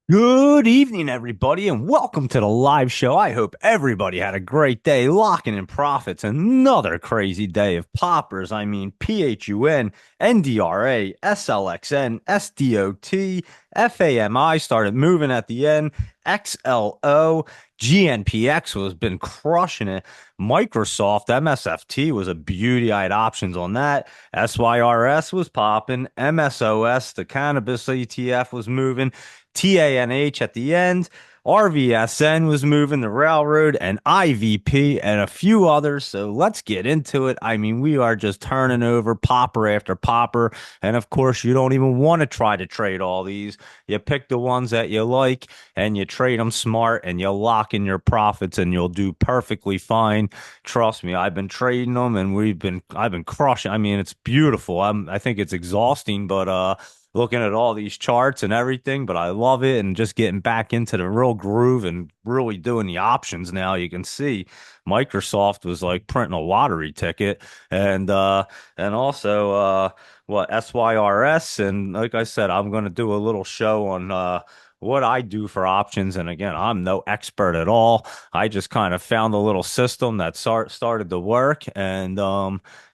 Good evening, everybody, and welcome to the live show. I hope everybody had a great day locking in profits. Another crazy day of poppers. I mean, PHUN, NDRA, SLXN, SDOT, FAMI started moving at the end. XLO, GNPX was been crushing it. Microsoft, MSFT was a beauty. I had options on that. SYRS was popping. MSOS, the cannabis ETF, was moving. TANH at the end. RVSN was moving the railroad and IVP and a few others. So let's get into it. I mean, we are just turning over popper after popper. And of course, you don't even want to try to trade all these. You pick the ones that you like and you trade them smart and you lock in your profits and you'll do perfectly fine. Trust me, I've been trading them and I've been crushing. I mean, it's beautiful. I think it's exhausting, but looking at all these charts and everything, but I love it and just getting back into the real groove and really doing the options now. You can see Microsoft was like printing a lottery ticket and also what SYRS, and like I said, I'm going to do a little show on what I do for options. And again, I'm no expert at all. I just kind of found a little system that started to work and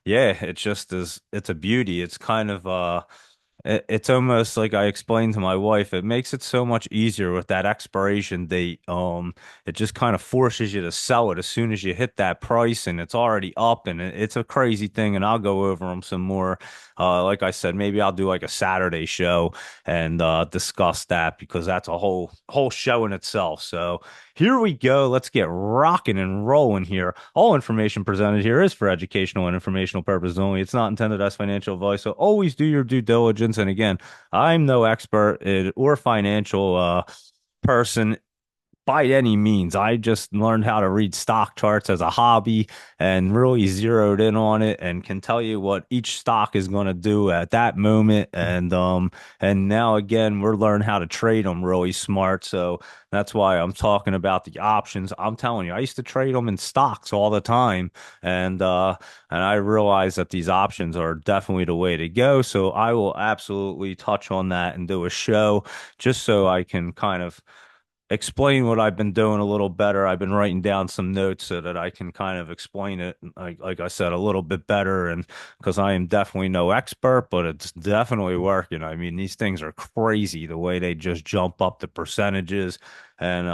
yeah, it just is it's a beauty. It's kind of it's almost like I explained to my wife, it makes it so much easier with that expiration date. It just kind of forces you to sell it as soon as you hit that price and it's already up and it's a crazy thing. And I'll go over them some more. Like I said, maybe I'll do like a Saturday show and discuss that because that's a whole show in itself. So here we go. Let's get rocking and rolling here. All information presented here is for educational and informational purposes only. It's not intended as financial advice, so always do your due diligence. And again, I'm no expert or financial person by any means. I just learned how to read stock charts as a hobby and really zeroed in on it and can tell you what each stock is going to do at that moment. And now again, we're learning how to trade them really smart. So that's why I'm talking about the options. I'm telling you, I used to trade them in stocks all the time and I realize that these options are definitely the way to go. So I will absolutely touch on that and do a show just so I can kind of explain what I've been doing a little better. I've been writing down some notes so that I can kind of explain it, like I said, a little bit better. And because I am definitely no expert, but it's definitely working. I mean, these things are crazy the way they just jump up the percentages. And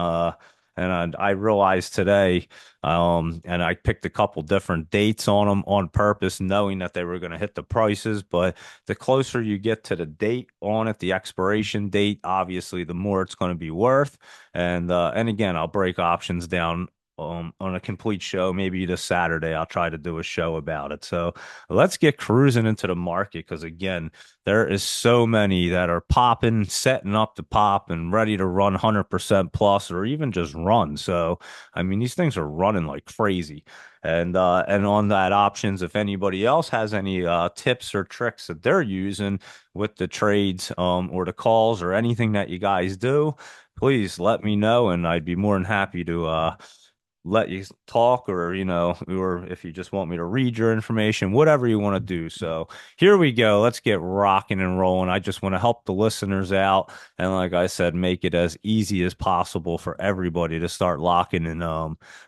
I realized today, and I picked a couple different dates on them on purpose, knowing that they were going to hit the prices. But the closer you get to the date on it, the expiration date, obviously, the more it's going to be worth. And again, I'll break options down on a complete show. Maybe this Saturday, I'll try to do a show about it. So let's get cruising into the market because again, there is so many that are popping, setting up to pop and ready to run 100% plus or even just run. So I mean, these things are running like crazy. And on that options, if anybody else has any tips or tricks that they're using with the trades or the calls or anything that you guys do, please let me know, and I'd be more than happy to let you talk or or if you just want me to read your information, whatever you want to do. So here we go. Let's get rocking and rolling. I just want to help the listeners out and like I said, make it as easy as possible for everybody to start locking in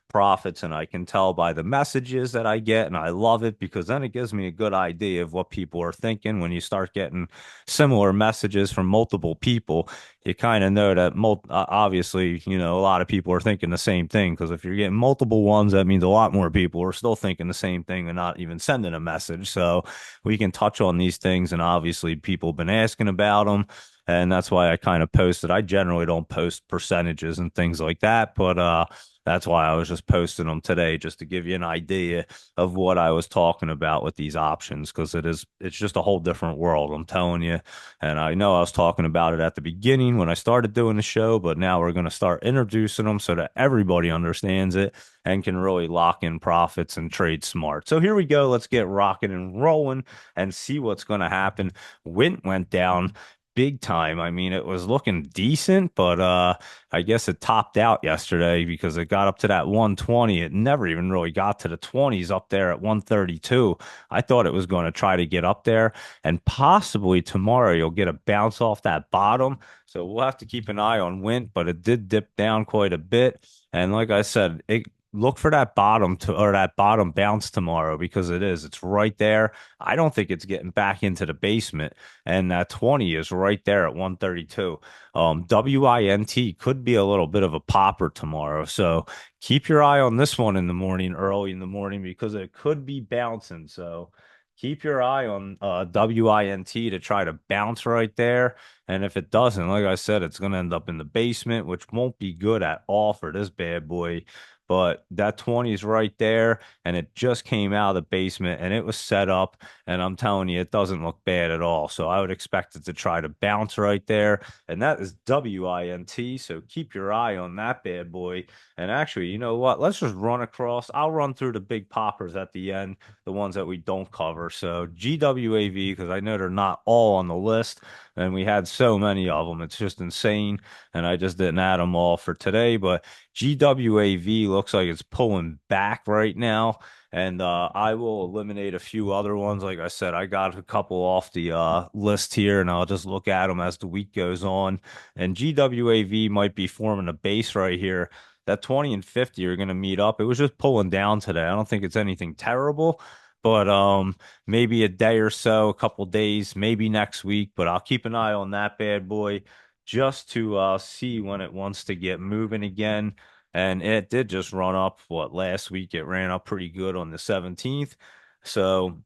profits. And I can tell by the messages that I get, and I love it because then it gives me a good idea of what people are thinking. When you start getting similar messages from multiple people, you kind of know that obviously, a lot of people are thinking the same thing. Because if you're getting multiple ones, that means a lot more people are still thinking the same thing and not even sending a message. So we can touch on these things, and obviously, people have been asking about them. And that's why I kind of posted. I generally don't post percentages and things like that, but that's why I was just posting them today, just to give you an idea of what I was talking about with these options, because it's just a whole different world, I'm telling you. And I know I was talking about it at the beginning when I started doing the show, but now we're going to start introducing them so that everybody understands it and can really lock in profits and trade smart. So here we go. Let's get rocking and rolling and see what's going to happen. Wint went down. big time. I mean, it was looking decent, but I guess it topped out yesterday because it got up to that 120. It never even really got to the 20s up there at 132. I thought it was going to try to get up there, and possibly tomorrow you'll get a bounce off that bottom. So we'll have to keep an eye on Wint, but it did dip down quite a bit. And like I said, look for that bottom to or that bottom bounce tomorrow because it's right there. I don't think it's getting back into the basement, and that 20 is right there at 132. WINT could be a little bit of a popper tomorrow, so keep your eye on this one in the morning, early in the morning, because it could be bouncing. So keep your eye on WINT to try to bounce right there. And if it doesn't, like I said, it's going to end up in the basement, which won't be good at all for this bad boy. But that 20 is right there, and it just came out of the basement, and it was set up. And I'm telling you, it doesn't look bad at all. So I would expect it to try to bounce right there. And that is WINT. So keep your eye on that bad boy. And actually, you know what? Let's just run across. I'll run through the big poppers at the end, the ones that we don't cover. So GWAV, because I know they're not all on the list, and we had so many of them. It's just insane. And I just didn't add them all for today. But GWAV looks like it's pulling back right now. And I will eliminate a few other ones. Like I said, I got a couple off the list here, and I'll just look at them as the week goes on. And GWAV might be forming a base right here. That 20 and 50 are going to meet up. It was just pulling down today. I don't think it's anything terrible, but maybe a day or so, a couple days, maybe next week. But I'll keep an eye on that bad boy just to see when it wants to get moving again. And it did just run up, what, last week it ran up pretty good on the 17th. So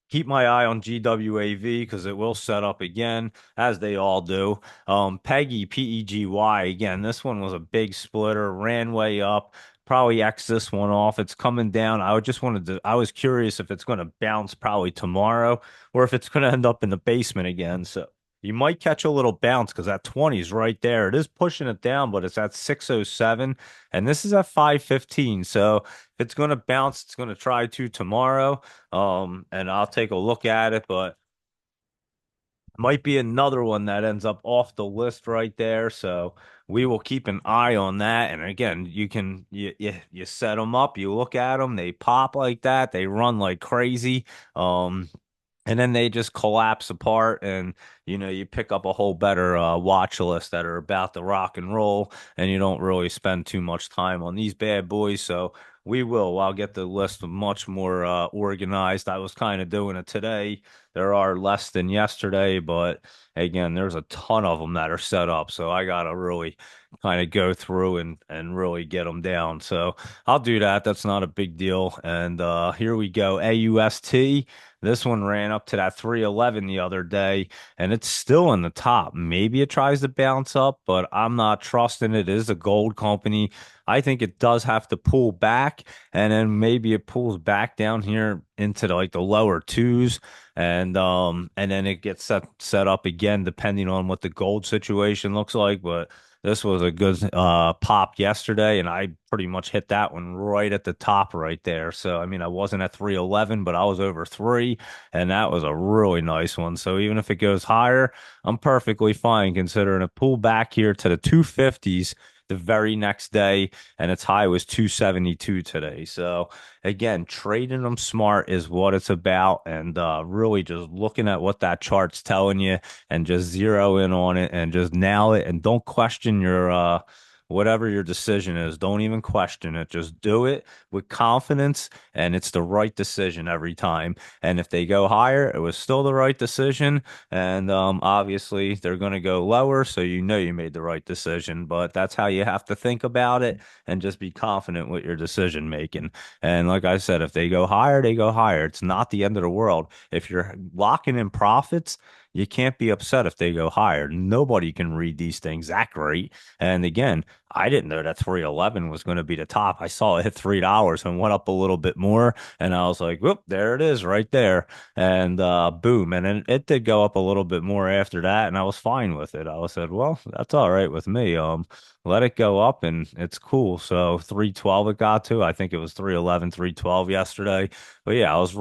keep my eye on GWAV because it will set up again, as they all do. Peggy, PEGY, again, this one was a big splitter, ran way up. Probably X this one off. It's coming down. I was curious if it's going to bounce probably tomorrow or if it's going to end up in the basement again. So you might catch a little bounce because that 20 is right there. It is pushing it down, but it's at 607 and this is at 515. So if it's going to bounce, it's going to try to tomorrow. And I'll take a look at it, but might be another one that ends up off the list right there. So we will keep an eye on that. And again, you set them up, you look at them, they pop like that, they run like crazy. And then they just collapse apart, and you pick up a whole better watch list that are about to rock and roll, and you don't really spend too much time on these bad boys. So we will. I'll get the list much more organized. I was kind of doing it today. There are less than yesterday, but again, there's a ton of them that are set up. So I gotta really kind of go through and really get them down. So I'll do that. That's not a big deal. And here we go. AUST. This one ran up to that 311 the other day, and it's still in the top. Maybe it tries to bounce up, but I'm not trusting it. It is a gold company. I think it does have to pull back, and then maybe it pulls back down here into like the lower twos, and then it gets set up again depending on what the gold situation looks like. But this was a good pop yesterday, and I pretty much hit that one right at the top right there. So, I mean, I wasn't at 311, but I was over three, and that was a really nice one. So, even if it goes higher, I'm perfectly fine considering a pull back here to the 250s the very next day, and its high was 272 today. So, again, trading them smart is what it's about, and really just looking at what that chart's telling you and just zero in on it and just nail it and don't question your whatever your decision is. Don't even question it. Just do it with confidence, and it's the right decision every time. And if they go higher, it was still the right decision. And obviously, they're going to go lower, so you know you made the right decision. But that's how you have to think about it and just be confident with your decision making. And like I said, if they go higher, they go higher. It's not the end of the world. If you're locking in profits, you can't be upset if they go higher. Nobody can read these things that great. And again, I didn't know that 311 was going to be the top. I saw it hit $3 and went up a little bit more. And I was like, whoop, there it is right there. And boom. And then it did go up a little bit more after that. And I was fine with it. I said, well, that's all right with me. Let it go up and it's cool. So 312 it got to. I think it was 311, 312 yesterday. But yeah, I was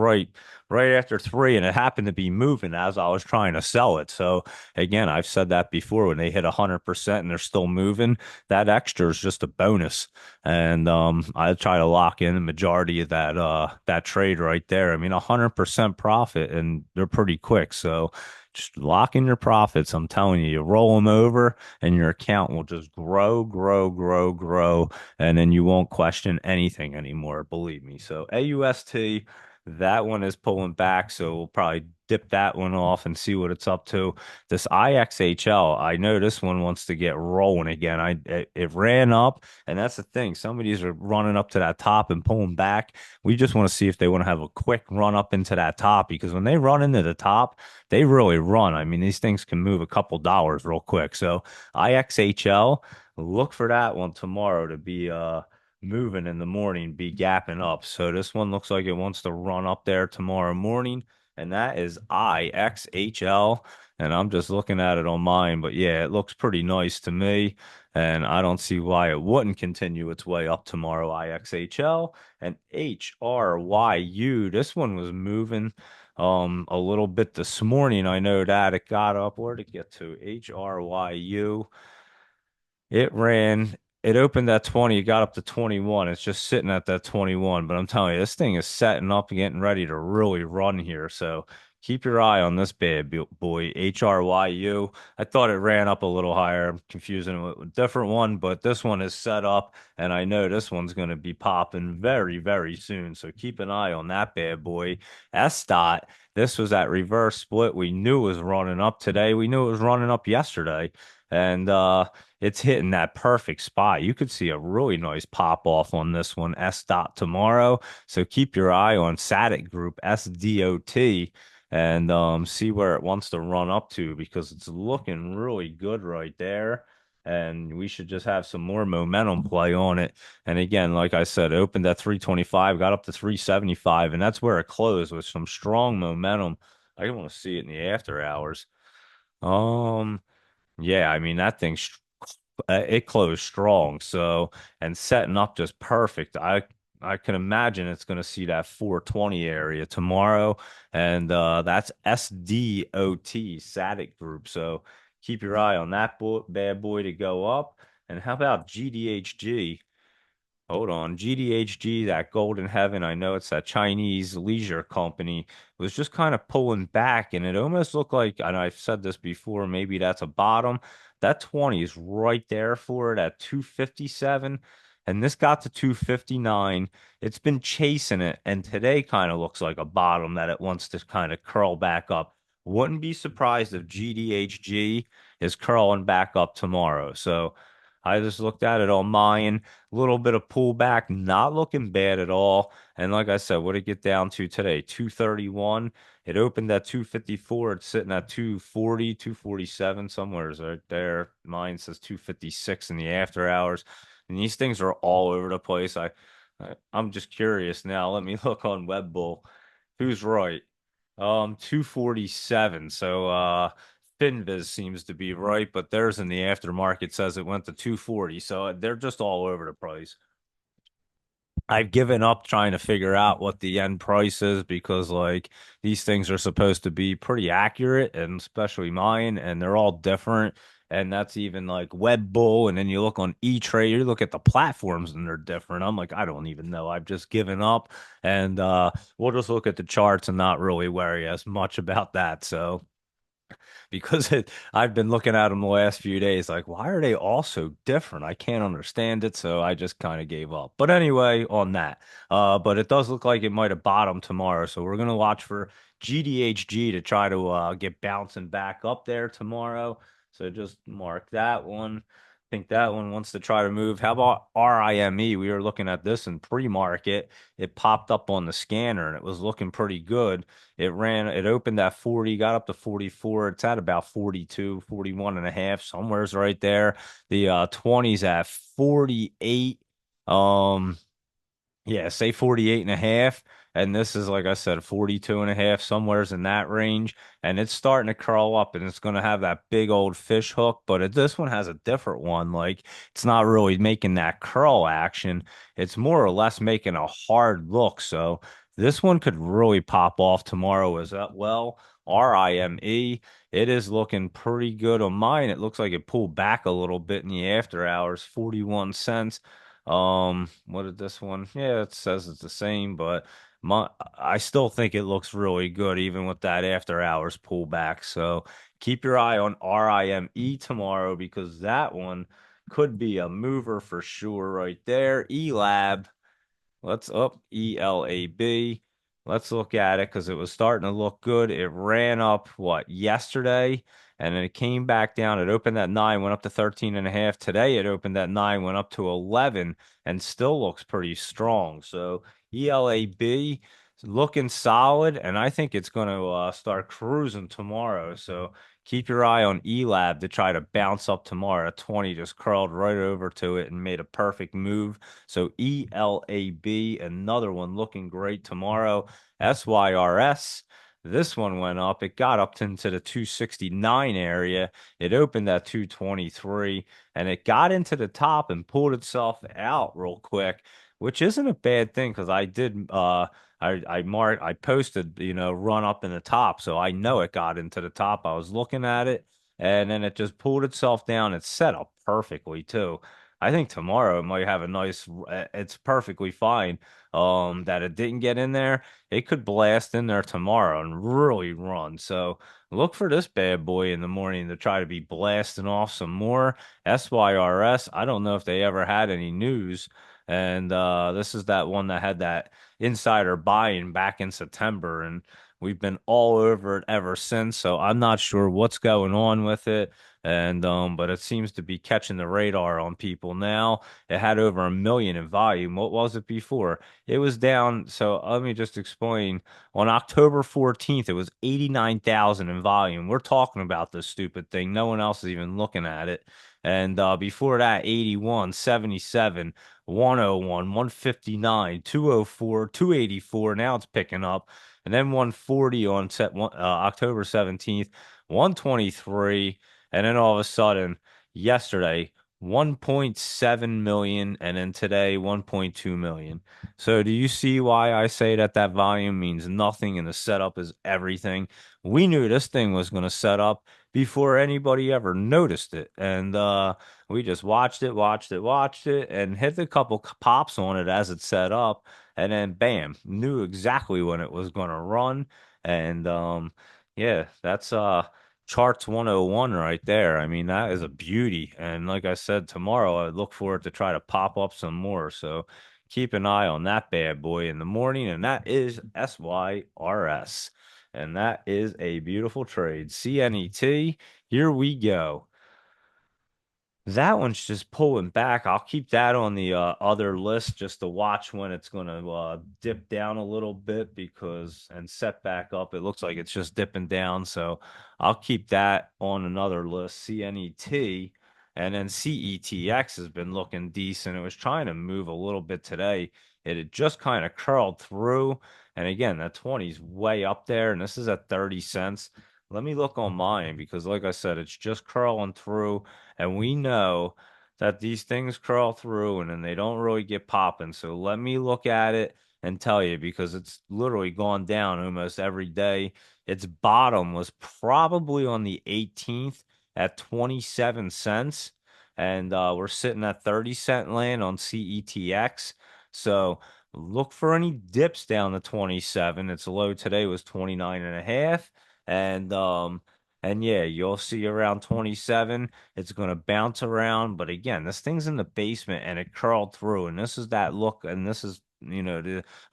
right after three, and it happened to be moving as I was trying to sell it. So again, I've said that before. When they hit 100% and they're still moving, that extra is just a bonus. And I try to lock in the majority of that trade right there. I mean, 100% profit, and they're pretty quick. So just lock in your profits. I'm telling you, you roll them over, and your account will just grow, grow, grow, grow, and then you won't question anything anymore. Believe me. So AUST. That one is pulling back, so we'll probably dip that one off and see what it's up to. This IXHL, I know this one wants to get rolling again. It ran up, and that's the thing. Some of these are running up to that top and pulling back. We just want to see if they want to have a quick run up into that top, because when they run into the top, they really run. I mean, these things can move a couple dollars real quick. So IXHL, look for that one tomorrow to be moving in the morning, be gapping up. So this one looks like it wants to run up there tomorrow morning, and that is IXHL. And I'm just looking at it on mine, but yeah, it looks pretty nice to me. And I don't see why it wouldn't continue its way up tomorrow. IXHL and HRYU. This one was moving a little bit this morning. I know that it got up. Where did it get to? HRYU. It ran, it opened at 20, it got up to 21. It's just sitting at that 21. But I'm telling you, this thing is setting up and getting ready to really run here. So keep your eye on this bad boy, HRYU. I thought it ran up a little higher. I'm confusing it with a different one, but this one is set up, and I know this one's going to be popping very, very soon. So keep an eye on that bad boy. S dot. This was that reverse split. We knew it was running up today. We knew it was running up yesterday. And it's hitting that perfect spot. You could see a really nice pop off on this one, S dot tomorrow. So keep your eye on Satic Group, SDOT, and see where it wants to run up to, because it's looking really good right there. And we should just have some more momentum play on it. And again, like I said, opened at 325, got up to 375, and that's where it closed with some strong momentum. I want to see it in the after hours. Um, yeah, I mean that thing it closed strong. So, and setting up just perfect. I can imagine it's going to see that 420 area tomorrow, and that's SDOT Satic Group. So keep your eye on that bad boy to go up. And how about GDHG? Hold on. GDHG, that Golden Heaven, I know it's that Chinese leisure company, was just kind of pulling back, and it almost looked like, and I've said this before, maybe that's a bottom. That 20 is right there for it at 257, and this got to 259. It's been chasing it, and today kind of looks like a bottom that it wants to kind of curl back up. Wouldn't be surprised if GDHG is curling back up tomorrow. So I just looked at it on mine, little bit of pullback, not looking bad at all. And like I said, what did it get down to today? 231. It opened at 254. It's sitting at 240, 247, somewhere right there. Mine says 256 in the after hours. And these things are all over the place. I'm just curious now. Let me look on Webbull. Who's right? 247. So Finviz seems to be right, but theirs in the aftermarket says it went to 240. So they're just all over the place. I've given up trying to figure out what the end price is, because like these things are supposed to be pretty accurate, and especially mine, and they're all different. And that's even like Webbull, and then you look on E-Trade, you look at the platforms and they're different. I'm like, I don't even know. I've just given up, and we'll just look at the charts and not really worry as much about that. So because I've been looking at them the last few days, like, why are they all so different? I can't understand it, so I just kind of gave up. But anyway, on that, but it does look like it might have bottomed tomorrow, so we're gonna watch for GDHG to try to get bouncing back up there tomorrow. So just mark that one. I think that one wants to try to move. How about RIME? We were looking at this in pre-market. It popped up on the scanner and it was looking pretty good. It opened at 40, got up to 44. It's at about 42, 41 and a half, somewhere's right there. The 20's at 48. Um, yeah, say 48 and a half. And this is, like I said, 42 and a half, somewhere's in that range. And it's starting to curl up, and it's going to have that big old fish hook. But this one has a different one. Like, it's not really making that curl action. It's more or less making a hard look. So This one could really pop off tomorrow as well. RIME. It is looking pretty good on mine. It looks like it pulled back a little bit in the after hours, 41 cents. What did this one? Yeah, it says it's the same, but my I still think it looks really good even with that after hours pullback. So keep your eye on RIME tomorrow because that one could be a mover for sure right there. ELAB. Let's up ELAB. Let's look at it because it was starting to look good. It ran up what yesterday and then it came back down. It opened at 9, went up to 13 and a half. Today it opened at 9, went up to 11 and still looks pretty strong. So ELAB is looking solid and I think it's going to start cruising tomorrow. So keep your eye on ELAB to try to bounce up tomorrow. A 20 just curled right over to it and made a perfect move. So ELAB, another one looking great tomorrow. SYRS, this one went up. It got up into the 269 area. It opened at 223 and it got into the top and pulled itself out real quick, which isn't a bad thing because I posted, run up in the top. So I know it got into the top. I was looking at it and then it just pulled itself down. It's set up perfectly too. I think tomorrow it might have a nice, it's perfectly fine. That it didn't get in there. It could blast in there tomorrow and really run. So look for this bad boy in the morning to try to be blasting off some more. SYRS, I don't know if they ever had any news. And this is that one that had that insider buying back in September. And we've been all over it ever since. So I'm not sure what's going on with it. And but it seems to be catching the radar on people now. It had over 1 million in volume. What was it before? It was down. So let me just explain. On October 14th, it was 89,000 in volume. We're talking about this stupid thing. No one else is even looking at it. And before that, 81, 77, 101, 159, 204, 284. Now it's picking up. And then 140 on October 17th, 123. And then all of a sudden, yesterday, 1.7 million, and then today, 1.2 million. So, do you see why I say that that volume means nothing and the setup is everything? We knew this thing was going to set up before anybody ever noticed it. And we just watched it, and hit a couple pops on it as it set up. And then, bam, knew exactly when it was going to run. And yeah, that's Charts 101 right there. I mean, that is a beauty. And like I said, tomorrow I look forward to try to pop up some more. So keep an eye on that bad boy in the morning. And that is SYRS. And that is a beautiful trade. CNET, here we go. That one's just pulling back. I'll keep that on the other list just to watch when it's going to dip down a little bit because and set back up. It looks like it's just dipping down. So I'll keep that on another list. CNET and then CETX has been looking decent. It was trying to move a little bit today. It had just kind of curled through. And again, that 20 is way up there. And this is at 30 cents. Let me look on mine because, like I said, it's just curling through. And we know that these things curl through and then they don't really get popping. So let me look at it and tell you because it's literally gone down almost every day. Its bottom was probably on the 18th at 27 cents. And we're sitting at 30-cent land on CETX. So look for any dips down to 27. Its low today was 29 and a half. And yeah, you'll see around 27. It's going to bounce around. But again, this thing's in the basement and it curled through. And this is that look. And this is,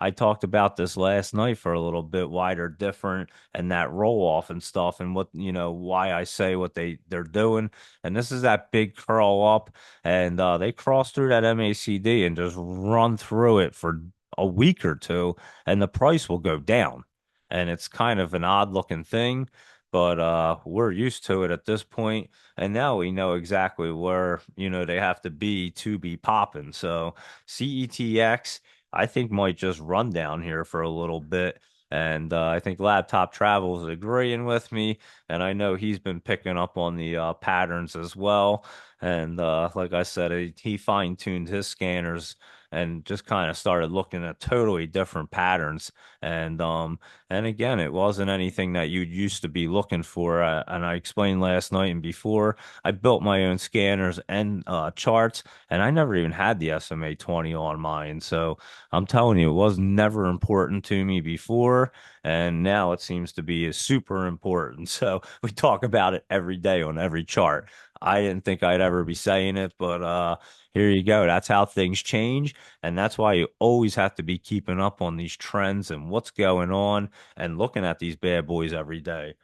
I talked about this last night for a little bit, why they're different and that roll off and stuff and what, why I say what they're doing. And this is that big curl up. And they cross through that MACD and just run through it for a week or two. And the price will go down. And it's kind of an odd looking thing but we're used to it at this point and now we know exactly where they have to be popping. So CETX I think might just run down here for a little bit. And I think Laptop Travel is agreeing with me, and I know he's been picking up on the patterns as well. And like I said, he fine-tuned his scanners and just kind of started looking at totally different patterns. And and again, it wasn't anything that you used to be looking for. And I explained last night and before, I built my own scanners and charts, and I never even had the SMA 20 on mine. So I'm telling you, it was never important to me before, and now it seems to be super important. So we talk about it every day on every chart. I didn't think I'd ever be saying it, but here you go. That's how things change, and that's why you always have to be keeping up on these trends and what's going on and looking at these bad boys every day.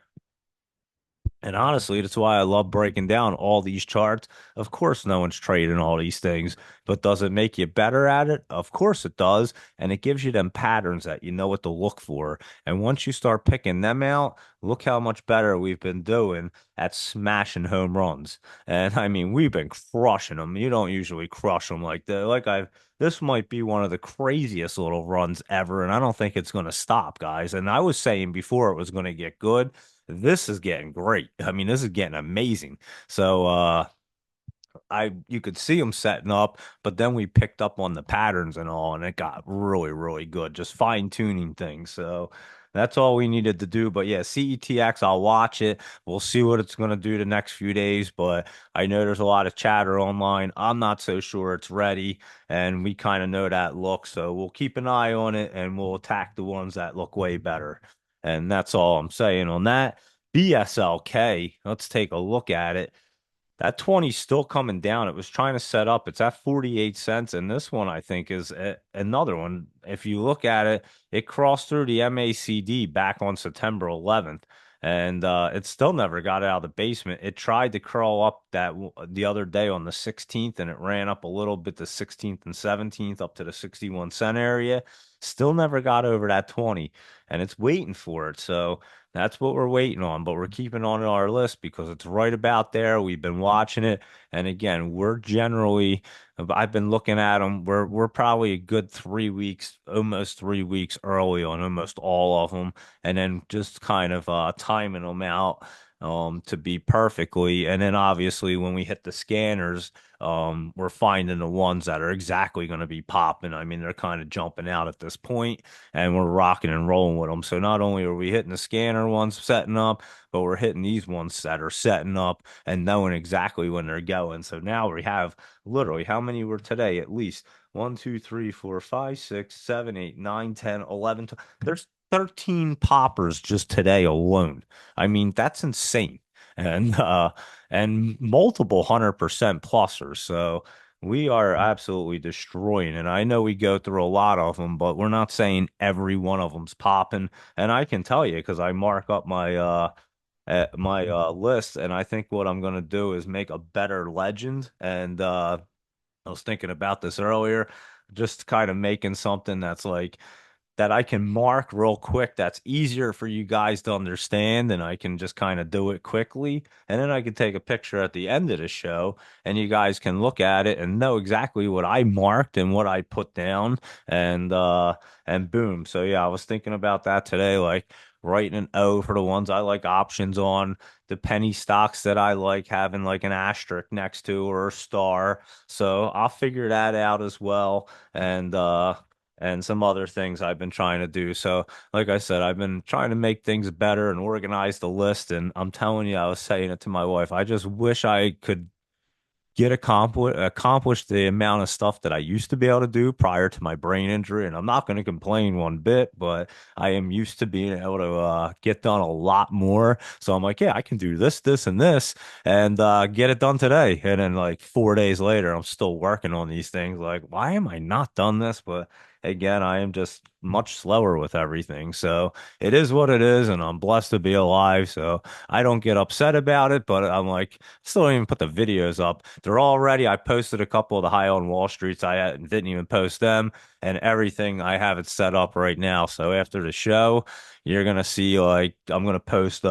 And honestly, that's why I love breaking down all these charts. Of course, no one's trading all these things, but does it make you better at it? Of course it does. And it gives you them patterns that you know what to look for. And once you start picking them out, look how much better we've been doing at smashing home runs. And I mean, we've been crushing them. You don't usually crush them like that. This might be one of the craziest little runs ever. And I don't think it's going to stop, guys. And I was saying before it was going to get good. This is getting great. I mean, this is getting amazing. So I you could see them setting up, but then we picked up on the patterns and all, and it got really, really good. Just fine tuning things. So that's all we needed to do. But yeah, CETX, I'll watch it. We'll see what it's going to do the next few days. But I know there's a lot of chatter online. I'm not so sure it's ready, and we kind of know that look. So we'll keep an eye on it, and we'll attack the ones that look way better. And that's all I'm saying on that. BSLK, let's take a look at it. That 20 is still coming down. It was trying to set up. It's at 48 cents. And this one, I think, is another one. If you look at it, it crossed through the MACD back on September 11th. And it still never got out of the basement. It tried to crawl up the other day on the 16th, and it ran up a little bit the 16th and 17th up to the 61 cent area. Still never got over that 20, and it's waiting for it. So that's what we're waiting on, but we're keeping on our list because it's right about there. We've been watching it, and again, I've been looking at them. We're probably a good 3 weeks, almost 3 weeks early on almost all of them, and then just kind of timing them out to be perfectly. And then obviously when we hit the scanners, we're finding the ones that are exactly going to be popping. I mean, they're kind of jumping out at this point, and we're rocking and rolling with them. So not only are we hitting the scanner ones setting up, but we're hitting these ones that are setting up and knowing exactly when they're going. So now we have literally how many were today? At least one, two, three, four, five, six, seven, eight, nine, 10, 11. There's 13 poppers just today alone. I mean, that's insane. And multiple 100% plusers. So we are absolutely destroying. And I know we go through a lot of them, but we're not saying every one of them's popping. And I can tell you because I mark up my list, and I think what I'm gonna do is make a better legend. And I was thinking about this earlier, just kind of making something that's like that I can mark real quick that's easier for you guys to understand, and I can just kind of do it quickly. And then I can take a picture at the end of the show, and you guys can look at it and know exactly what I marked and what I put down, and boom. So yeah, I was thinking about that today, like writing an O for the ones I like options on, the penny stocks that I like having like an asterisk next to or a star. So I'll figure that out as well. And some other things I've been trying to do. So, like I said, I've been trying to make things better and organize the list. And I'm telling you, I was saying it to my wife. I just wish I could get accomplished the amount of stuff that I used to be able to do prior to my brain injury. And I'm not going to complain one bit, but I am used to being able to get done a lot more. So I'm like, yeah, I can do this, this, and this, and get it done today. And then like 4 days later, I'm still working on these things. Like, why am I not done this? But again, I am just much slower with everything. So it is what it is, and I'm blessed to be alive. So I don't get upset about it, but I'm like, still don't even put the videos up. They're all ready. I posted a couple of the high on Wall Streets. Didn't even post them, and everything. I have it set up right now. So after the show, you're gonna see like I'm gonna post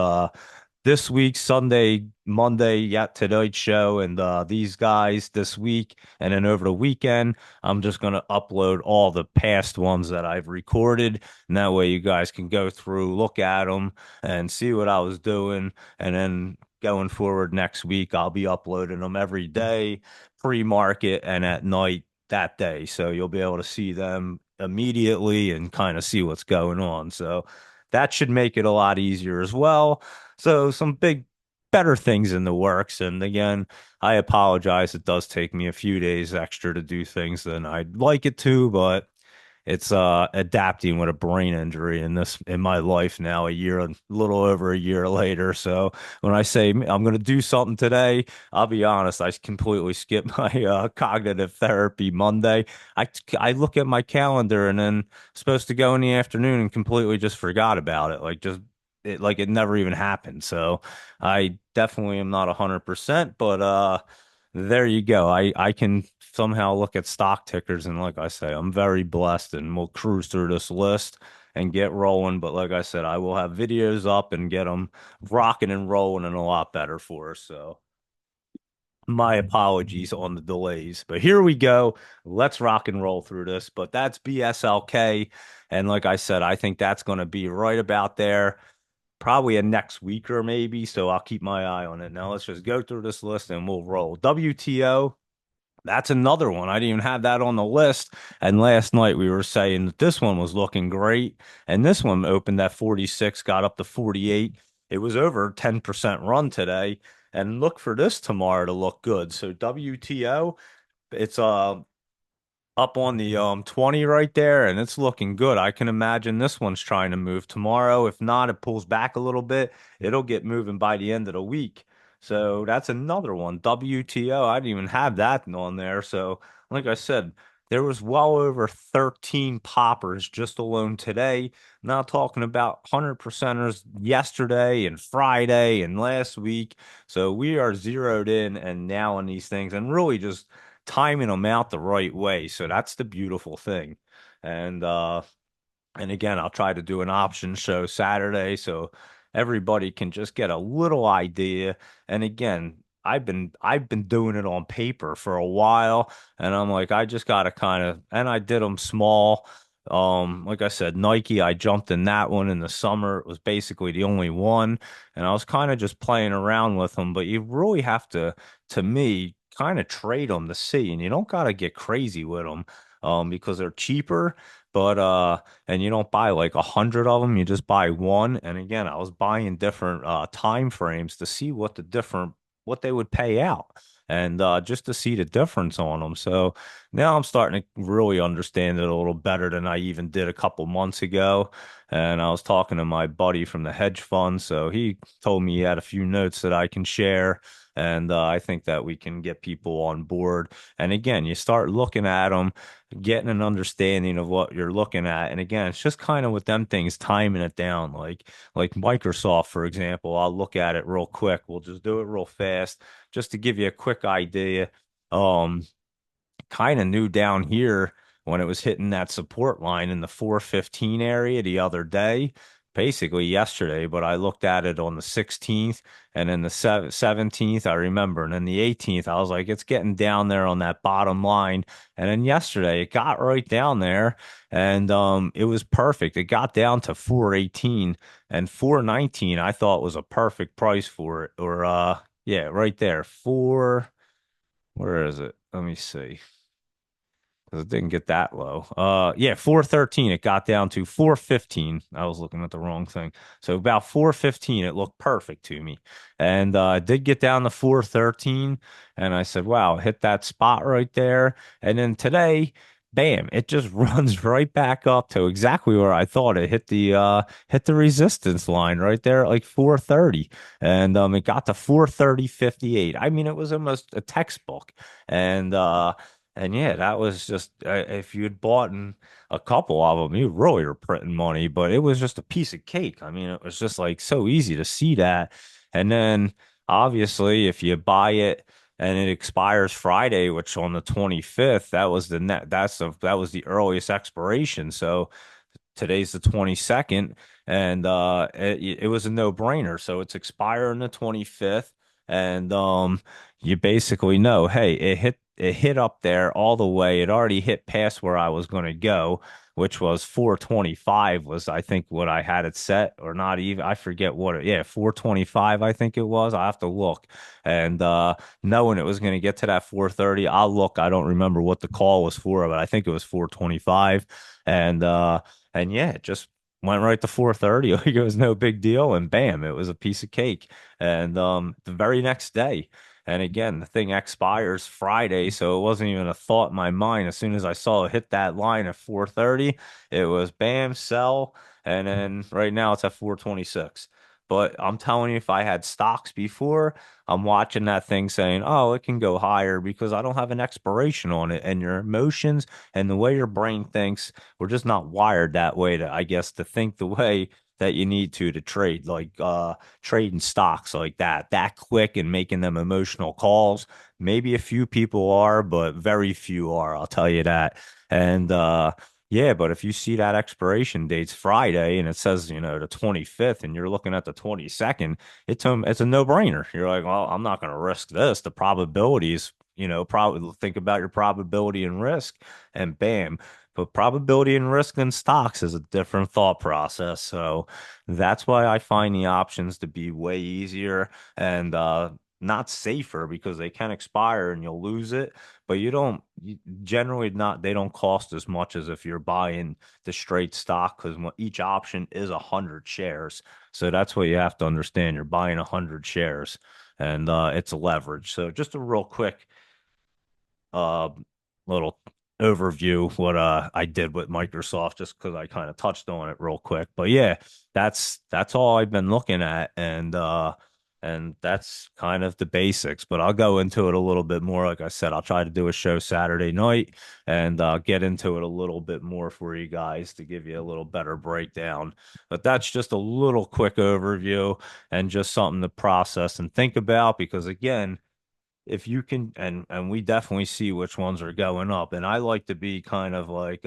this week, Sunday, Monday, yeah, tonight's show, and these guys this week, and then over the weekend, I'm just gonna upload all the past ones that I've recorded, and that way you guys can go through, look at them, and see what I was doing, and then going forward next week, I'll be uploading them every day, pre-market and at night. that day. So you'll be able to see them immediately and kind of see what's going on. So that should make it a lot easier as well. So some better things in the works. And again, I apologize. It does take me a few days extra to do things than I'd like it to, but it's adapting with a brain injury in my life now, a little over a year later. So when I say I'm going to do something today, I'll be honest, I completely skipped my cognitive therapy Monday. I look at my calendar and then supposed to go in the afternoon and completely just forgot about it. Like it never even happened. So I definitely am not 100%, but there you go. I can somehow look at stock tickers, and like I say, I'm very blessed, and we'll cruise through this list and get rolling. But like I said, I will have videos up and get them rocking and rolling and a lot better for us. So my apologies on the delays, but here we go. Let's rock and roll through this. But that's BSLK, and like I said, I think that's going to be right about there. Probably a next week or maybe, so I'll keep my eye on it. Now let's just go through this list and we'll roll. WTO, that's another one. I didn't even have that on the list. And last night we were saying that this one was looking great. And this one opened at 46, got up to 48. It was over 10% run today. And look for this tomorrow to look good. So WTO, it's up on the 20 right there, and it's looking good. I can imagine this one's trying to move tomorrow. If not, it pulls back a little bit. It'll get moving by the end of the week. So that's another one. WTO, I didn't even have that on there. So like I said, there was well over 13 poppers just alone today. Not talking about 100%ers yesterday and Friday and last week. So we are zeroed in and now on these things and really just timing them out the right way. So that's the beautiful thing. And and again, I'll try to do an option show Saturday so everybody can just get a little idea. And again, I've been doing it on paper for a while, and I'm like, I just gotta kind of, and I did them small. Like I said, Nike, I jumped in that one in the summer. It was basically the only one, and I was kind of just playing around with them. But you really have to me, kind of trade them to see, and you don't gotta get crazy with them, because they're cheaper. But and you don't buy like 100 of them, you just buy one. And again, I was buying different time frames to see what they would pay out and just to see the difference on them. So now I'm starting to really understand it a little better than I even did a couple months ago. And I was talking to my buddy from the hedge fund, so he told me he had a few notes that I can share. And I think that we can get people on board. And again, you start looking at them, getting an understanding of what you're looking at. And again, it's just kind of with them things, timing it down. Like Microsoft, for example, I'll look at it real quick. We'll just do it real fast just to give you a quick idea. Um, Kind of knew down here when it was hitting that support line in the 415 area the other day, basically yesterday, but I looked at it on the 16th and then the 17th, I remember, and then the 18th, I was like, it's getting down there on that bottom line. And then yesterday it got right down there and it was perfect. It got down to 418 and 419 I thought was a perfect price for it. Or yeah, right there. Where is it? Let me see. 'Cause it didn't get that low. Yeah, 413. It got down to 415. I was looking at the wrong thing. So about 415, it looked perfect to me. And it did get down to 413. And I said, wow, hit that spot right there. And then today, bam, it just runs right back up to exactly where I thought it hit the resistance line right there at like 430. And it got to 430.58. I mean, it was almost a textbook. And yeah, that was just if you had bought a couple of them, you really were printing money, but it was just a piece of cake. I mean, it was just like so easy to see that. And then obviously, if you buy it and it expires Friday, which on the 25th, that was the earliest expiration. So today's the 22nd, and it was a no-brainer. So it's expiring the 25th. and you basically know, hey, it hit up there all the way. It already hit past where I was going to go, which was 425 was I think what I had it set, or not even, I forget what it, yeah, 425 I think it was. I have to look. And knowing it was going to get to that 430, I'll look. I don't remember what the call was for, but I think it was 425. And yeah, it just went right to 430. Like it was no big deal, and bam, it was a piece of cake. And the very next day, and again, the thing expires Friday, so it wasn't even a thought in my mind. As soon as I saw it hit that line at 430, it was bam, sell, and then right now it's at 426. But I'm telling you, if I had stocks before, I'm watching that thing saying, oh, it can go higher because I don't have an expiration on it. And your emotions and the way your brain thinks, we're just not wired that way to, I guess, to think the way that you need to trade, like trading stocks like that quick and making them emotional calls. Maybe a few people are, but very few are, I'll tell you that. And yeah, but if you see that expiration date's Friday and it says, the 25th and you're looking at the 22nd, it's a no-brainer. You're like, well, I'm not going to risk this. The probabilities, probably think about your probability and risk, and bam. But probability and risk in stocks is a different thought process. So that's why I find the options to be way easier and not safer because they can expire and you'll lose it. But generally not, they don't cost as much as if you're buying the straight stock because each option is 100 shares. So that's what you have to understand. You're buying 100 shares, and it's a leverage. So just a real quick uh little overview of what I did with Microsoft just because I kind of touched on it real quick. But yeah, that's all I've been looking at, and that's kind of the basics. But I'll go into it a little bit more. Like I said, I'll try to do a show Saturday night and get into it a little bit more for you guys to give you a little better breakdown. But that's just a little quick overview and just something to process and think about because again, if you can, and we definitely see which ones are going up, and I like to be kind of like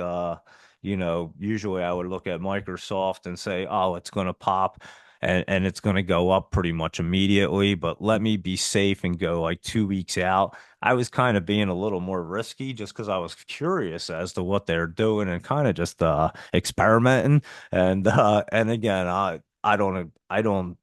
usually I would look at Microsoft and say, oh, it's going to pop and it's going to go up pretty much immediately, but let me be safe and go like 2 weeks out. I was kind of being a little more risky just because I was curious as to what they're doing and kind of just experimenting. And again, I don't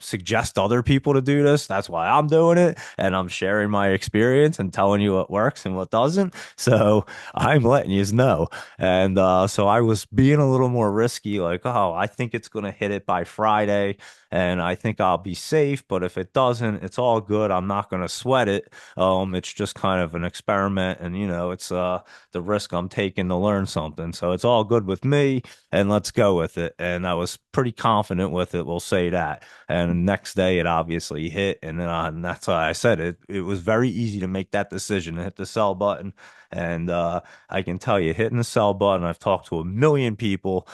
suggest other people to do this. That's why I'm doing it. And I'm sharing my experience and telling you what works and what doesn't. So I'm letting you know. And so I was being a little more risky, like, oh, I think it's going to hit it by Friday and I think I'll be safe. But if it doesn't, it's all good. I'm not going to sweat it. It's just kind of an experiment. And, it's the risk I'm taking to learn something. So it's all good with me and let's go with it. And I was pretty confident with it. We'll say that. And next day, it obviously hit, and then and that's why I said it. It was very easy to make that decision and hit the sell button. And I can tell you, hitting the sell button, I've talked to a million people,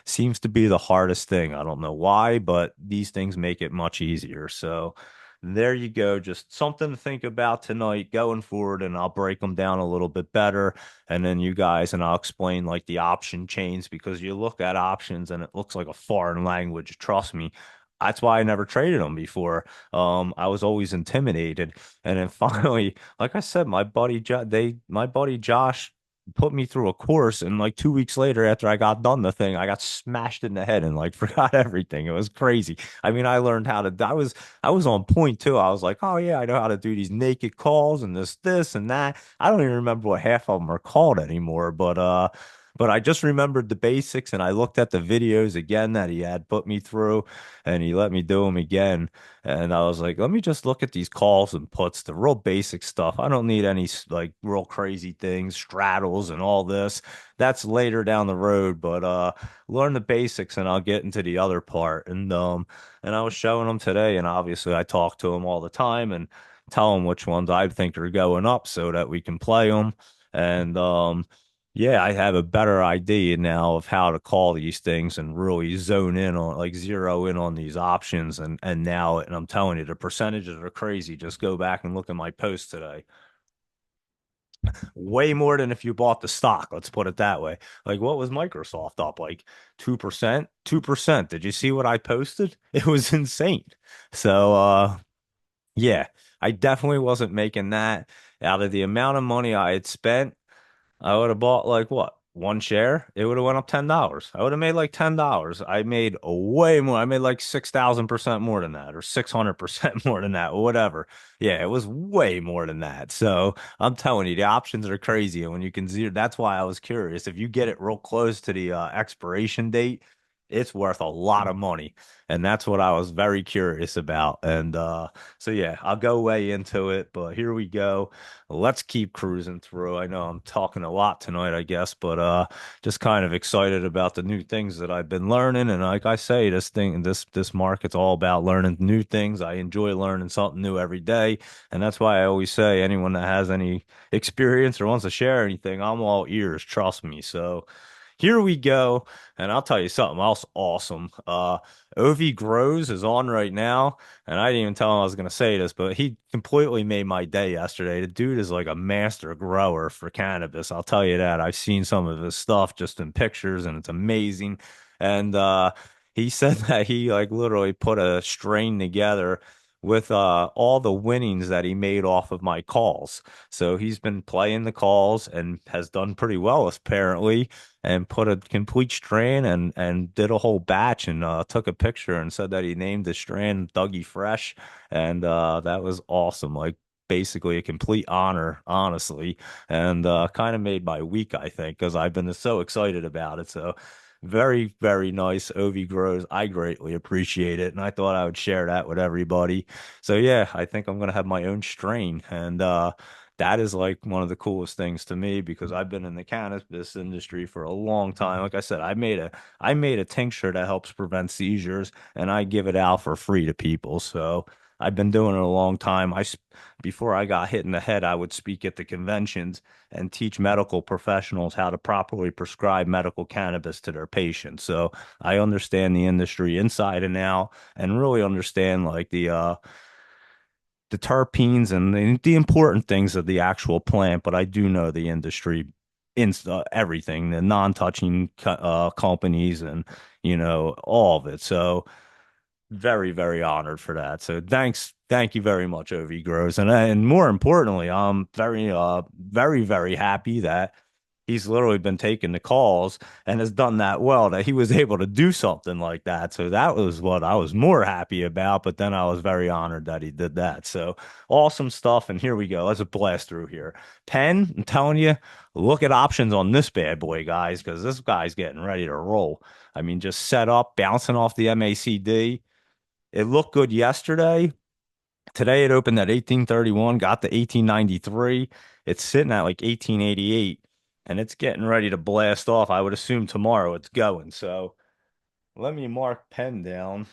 seems to be the hardest thing. I don't know why, but these things make it much easier. So there you go. Just something to think about tonight going forward, and I'll break them down a little bit better. And then you guys, and I'll explain like the option chains because you look at options and it looks like a foreign language. Trust me. That's why I never traded them before. I was always intimidated. And then finally, like I said, my buddy Josh put me through a course, and like 2 weeks later, after I got done the thing, I got smashed in the head and like forgot everything. It was crazy. I mean, I learned how to. I was on point too. I was like, oh yeah, I know how to do these naked calls and this and that. I don't even remember what half of them are called anymore, but I just remembered the basics and I looked at the videos again that he had put me through and he let me do them again. And I was like, let me just look at these calls and puts, the real basic stuff. I don't need any like real crazy things, straddles and all this. That's later down the road, but learn the basics and I'll get into the other part. And I was showing them today and obviously I talk to them all the time and tell them which ones I think are going up so that we can play them. And yeah, I have a better idea now of how to call these things and really zone in on, like, zero in on these options. And I'm telling you, the percentages are crazy. Just go back and look at my post today. Way more than if you bought the stock. Let's put it that way. Like, what was Microsoft up? Like 2%? 2%. Did you see what I posted? It was insane. So, Yeah, I definitely wasn't making that out of the amount of money I had spent. I would have bought like what? One share, it would have went up $10. I would have made like $10. I made a way more. I made like 6,000% more than that, or 600% more than that, or whatever. Yeah, it was way more than that. So I'm telling you, the options are crazy. And when you can zero, that's why I was curious. If you get it real close to the expiration date, it's worth a lot of money. And that's what I was very curious about. And so yeah, I'll go way into it, but here we go. Let's keep cruising through. I know I'm talking a lot tonight, I guess, but just kind of excited about the new things that I've been learning. And like I say, this market's all about learning new things. I enjoy learning something new every day, and that's why I always say anyone that has any experience or wants to share anything, I'm all ears, trust me. So here we go. And I'll tell you something else awesome. OV Grows is on right now. And I didn't even tell him I was going to say this, but he completely made my day yesterday. The dude is like a master grower for cannabis. I'll tell you that. I've seen some of his stuff just in pictures and it's amazing. And he said that he like literally put a strain together with all the winnings that he made off of my calls. So he's been playing the calls and has done pretty well apparently, and put a complete strain and did a whole batch and took a picture and said that he named the strain Dougie Fresh, and that was awesome. Like basically a complete honor, honestly, and kind of made my week, I think, because I've been so excited about it. So very, very nice. OV grows. I greatly appreciate it. And I thought I would share that with everybody. So yeah, I think I'm gonna have my own strain. And that is like one of the coolest things to me because I've been in the cannabis industry for a long time. Like I said, I made a tincture that helps prevent seizures and I give it out for free to people. So I've been doing it a long time. Before I got hit in the head, I would speak at the conventions and teach medical professionals how to properly prescribe medical cannabis to their patients. So I understand the industry inside and out and really understand like the terpenes and the important things of the actual plant, but I do know the industry in everything, the non-touching companies and all of it. So very, very honored for that. So thank you very much, OV Grows. And more importantly, I'm very, very happy that he's literally been taking the calls and has done that well that he was able to do something like that. So that was what I was more happy about. But then I was very honored that he did that. So awesome stuff. And here we go. Let's blast through here. Penn, I'm telling you, look at options on this bad boy, guys, because this guy's getting ready to roll. I mean, just set up, bouncing off the MACD. It looked good yesterday. Today it opened at 1831, got to 1893. It's sitting at like 1888 and it's getting ready to blast off. I would assume tomorrow it's going. So let me mark pen down.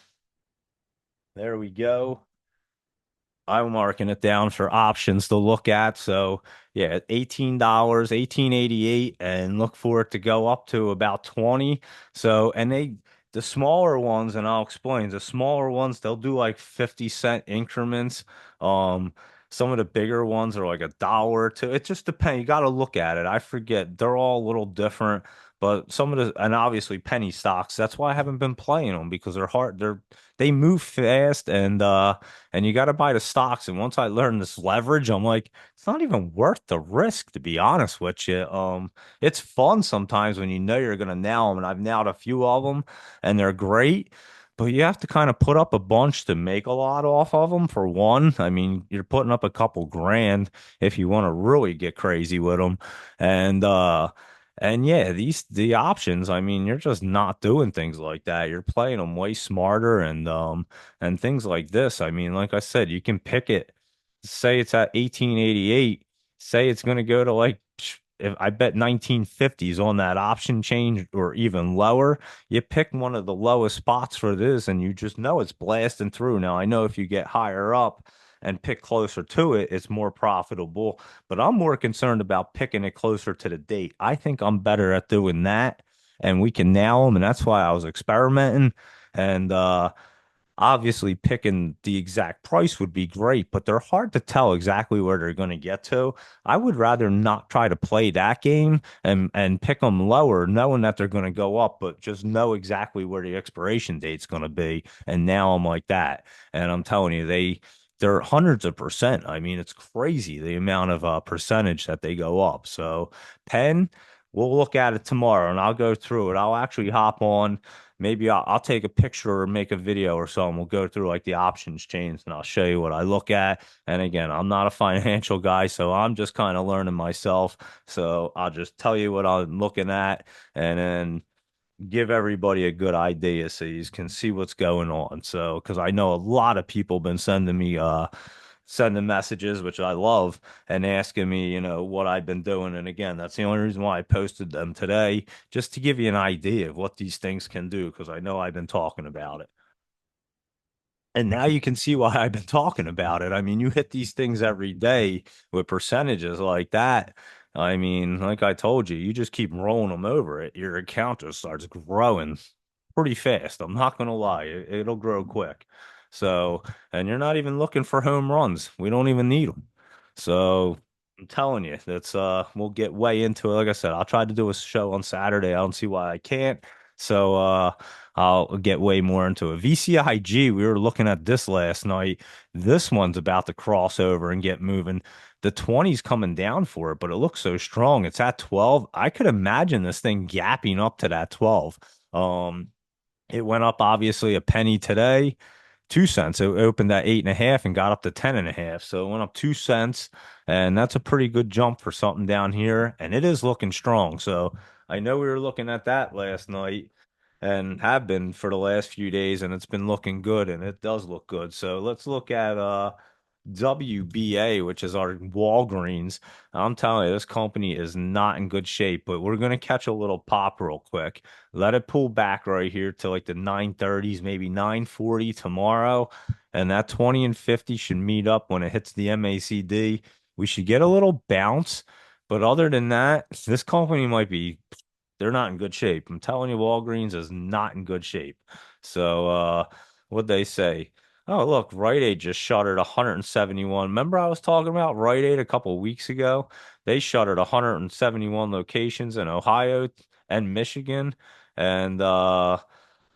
There we go. I'm marking it down for options to look at. So yeah, $18, 1888, and look for it to go up to about 20. So and the smaller ones, and I'll explain, the smaller ones, they'll do like 50-cent increments. Um, some of the bigger ones are like a dollar or two. It just depends. You got to look at it. I forget. They're all a little different, but some of the, and obviously penny stocks, that's why I haven't been playing them because they're hard. They move fast and you got to buy the stocks. And once I learned this leverage, I'm like, it's not even worth the risk, to be honest with you. It's fun sometimes when you know you're gonna nail them, and I've nailed a few of them, and they're great. But you have to kind of put up a bunch to make a lot off of them. For one, I mean, you're putting up a couple grand if you want to really get crazy with them, and yeah, the options, I mean, you're just not doing things like that. You're playing them way smarter and things like this. I mean, like I said, you can pick it. Say it's at 1888. Say it's going to go to like if I bet 1950s on that option change or even lower. You pick one of the lowest spots for this and you just know it's blasting through. Now, I know if you get higher up and pick closer to it, it's more profitable, but I'm more concerned about picking it closer to the date. I think I'm better at doing that and we can nail them. And that's why I was experimenting. And obviously, picking the exact price would be great, but they're hard to tell exactly where they're going to get to. I would rather not try to play that game and pick them lower, knowing that they're going to go up, but just know exactly where the expiration date's going to be. And now I'm like that, and I'm telling you, they're hundreds of percent. I mean, it's crazy the amount of percentage that they go up. So pen, we'll look at it tomorrow and I'll go through it. I'll actually hop on. Maybe I'll take a picture or make a video or so, and we'll go through like the options chains and I'll show you what I look at. And again, I'm not a financial guy, so I'm just kind of learning myself. So I'll just tell you what I'm looking at and then give everybody a good idea so you can see what's going on. So, because I know a lot of people been sending me sending messages, which I love, and asking me, what I've been doing. And again, that's the only reason why I posted them today, just to give you an idea of what these things can do, because I know I've been talking about it. And now you can see why I've been talking about it. I mean, you hit these things every day with percentages like that. I mean, like I told you, you just keep rolling them over it. Your account just starts growing pretty fast. I'm not going to lie. It'll grow quick. So, and you're not even looking for home runs. We don't even need them. So, I'm telling you, that's we'll get way into it. Like I said, I'll try to do a show on Saturday. I don't see why I can't. So, I'll get way more into it. VCIG, we were looking at this last night. This one's about to cross over and get moving. The 20's coming down for it, but it looks so strong. It's at 12. I could imagine this thing gapping up to that 12. It went up obviously a penny today, 2 cents. It opened at 8.5 and got up to 10.5. So it went up 2 cents, and that's a pretty good jump for something down here. And it is looking strong. So I know we were looking at that last night and have been for the last few days, and it's been looking good, and it does look good. So let's look at WBA, which is our Walgreens. I'm telling you, this company is not in good shape, but we're going to catch a little pop real quick. Let it pull back right here to like the 930s, maybe 940 tomorrow. And that 20 and 50 should meet up when it hits the MACD. We should get a little bounce. But other than that, this company might be, they're not in good shape. I'm telling you, Walgreens is not in good shape. So, what'd they say? Oh, look, Rite Aid just shuttered 171. Remember I was talking about Rite Aid a couple of weeks ago? They shuttered 171 locations in Ohio and Michigan. And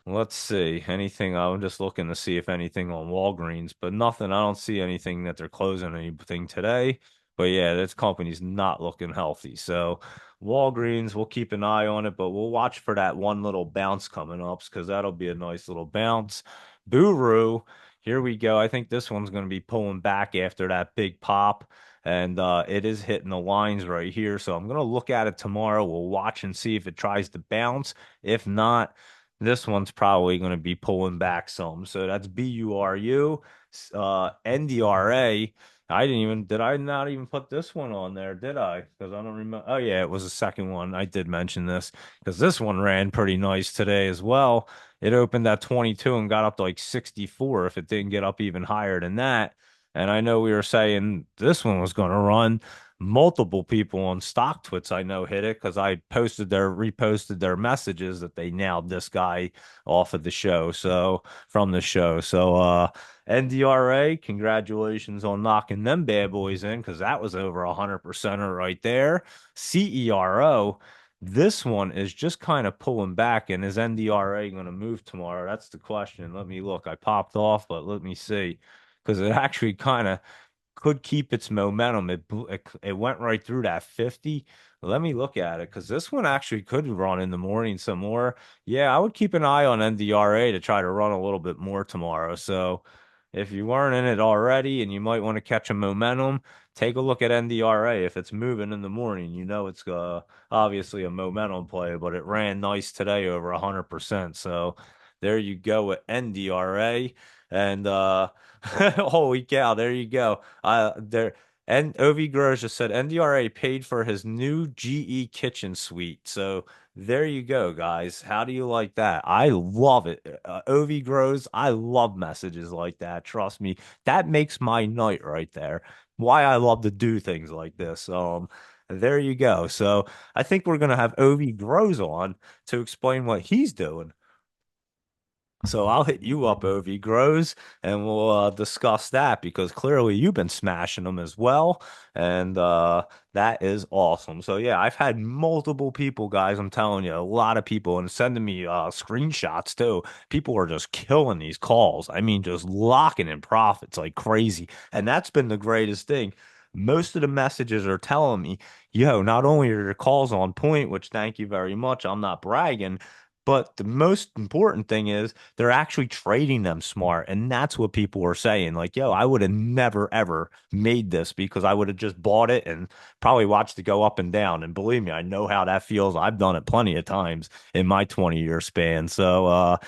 let's see. Anything? I'm just looking to see if anything on Walgreens, but nothing. I don't see anything that they're closing anything today. But yeah, this company's not looking healthy. So Walgreens, we'll keep an eye on it, but we'll watch for that one little bounce coming up because that'll be a nice little bounce. Buru, here we go. I think this one's going to be pulling back after that big pop, and it is hitting the lines right here. So I'm going to look at it tomorrow. We'll watch and see if it tries to bounce. If not, this one's probably going to be pulling back some. So that's BURU, NDRA. Did I not even put this one on there? Did I? Because I don't remember. Oh, yeah, it was the second one. I did mention this because this one ran pretty nice today as well. It opened at 22 and got up to like 64 if it didn't get up even higher than that. And I know we were saying this one was going to run. Multiple people on stock twits I know hit it because I reposted their messages that they nailed this guy off of the show. So from the show. So NDRA, congratulations on knocking them bad boys in because that was over 100% right there. CERO, this one is just kind of pulling back. And is NDRA going to move tomorrow? That's the question. Let me look. I popped off, but let me see because it actually kind of could keep its momentum. It went right through that 50. Let me look at it because this one actually could run in the morning some more. Yeah, I would keep an eye on NDRA to try to run a little bit more tomorrow. So if you weren't in it already and you might want to catch a momentum, take a look at NDRA. If it's moving in the morning, you know it's obviously a momentum play, but it ran nice today over 100%. So there you go with NDRA. And holy cow, there you go. There and OV Grows just said NDRA paid for his new GE kitchen suite. So there you go, guys. How do you like that? I love it. OV Grows, I love messages like that. Trust me, that makes my night right there. Why I love to do things like this. There you go. So I think we're gonna have OV Grows on to explain what he's doing. So I'll hit you up, OV Grows, and we'll discuss that because clearly you've been smashing them as well, and that is awesome. So yeah, I've had multiple people, guys. I'm telling you, a lot of people, and sending me screenshots too. People are just killing these calls. I mean, just locking in profits like crazy, and that's been the greatest thing. Most of the messages are telling me, yo, not only are your calls on point, which thank you very much. I'm not bragging. But the most important thing is they're actually trading them smart. And that's what people were saying. Like, yo, I would have never, ever made this because I would have just bought it and probably watched it go up and down. And believe me, I know how that feels. I've done it plenty of times in my 20-year span. So,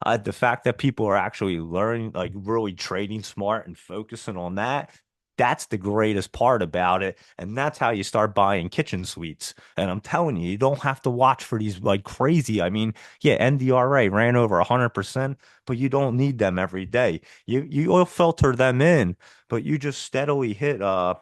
the fact that people are actually learning, like really trading smart and focusing on that, that's the greatest part about it. And that's how you start buying kitchen suites. And I'm telling you, you don't have to watch for these like crazy. I mean, yeah, NDRA ran over 100%, but you don't need them every day. You'll filter them in, but you just steadily hit 10%,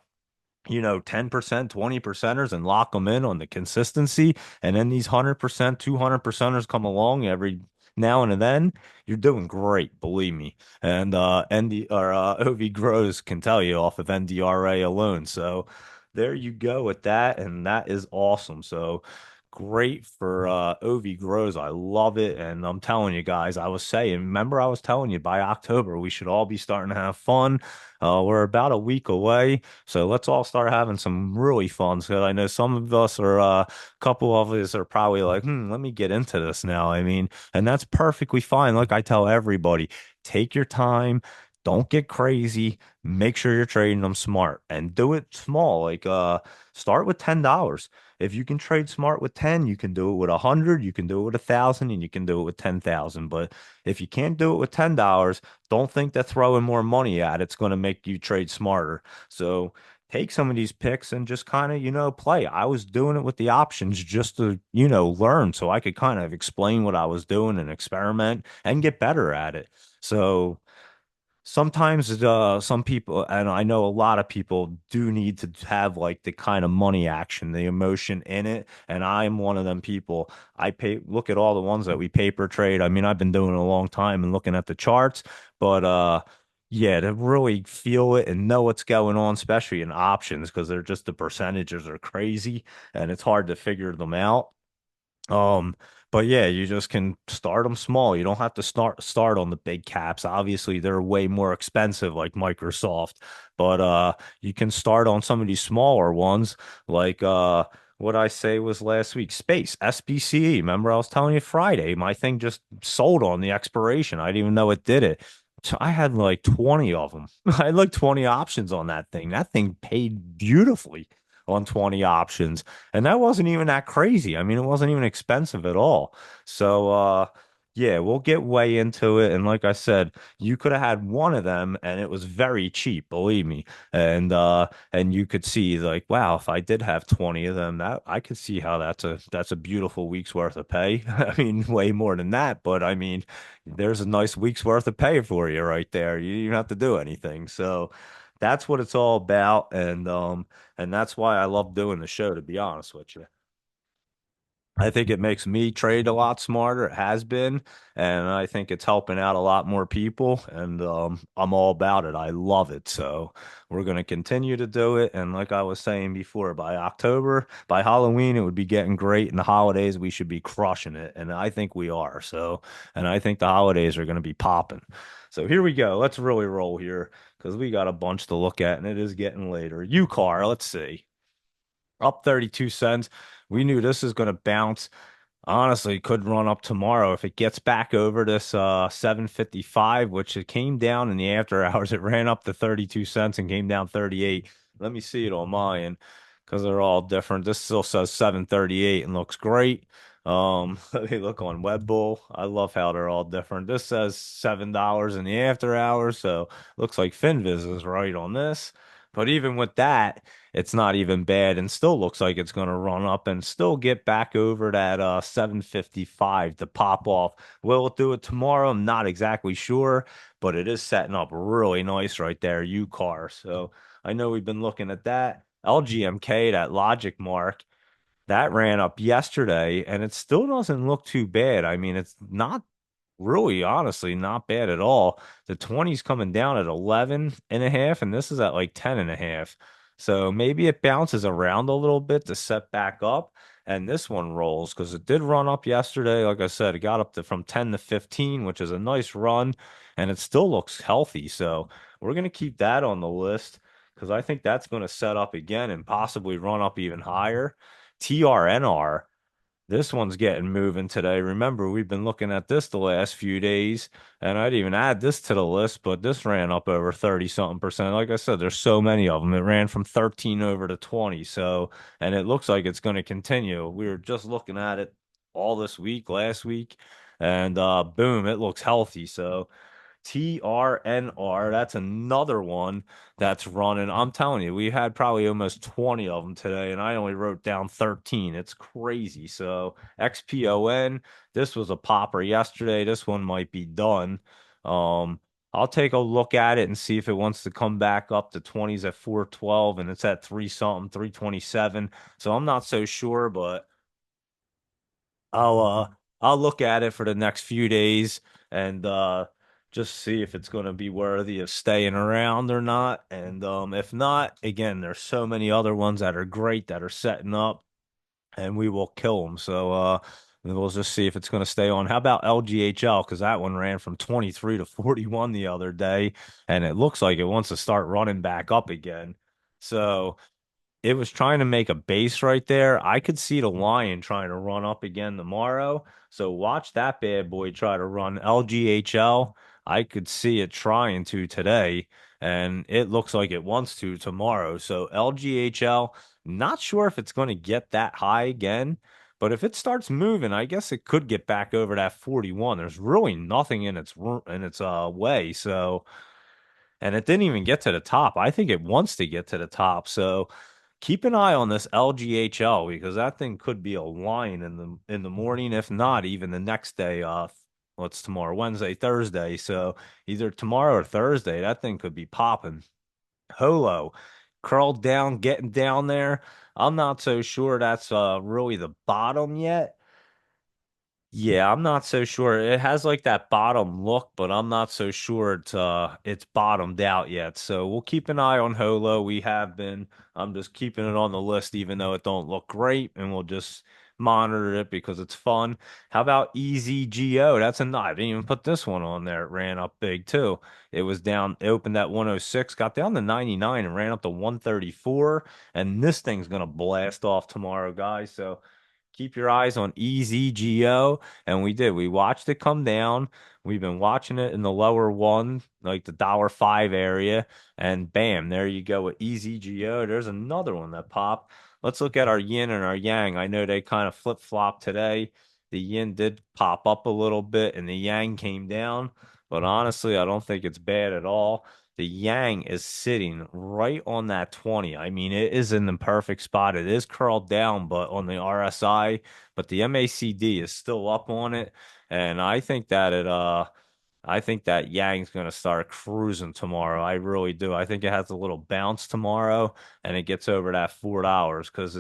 20 percenters and lock them in on the consistency. And then these 100%, 200 percenters come along every now and then. You're doing great, believe me. And OV Grows can tell you off of NDRA alone. So there you go with that. And that is awesome. So great for OV Grows. I love it. And I'm telling you guys, I was saying, remember I was telling you by October, we should all be starting to have fun. We're about a week away. So let's all start having some really fun. So I know some of us are, a couple of us are probably like, let me get into this now. I mean, and that's perfectly fine. Like I tell everybody, take your time. Don't get crazy. Make sure you're trading them smart and do it small. Like, start with $10. If you can trade smart with 10, you can do it with 100, you can do it with 1,000, and you can do it with 10,000. But if you can't do it with $10, don't think that throwing more money at it's going to make you trade smarter. So take some of these picks and just kind of, play. I was doing it with the options just to, learn so I could kind of explain what I was doing and experiment and get better at it. So sometimes some people, and I know a lot of people do need to have like the kind of money action, the emotion in it. And I'm one of them people. Look at all the ones that we paper trade. I mean, I've been doing it a long time and looking at the charts, but yeah, to really feel it and know what's going on, especially in options, because they're just the percentages are crazy and it's hard to figure them out. Um, but yeah, you just can start them small. You don't have to start on the big caps. Obviously, they're way more expensive, like Microsoft. But you can start on some of these smaller ones, like what I say was last week, Space, SBCE. Remember, I was telling you Friday, my thing just sold on the expiration. I didn't even know it did it. So I had like 20 of them. I had like 20 options on that thing. That thing paid beautifully on 20 options. And that wasn't even that crazy. I mean, it wasn't even expensive at all. So, yeah, we'll get way into it. And like I said, you could have had one of them and it was very cheap, believe me. And you could see like, wow, if I did have 20 of them, that I could see how that's a beautiful week's worth of pay. I mean, way more than that, but I mean, there's a nice week's worth of pay for you right there. You don't have to do anything. So that's what it's all about. And that's why I love doing the show, to be honest with you. I think it makes me trade a lot smarter. It has been, and I think it's helping out a lot more people. And I'm all about it. I love it. So we're going to continue to do it. And like I was saying before, by October, by Halloween, it would be getting great. And the holidays, we should be crushing it. And I think we are. So, and I think the holidays are going to be popping. So here we go. Let's really roll here because we got a bunch to look at, and it is getting later. UCAR, let's see. Up 32 cents. We knew this is going to bounce. Honestly, could run up tomorrow if it gets back over this 755, which it came down in the after hours. It ran up to 32 cents and came down 38. Let me see it on mine because they're all different. This still says 738 and looks great. Let me look on Webbull. I love how they're all different. This says $7 in the after hours, so looks like FinViz is right on this. But even with that, it's not even bad and still looks like it's going to run up and still get back over that 755 to pop off. Will it do it tomorrow? I'm not exactly sure, but it is setting up really nice right there, UCAR. So I know we've been looking at that. LGMK, that logic mark, that ran up yesterday and it still doesn't look too bad. I mean, it's not. Really, honestly, not bad at all. The 20's coming down at 11 and a half, and this is at like 10 and a half. So maybe it bounces around a little bit to set back up, and this one rolls because it did run up yesterday. Like I said, it got up to from 10 to 15, which is a nice run, and it still looks healthy. So we're going to keep that on the list because I think that's going to set up again and possibly run up even higher. TRNR. This one's getting moving today. Remember, we've been looking at this the last few days, and I'd even add this to the list, but this ran up over 30 something percent. Like I said, there's so many of them. It ran from 13 over to 20. So, and it looks like it's going to continue. We were just looking at it all this week, last week, and boom, it looks healthy. So, TRNR. That's another one that's running. I'm telling you, we had probably almost 20 of them today, and I only wrote down 13. It's crazy. So XPON, this was a popper yesterday. This one might be done. Um, I'll take a look at it and see if it wants to come back up to 20s at 412, and it's at 3 something, 327. So I'm not so sure, but I'll uh I'll look at it for the next few days and just see if it's going to be worthy of staying around or not. And if not, again, there's so many other ones that are great that are setting up and we will kill them. So we'll just see if it's going to stay on. How about LGHL? Because that one ran from 23 to 41 the other day, and it looks like it wants to start running back up again. So it was trying to make a base right there. I could see the lion trying to run up again tomorrow. So watch that bad boy try to run LGHL. I could see it trying to today, and it looks like it wants to tomorrow. So LGHL, not sure if it's going to get that high again, but if it starts moving, I guess it could get back over that 41. There's really nothing in its way. So, and it didn't even get to the top. I think it wants to get to the top. So keep an eye on this LGHL because that thing could be a line in the morning, if not even the next day. What's tomorrow? Wednesday, Thursday. So either tomorrow or Thursday, that thing could be popping. Holo, curled down, getting down there. I'm not so sure that's really the bottom yet. Yeah, I'm not so sure. It has like that bottom look, but I'm not so sure it's bottomed out yet. So we'll keep an eye on Holo. We have been. I'm just keeping it on the list, even though it don't look great, and we'll just monitor it because it's fun. How about EZGO? That's a I didn't even put this one on there. It ran up big too. It was down. It opened at 106, got down to 99, and ran up to 134. And this thing's gonna blast off tomorrow, guys. So keep your eyes on EZGO. And we did. We watched it come down. We've been watching it in the lower one, like the $1.05 area. And bam, there you go with EZGO. There's another one that popped. Let's look at our yin and our yang. I know they kind of flip-flopped today. The yin did pop up a little bit and the yang came down. But honestly, I don't think it's bad at all. The yang is sitting right on that 20. I mean, it is in the perfect spot. It is curled down, but on the RSI, but the MACD is still up on it. And I think that Yang's going to start cruising tomorrow. I really do. I think it has a little bounce tomorrow and it gets over that $4 because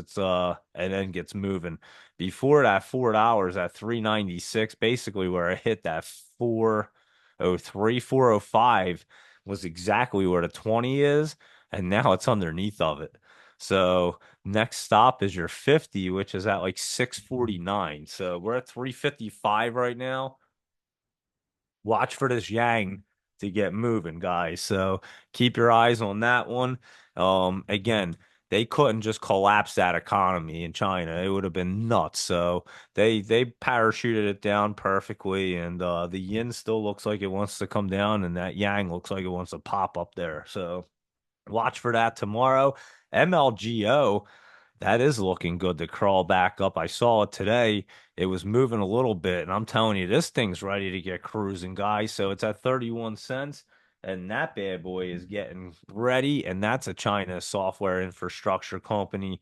and then gets moving. Before that $4 at 396, basically where it hit that 403, 405 was exactly where the 20 is, and now it's underneath of it. So next stop is your 50, which is at like 649. So we're at 355 right now. Watch for this yang to get moving, guys. So keep your eyes on that one. Again, they couldn't just collapse that economy in China. It would have been nuts. So they parachuted it down perfectly, and the yin still looks like it wants to come down, and that yang looks like it wants to pop up there. So watch for that tomorrow. MLGO. That is looking good to crawl back up. I saw it today. It was moving a little bit, and I'm telling you, this thing's ready to get cruising, guys. So it's at 31 cents, and that bad boy is getting ready, and that's a China software infrastructure company.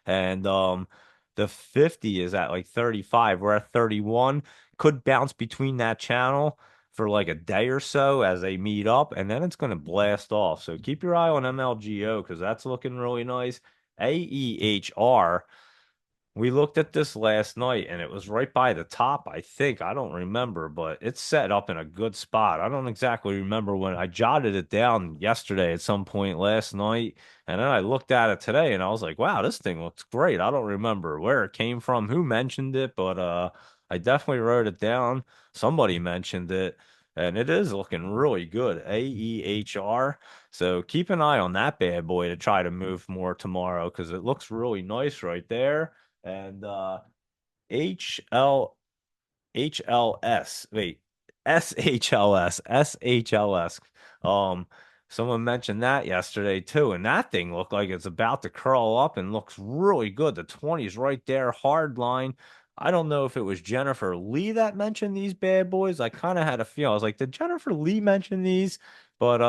And the 50 is at like 35. We're at 31. Could bounce between that channel for like a day or so as they meet up, and then it's going to blast off. So keep your eye on MLGO because that's looking really nice. AEHR. We looked at this last night and it was right by the top, I think. I don't remember, but it's set up in a good spot. I don't exactly remember when I jotted it down yesterday at some point last night. And then I looked at it today and I was like, wow, this thing looks great. I don't remember where it came from, who mentioned it, but I definitely wrote it down. Somebody mentioned it and it is looking really good. AEHR. So keep an eye on that bad boy to try to move more tomorrow because it looks really nice right there. And HL HLS. Wait, SHLS. Um, someone mentioned that yesterday too, and that thing looked like it's about to curl up and looks really good. The 20's right there, hard line. I don't know if it was Jennifer Lee that mentioned these bad boys. I kind of had a feel. I was like, did Jennifer Lee mention these? But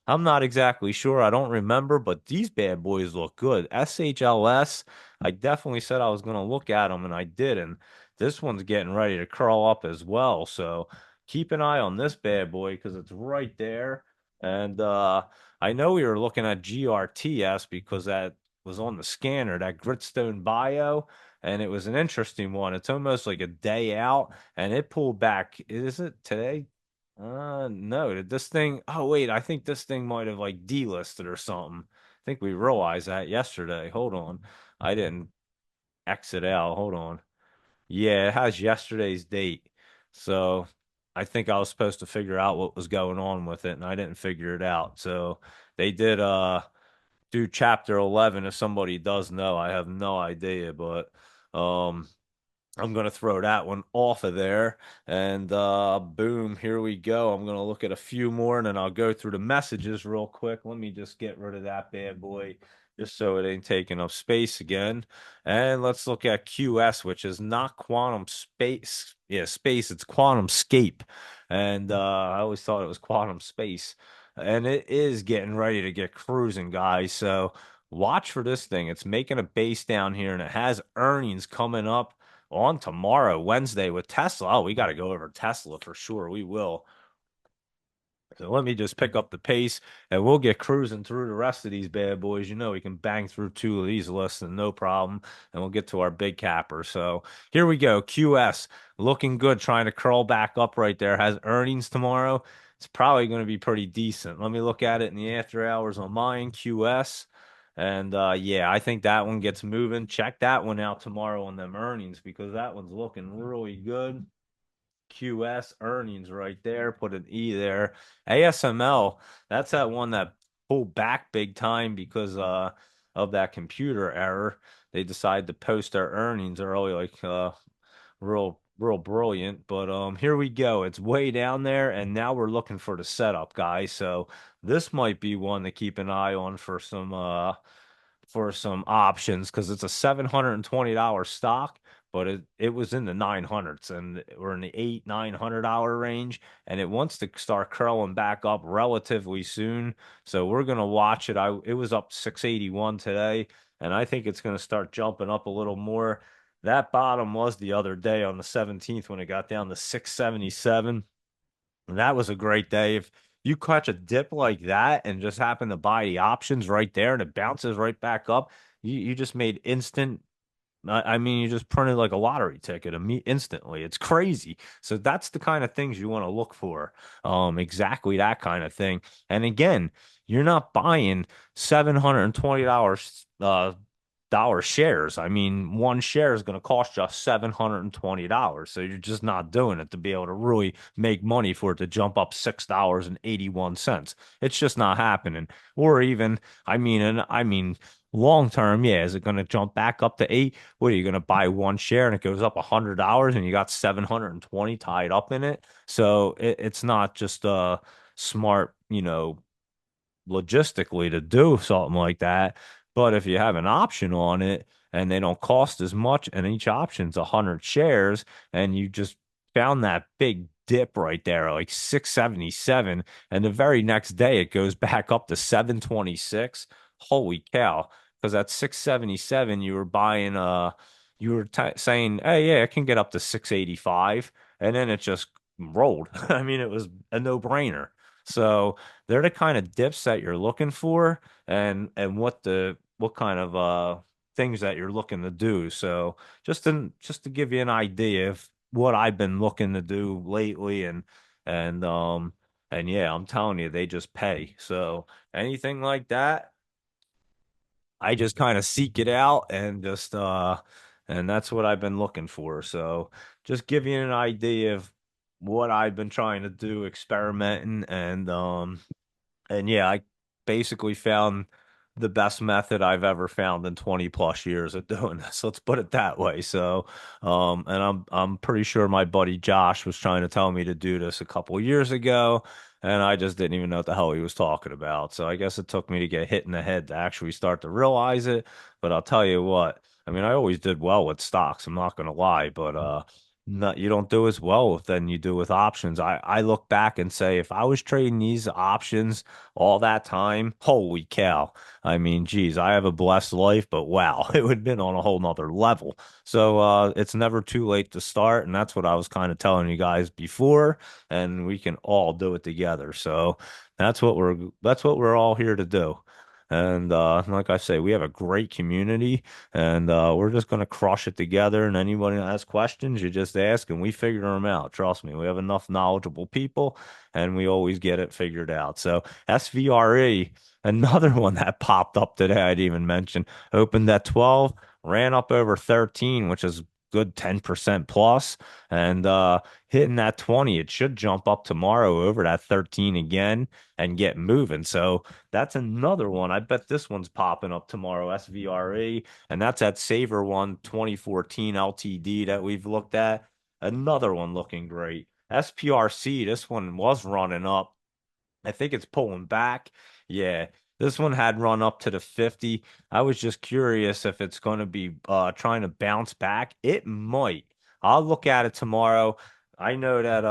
I'm not exactly sure. I don't remember, but these bad boys look good. SHLS. I definitely said I was going to look at them, and I did. And this one's getting ready to curl up as well. So keep an eye on this bad boy because it's right there. And I know we were looking at GRTS because that was on the scanner, that Gritstone Bio, and it was an interesting one. It's almost like a day out, and it pulled back. Is it today? No. Did this thing? Oh, wait. I think this thing might have like delisted or something. I think we realized that yesterday. Hold on. I didn't exit out. Hold on. Yeah, it has yesterday's date. So I think I was supposed to figure out what was going on with it, and I didn't figure it out. So they did do chapter 11. If somebody does know, I have no idea, but um I'm gonna throw that one off of there. And boom, here we go. I'm gonna look at a few more and then I'll go through the messages real quick. Let me just get rid of that bad boy just so it ain't taking up space again. And let's look at QS, which is not quantum space. Yeah, space, it's quantum scape. And I always thought it was quantum space. And it is getting ready to get cruising, guys. So watch for this thing. It's making a base down here and it has earnings coming up on tomorrow, Wednesday, with Tesla. Oh, we got to go over Tesla for sure. We will. So let me just pick up the pace and we'll get cruising through the rest of these bad boys. You know, we can bang through two of these lists and no problem. And we'll get to our big capper. So here we go. QS looking good, trying to curl back up right there. Has earnings tomorrow. It's probably going to be pretty decent. Let me look at it in the after hours on mine, QS. And yeah, I think that one gets moving. Check that one out tomorrow on them earnings because that one's looking really good. QS earnings right there. Put an E there. ASML, that's that one that pulled back big time because of that computer error. They decided to post their earnings early, like real brilliant. But here we go. It's way down there, and now we're looking for the setup, guys. So this might be one to keep an eye on for some options because it's a $720 stock, but it was in the 900s and we're in the $900 range, and it wants to start curling back up relatively soon. So we're gonna watch it. It was up 681 today, and I think it's gonna start jumping up a little more. That bottom was the other day on the 17th when it got down to 677. And that was a great day. If you catch a dip like that and just happen to buy the options right there and it bounces right back up, you just made instant. I mean, you just printed like a lottery ticket instantly. It's crazy. So that's the kind of things you want to look for. Exactly that kind of thing. And again, you're not buying $720 dollar shares. I mean, one share is going to cost you $720. So you're just not doing it to be able to really make money for it to jump up $6.81. It's just not happening. Or even, I mean, long term, yeah, is it going to jump back up to eight? What are you going to buy one share and it goes up $100 and you got 720 tied up in it? So it's not just smart, logistically to do something like that. But if you have an option on it and they don't cost as much, and each option's 100 shares, and you just found that big dip right there, like 677, and the very next day it goes back up to 726. Holy cow. Because at 677, you were buying, you were saying, hey, yeah, it can get up to 685. And then it just rolled. I mean, it was a no-brainer. So, they're the kind of dips that you're looking for and what kind of things that you're looking to do. So just to give you an idea of what I've been looking to do lately, and and yeah, I'm telling you, they just pay. So anything like that, I just kind of seek it out and that's what I've been looking for. So just give you an idea of what I've been trying to do, experimenting and yeah, I basically found the best method I've ever found in 20 plus years of doing this. Let's put it that way. So, and I'm pretty sure my buddy Josh was trying to tell me to do this a couple of years ago, and I just didn't even know what the hell he was talking about. So I guess it took me to get hit in the head to actually start to realize it. But I'll tell you what, I mean, I always did well with stocks. I'm not gonna lie, but not, you don't do as well than you do with options. I look back and say if I was trading these options all that time, holy cow. I mean, geez, I have a blessed life, but wow, it would have been on a whole nother level. So it's never too late to start, and that's what I was kind of telling you guys before, and we can all do it together. So that's what we're all here to do. And like I say, we have a great community, and we're just going to crush it together. And anybody that has questions, you just ask, and we figure them out. Trust me, we have enough knowledgeable people, and we always get it figured out. So SVRE, another one that popped up today, I didn't even mention, opened at 12, ran up over 13, which is good 10% plus, and hitting that 20. It should jump up tomorrow over that 13 again and get moving. So that's another one. I bet this one's popping up tomorrow, SVRE, and that's that Saver one 2014 LTD that we've looked at. Another one looking great. SPRC, this one was running up. I think it's pulling back. Yeah, this one had run up to the 50. I was just curious if it's going to be trying to bounce back. It might. I'll look at it tomorrow. I know that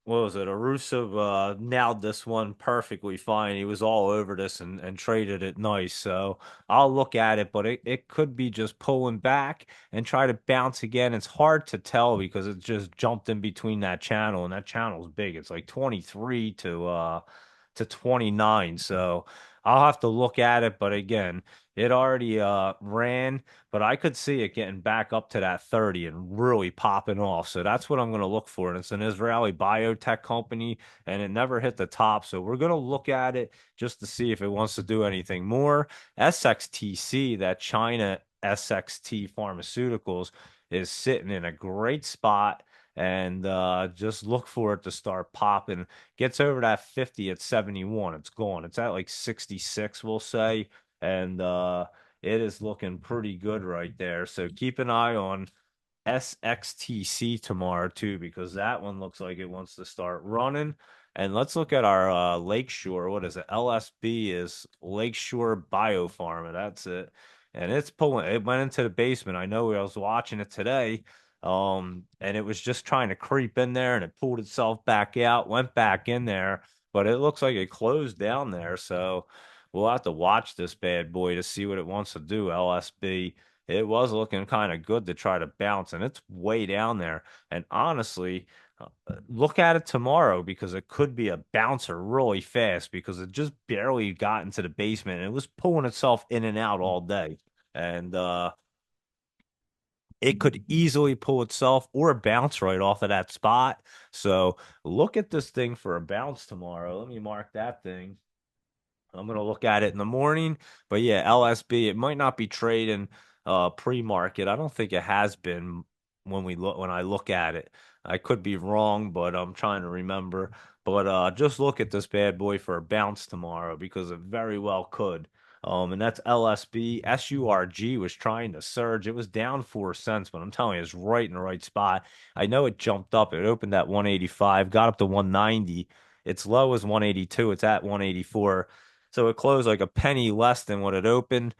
what was it? Arusa nailed this one perfectly fine. He was all over this and traded it nice. So I'll look at it, but it could be just pulling back and try to bounce again. It's hard to tell because it just jumped in between that channel, and that channel's big. It's like 23 to 29. So I'll have to look at it, but again, it already ran, but I could see it getting back up to that 30 and really popping off. So that's what I'm going to look for. And it's an Israeli biotech company, and it never hit the top. So we're going to look at it just to see if it wants to do anything more. SXTC, that China SXT Pharmaceuticals, is sitting in a great spot. And just look for it to start popping. Gets over that 50 at 71. It's gone. It's at like 66, we'll say. And it is looking pretty good right there. So keep an eye on SXTC tomorrow too, because that one looks like it wants to start running. And let's look at our Lakeshore. What is it? LSB is Lakeshore Biopharma. That's it. And it's pulling. It went into the basement. I know I was watching it today. And it was just trying to creep in there, and it pulled itself back out, went back in there, but it looks like it closed down there. So we'll have to watch this bad boy to see what it wants to do. LSB. It was looking kind of good to try to bounce, and it's way down there. And honestly, look at it tomorrow because it could be a bouncer really fast because it just barely got into the basement and it was pulling itself in and out all day. And it could easily pull itself or bounce right off of that spot. So look at this thing for a bounce tomorrow. Let me mark that thing. I'm gonna look at it in the morning. But yeah, LSB, it might not be trading pre-market. I don't think it has been when I look at it. I could be wrong, but I'm trying to remember. But just look at this bad boy for a bounce tomorrow because it very well could. And that's LSB. SURG was trying to surge. It was down 4 cents, but I'm telling you, it's right in the right spot. I know it jumped up. It opened at 185, got up to 190. Its low is 182. It's at 184. So it closed like a penny less than what it opened,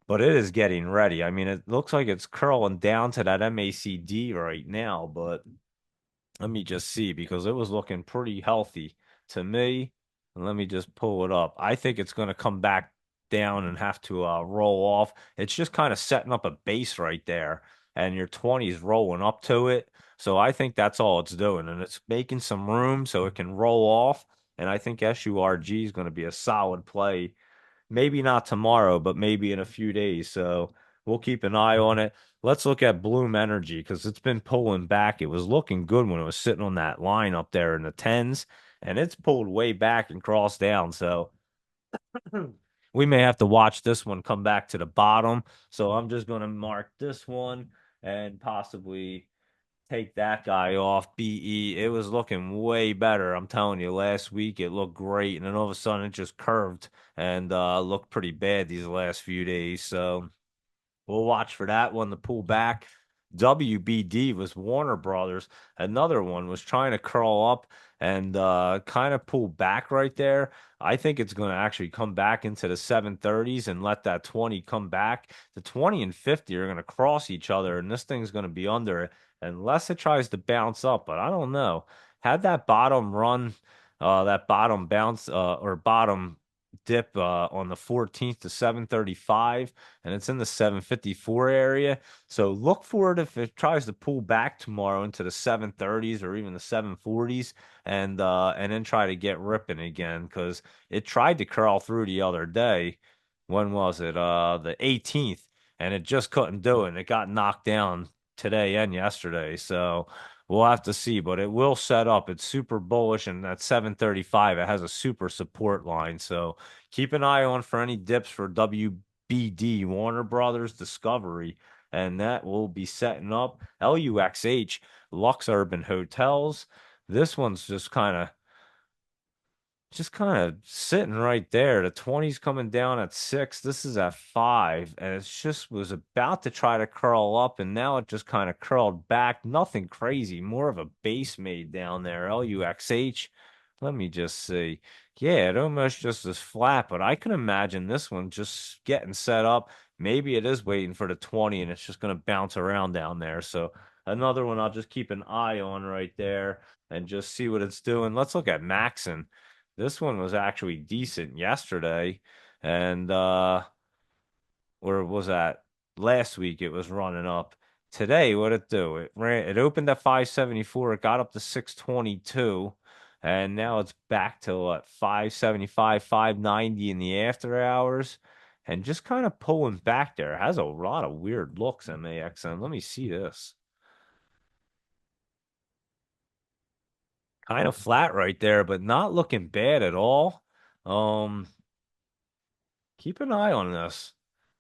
but it is getting ready. I mean, it looks like it's curling down to that MACD right now, but let me just see because it was looking pretty healthy to me. And let me just pull it up. I think it's going to come back down and have to roll off. It's just kind of setting up a base right there, and your 20 is rolling up to it. So I think that's all it's doing, and it's making some room so it can roll off. And I think SURG is going to be a solid play maybe not tomorrow, but maybe in a few days. So we'll keep an eye on it. Let's look at Bloom Energy because it's been pulling back. It was looking good when it was sitting on that line up there in the tens, and it's pulled way back and crossed down. So we may have to watch this one come back to the bottom. So I'm just going to mark this one and possibly take that guy off. BE. It was looking way better. I'm telling you, last week it looked great, and then all of a sudden it just curved and looked pretty bad these last few days. So we'll watch for that one to pull back. WBD was Warner Brothers. Another one was trying to curl up and kind of pull back right there. I think it's going to actually come back into the 730s and let that 20 come back. The 20 and 50 are going to cross each other, and this thing's going to be under it unless it tries to bounce up. But I don't know. Had that bottom run, that bottom bounce or bottom dip on the 14th to 735 and it's in the 754 area. So look for it if it tries to pull back tomorrow into the 730s or even the 740s and then try to get ripping again because it tried to curl through the other day. When was it? The 18th, and it just couldn't do it. And it got knocked down today and yesterday. So we'll have to see, but it will set up. It's super bullish, and at 735, it has a super support line. So keep an eye on for any dips for WBD, Warner Brothers Discovery, and that will be setting up. LUXH, Lux Urban Hotels. This one's just kind of sitting right there. The 20's coming down at 6. This is at 5. And it just was about to try to curl up. And now it just kind of curled back. Nothing crazy. More of a base made down there. LUXH. Let me just see. Yeah, it almost just is flat. But I can imagine this one just getting set up. Maybe it is waiting for the 20 and it's just going to bounce around down there. So another one I'll just keep an eye on right there and just see what it's doing. Let's look at Maxon. This one was actually decent yesterday, and where was that? Last week it was running up. Today, what it do? It opened at 574, it got up to 622, and now it's back to what 575, 590 in the after hours, and just kind of pulling back there. It has a lot of weird looks, MAXN. Let me see this. Kind of flat right there, but not looking bad at all. Um, Keep an eye on this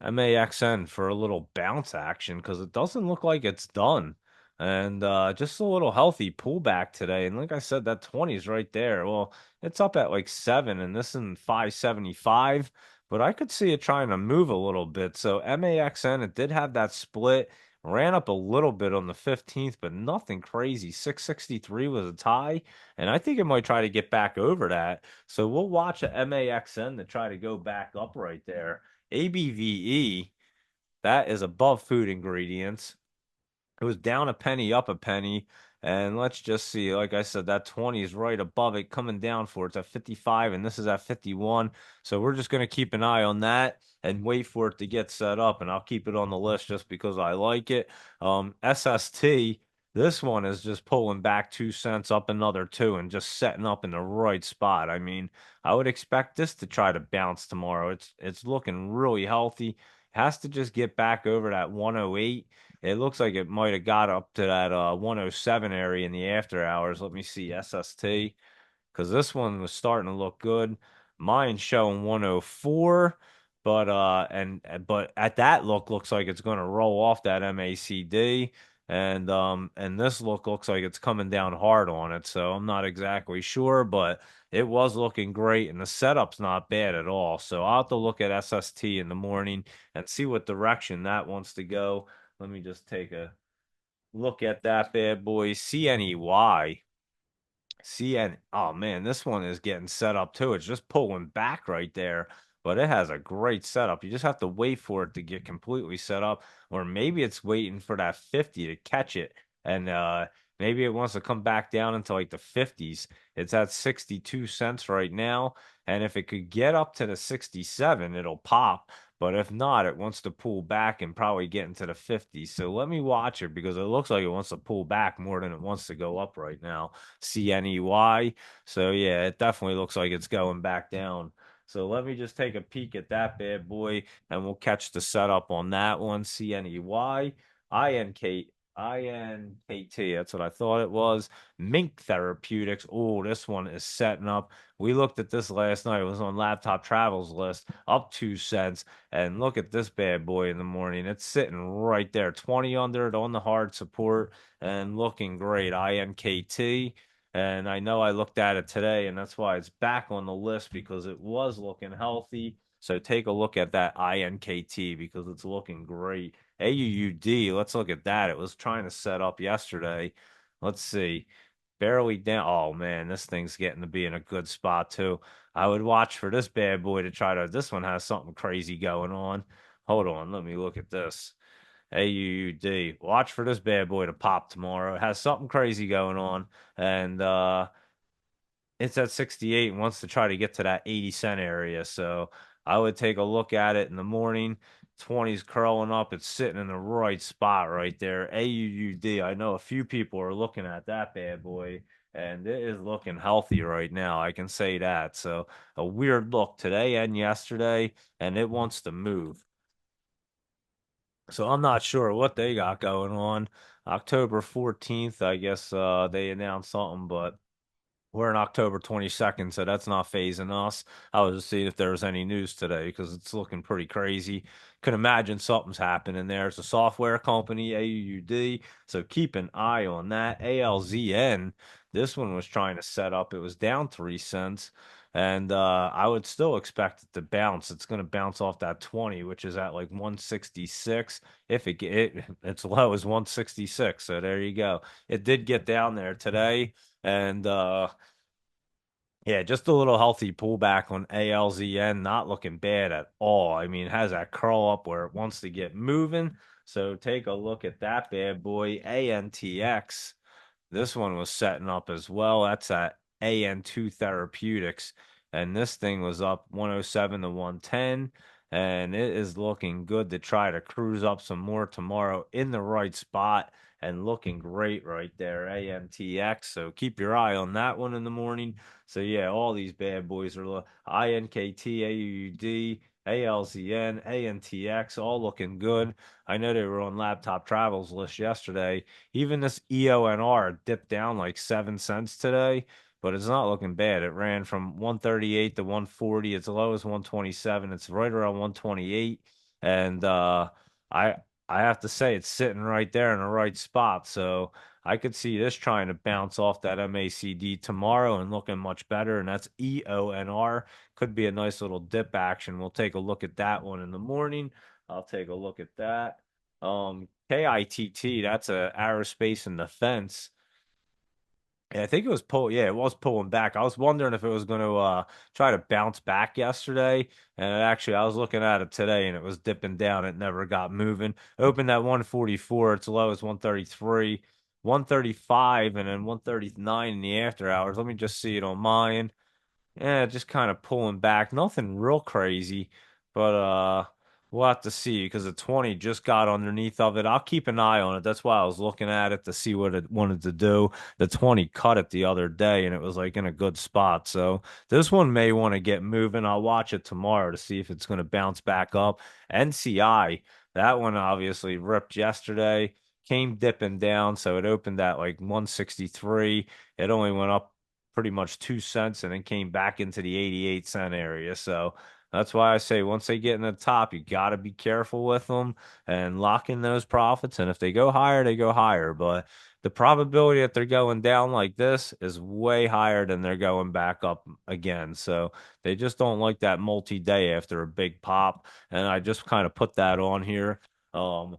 MAXN for a little bounce action because it doesn't look like it's done. And just a little healthy pullback today. And like I said, that 20 is right there. Well, it's up at like 7 and this in 575, but I could see it trying to move a little bit. So MAXN, it did have that split, ran up a little bit on the 15th, but nothing crazy. 663 was a tie, and I think it might try to get back over that. So we'll watch a MAXN to try to go back up right there. ABVE, that is above food ingredients. It was down a penny, up a penny. And let's just see. Like I said, that 20 is right above it, coming down for it. It's at 55, and this is at 51. So we're just going to keep an eye on that and wait for it to get set up. And I'll keep it on the list just because I like it. SST, this one is just pulling back 2 cents up another two and just setting up in the right spot. I mean, I would expect this to try to bounce tomorrow. It's looking really healthy. Has to just get back over that 108. It looks like it might have got up to that 107 area in the after hours. Let me see SST because this one was starting to look good. Mine showing 104, but at that looks like it's going to roll off that MACD, and this looks like it's coming down hard on it. So I'm not exactly sure, but it was looking great, and the setup's not bad at all. So I'll have to look at SST in the morning and see what direction that wants to go. Let me just take a look at that bad boy. CNEY. Oh man, this one is getting set up too. It's just pulling back right there, but it has a great setup. You just have to wait for it to get completely set up, or maybe it's waiting for that 50 to catch it, and maybe it wants to come back down into like the 50s. It's at 62 cents right now, and if it could get up to the 67, it'll pop. But if not, it wants to pull back and probably get into the 50s. So let me watch it because it looks like it wants to pull back more than it wants to go up right now. CNEY. So yeah, it definitely looks like it's going back down. So let me just take a peek at that bad boy, and we'll catch the setup on that one. CNEYINKT. That's what I thought it was. Mink Therapeutics. Oh, this one is setting up. We looked at this last night. It was on Laptop Travels list, up 2 cents. And look at this bad boy in the morning. It's sitting right there, 20 under it on the hard support and looking great. INKT. And I know I looked at it today, and that's why it's back on the list because it was looking healthy. So take a look at that INKT because it's looking great. AUUD, let's look at that. It was trying to set up yesterday. Let's see. Barely down. Oh man, this thing's getting to be in a good spot too. I would watch for this bad boy to try to. This one has something crazy going on. Hold on, let me look at this. AUD. Watch for this bad boy to pop tomorrow. It has something crazy going on, and it's at 68 and wants to try to get to that 80 cent area. So I would take a look at it in the morning. 20's curling up. It's sitting in the right spot right there. AUUD. I know a few people are looking at that bad boy, and it is looking healthy right now. I can say that. So a weird look today and yesterday, and it wants to move. So I'm not sure what they got going on. October 14th, I guess they announced something, but we're in October 22nd, so that's not phasing us. I was just seeing if there was any news today because it's looking pretty crazy. Could imagine something's happening there. It's a software company, AUD, so keep an eye on that. ALZN, this one was trying to set up. It was down 3 cents, and I would still expect it to bounce. It's going to bounce off that 20, which is at like 166. If it's low as 166, so there you go. It did get down there today, and yeah, just a little healthy pullback on ALZN, not looking bad at all. I mean, it has that curl up where it wants to get moving. So take a look at that bad boy, ANTX. This one was setting up as well. That's at AN2 Therapeutics. And this thing was up 107 to 110. And it is looking good to try to cruise up some more tomorrow in the right spot and looking great right there, ANTX. So keep your eye on that one in the morning. So yeah, all these bad boys are INKT, AUD, ALZN, ANTX, all looking good. I know they were on Laptop Travels list yesterday. Even this EONR dipped down like 7 cents today, but it's not looking bad. It ran from 138 to 140. Its low is 127. It's right around 128. And I I have to say it's sitting right there in the right spot. So I could see this trying to bounce off that MACD tomorrow and looking much better. And that's EONR. Could be a nice little dip action. We'll take a look at that one in the morning. I'll take a look at that. KITT, that's a aerospace and defense. Yeah, I think it was yeah, it was pulling back. I was wondering if it was going to try to bounce back yesterday. And actually I was looking at it today and it was dipping down. It never got moving. Opened at 144, its low is 133, 135, and then 139 in the after hours. Let me just see it on mine. Yeah, just kind of pulling back. Nothing real crazy, but we'll have to see because the 20 just got underneath of it. I'll keep an eye on it. That's why I was looking at it to see what it wanted to do. The 20 cut it the other day and it was like in a good spot. So this one may want to get moving. I'll watch it tomorrow to see if it's going to bounce back up. NCI, that one obviously ripped yesterday, came dipping down, so it opened at like 163. It only went up pretty much 2 cents and then came back into the 88 cent area. So that's why I say once they get in the top, you got to be careful with them and lock in those profits. And if they go higher, they go higher. But the probability that they're going down like this is way higher than they're going back up again. So they just don't like that multi-day after a big pop. And I just kind of put that on here. Um,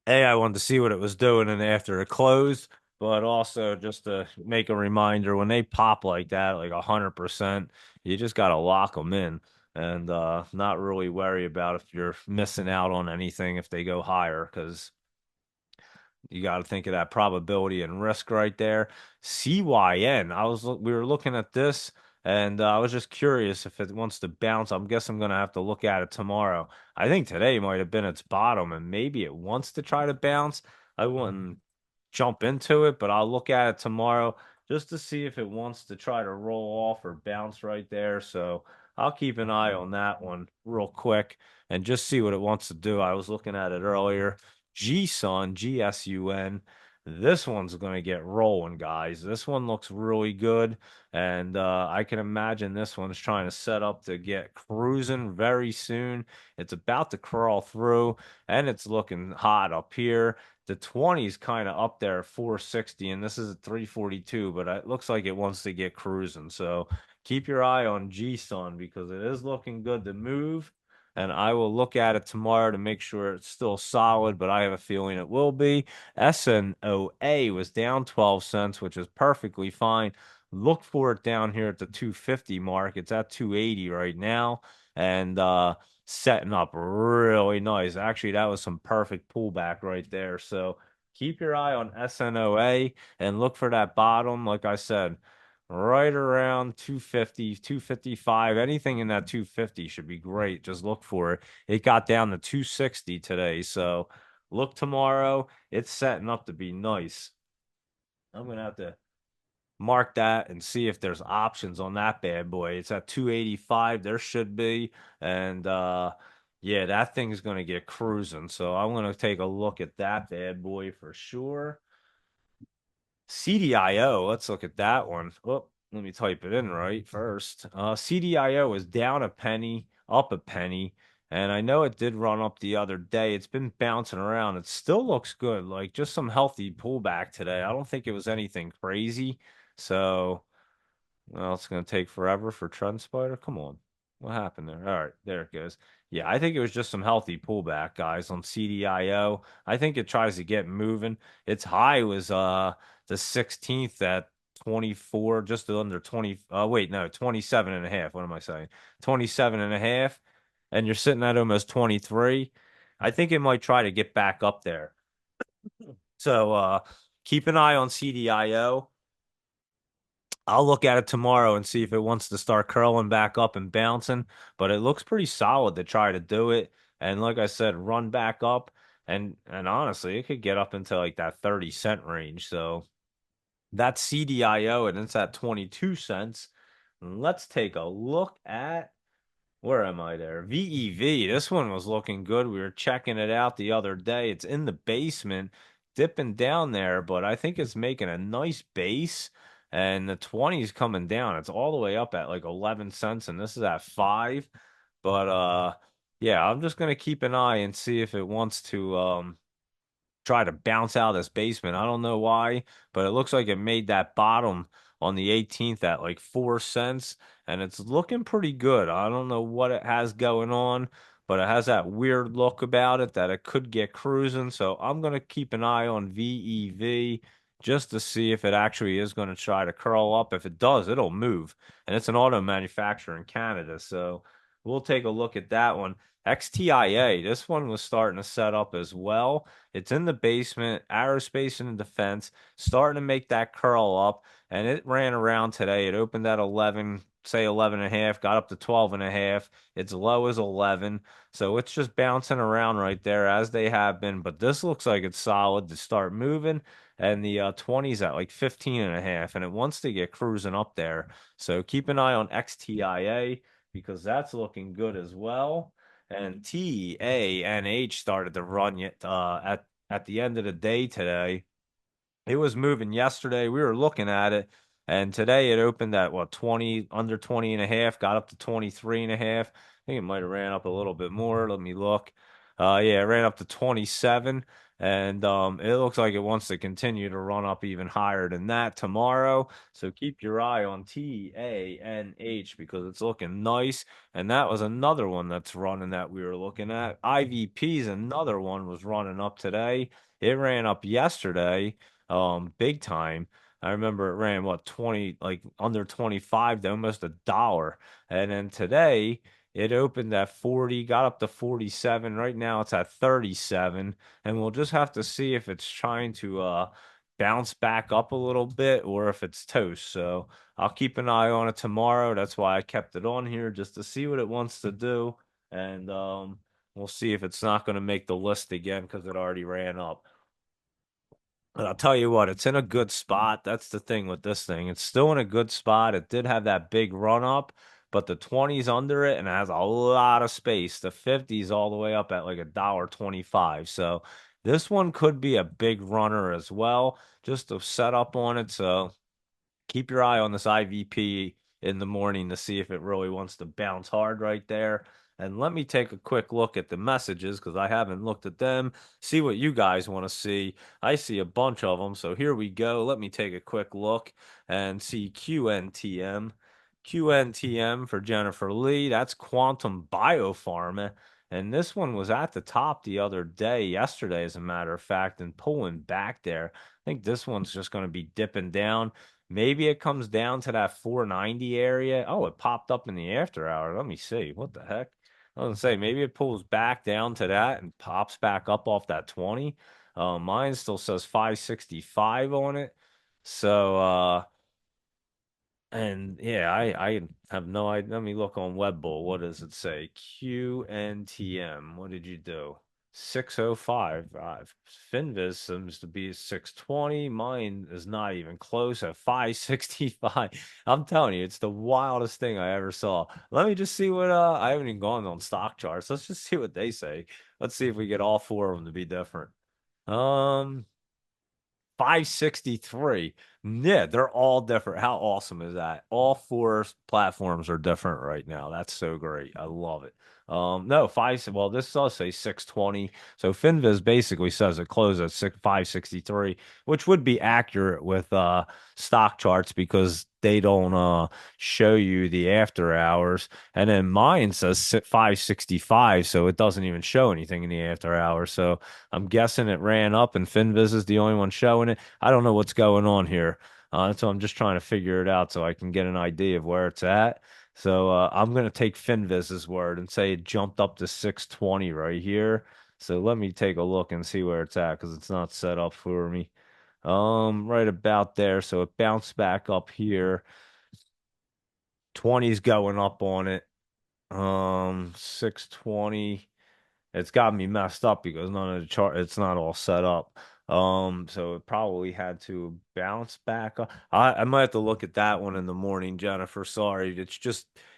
I wanted to see what it was doing and after it closed, but also just to make a reminder when they pop like that, like 100%, you just got to lock them in and not really worry about if you're missing out on anything if they go higher because you got to think of that probability and risk right there. CYN, we were looking at this and I was just curious if it wants to bounce. I guess I'm going to have to look at it tomorrow. I think today might have been its bottom and maybe it wants to try to bounce. I wouldn't jump into it, but I'll look at it tomorrow. just to see if it wants to try to roll off or bounce right there. So I'll keep an eye on that one real quick and just see what it wants to do. I was looking at it earlier. G-Sun, GSUN. This one's going to get rolling, guys. This one looks really good. And I can imagine this one's trying to set up to get cruising very soon. It's about to crawl through, and it's looking hot up here. The 20 is kind of up there at 460, and this is at 342, but it looks like it wants to get cruising. So keep your eye on G-Sun because it is looking good to move. And I will look at it tomorrow to make sure it's still solid, but I have a feeling it will be. SNOA was down 12 cents, which is perfectly fine. Look for it down here at the 250 mark. It's at 280 right now. And setting up really nice. Actually, that was some perfect pullback right there. So keep your eye on SNOA and look for that bottom. Like I said, right around 250, 255, anything in that 250 should be great. Just look for it. It got down to 260 today. So look tomorrow. It's setting up to be nice. I'm going to have to mark that and see if there's options on that bad boy. It's at 285. There should be. And yeah, that thing's going to get cruising. So I'm going to take a look at that bad boy for sure. CDIO, let's look at that one. Oh, let me type it in right first. CDIO is down a penny, up a penny, and I know it did run up the other day. It's been bouncing around. It still looks good, like just some healthy pullback today. I don't think it was anything crazy. So well, it's going to take forever for Trend Spider. Come on. What happened there? All right, there it goes. Yeah, I think it was just some healthy pullback, guys, on CDIO. I think it tries to get moving. Its high was the 16th at 24, just under 20. Wait, no, 27 and a half. What am I saying? 27 and a half. And you're sitting at almost 23. I think it might try to get back up there. So keep an eye on CDIO. I'll look at it tomorrow and see if it wants to start curling back up and bouncing, but it looks pretty solid to try to do it. And like I said, run back up and honestly, it could get up into like that 30-cent range. So that's CDIO and it's at 22 cents. Let's take a look at where am I there? VEV. This one was looking good. We were checking it out the other day. It's in the basement, dipping down there, but I think it's making a nice base. And the 20 is coming down. It's all the way up at like 11 cents, and this is at 5. But yeah, I'm just gonna keep an eye and see if it wants to try to bounce out of this basement. I don't know why, but it looks like it made that bottom on the 18th at like 4 cents, and it's looking pretty good. I don't know what it has going on, but it has that weird look about it that it could get cruising. So I'm going to keep an eye on VEV just to see if it actually is going to try to curl up. If it does, it'll move. And it's an auto manufacturer in Canada. So we'll take a look at that one. XTIA, this one was starting to set up as well. It's in the basement, aerospace and defense, starting to make that curl up, and it ran around today. It opened at 11, say 11 and a half, got up to 12 and a half. It's low as 11. So it's just bouncing around right there as they have been. But this looks like it's solid to start moving. And the 20's at like 15 and a half, and it wants to get cruising up there. So keep an eye on XTIA because that's looking good as well. And TANH started to run yet at the end of the day today. It was moving yesterday. We were looking at it, and today it opened at what 20 under 20 and a half, got up to 23 and a half. I think it might have ran up a little bit more. Let me look. Yeah, it ran up to 27, and it looks like it wants to continue to run up even higher than that tomorrow. So keep your eye on TANH because it's looking nice. And that was another one that's running that we were looking at. IVP is another one was running up today. It ran up yesterday big time. I remember it ran what 20 like under 25 to almost a dollar. And then today it opened at 40, got up to 47. Right now it's at 37, and we'll just have to see if it's trying to bounce back up a little bit or if it's toast. So I'll keep an eye on it tomorrow. That's why I kept it on here just to see what it wants to do. And we'll see if it's not going to make the list again because it already ran up. And I'll tell you what, it's in a good spot. That's the thing with this thing. It's still in a good spot. It did have that big run up, but the 20's under it and it has a lot of space. The 50's all the way up at like $1.25. So this one could be a big runner as well. Just to set up on it. So keep your eye on this IVP in the morning to see if it really wants to bounce hard right there. And let me take a quick look at the messages because I haven't looked at them. See what you guys want to see. I see a bunch of them. So here we go. Let me take a quick look and see QNTM. QNTM for Jennifer Lee. That's Quantum Biopharma. And this one was at the top the other day, yesterday, as a matter of fact, and pulling back there. I think this one's just going to be dipping down. Maybe it comes down to that 490 area. Oh, it popped up in the after hour. Let me see. What the heck? I was gonna say maybe it pulls back down to that and pops back up off that 20. Mine still says 565 on it. So and yeah, I have no idea. Let me look on Webbull. What does it say? QNTM. What did you do? 605. Finviz seems to be 620. Mine is not even close at 565. I'm telling you, it's the wildest thing I ever saw. Let me just see what I haven't even gone on stock charts. Let's just see what they say. Let's see if we get all four of them to be different. Um 563. Yeah, they're all different. How awesome is that? All four platforms are different right now. That's so great. I love it. No, well, this does say 620. So Finviz basically says it closed at 563, which would be accurate with stock charts because they don't show you the after hours. And then mine says 565, so it doesn't even show anything in the after hours. So I'm guessing it ran up and Finviz is the only one showing it. I don't know what's going on here. So I'm just trying to figure it out so I can get an idea of where it's at. So I'm going to take Finviz's word and say it jumped up to 620 right here. So let me take a look and see where it's at because it's not set up for me. Right about there. So it bounced back up here. 20's going up on it. 620. It's got me messed up because none of the chart, it's not all set up. So it probably had to bounce back up. I might have to look at that one in the morning, Jennifer. Sorry.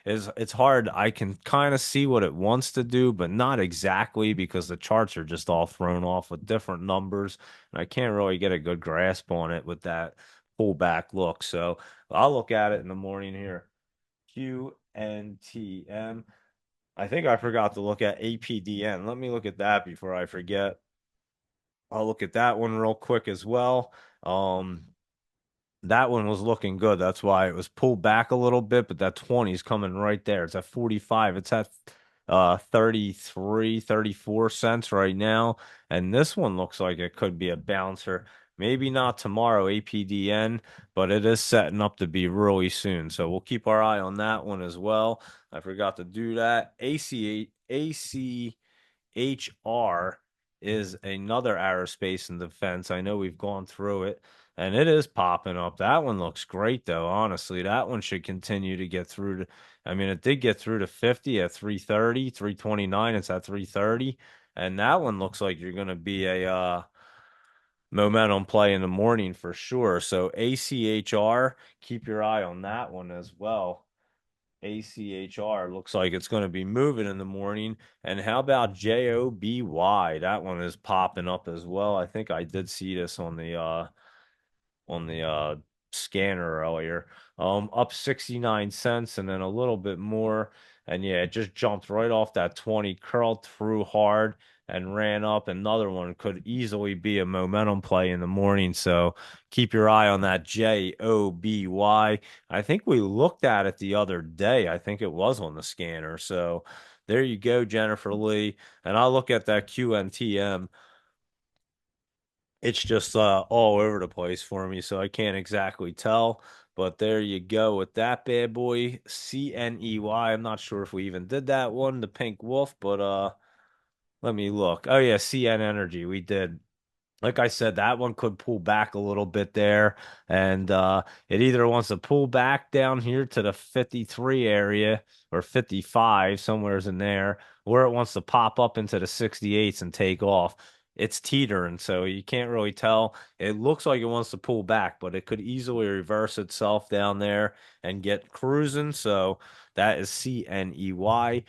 It's hard. I can kind of see what it wants to do, but not exactly because the charts are just all thrown off with different numbers. And I can't really get a good grasp on it with that pullback look. So I'll look at it in the morning here. QNTM. I think I forgot to look at APDN. Let me look at that before I forget. I'll look at that one real quick as well. Um, that one was looking good. That's why it was pulled back a little bit, but that 20 is coming right there. It's at 45. It's at 33, 34 cents right now. And this one looks like it could be a bouncer. Maybe not tomorrow, APDN, but it is setting up to be really soon. So we'll keep our eye on that one as well. I forgot to do that. HR is another aerospace and defense. I know we've gone through it and it is popping up. That one looks great though. Honestly, that one should continue to get through to, I mean, it did get through to 50 at 330, 329. It's at 330. And that one looks like you're going to be a momentum play in the morning for sure. So ACHR, keep your eye on that one as well. ACHR looks like it's going to be moving in the morning. And how about JOBY? That one is popping up as well. I think I did see this on the scanner earlier. Up 69 cents and then a little bit more. And yeah, it just jumped right off that 20, curled through hard and ran up. Another one could easily be a momentum play in the morning. So keep your eye on that JOBY. I think we looked at it the other day. I think it was on the scanner. So there you go, Jennifer Lee. And I'll look at that QNTM. It's just all over the place for me, so I can't exactly tell. But there you go with that bad boy, CNEY. I'm not sure if we even did that one, the Pink Wolf, but let me look. Oh yeah, CN Energy, we did. Like I said, that one could pull back a little bit there, and it either wants to pull back down here to the 53 area or 55, somewhere's in there, or it wants to pop up into the 68s and take off. it's teetering, so you can't really tell. It looks like it wants to pull back, but it could easily reverse itself down there and get cruising. So that is CNEYSHOT.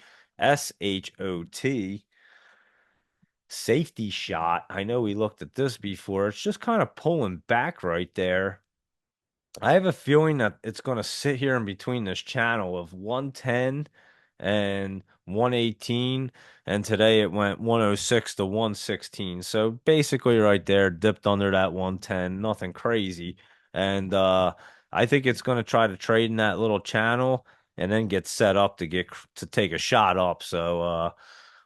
Safety shot. I know we looked at this before. It's just kind of pulling back right there. I have a feeling that it's going to sit here in between this channel of 110 and 118. And today it went 106 to 116. So basically, right there, dipped under that 110. Nothing crazy. And I think it's going to try to trade in that little channel and then get set up to take a shot up. So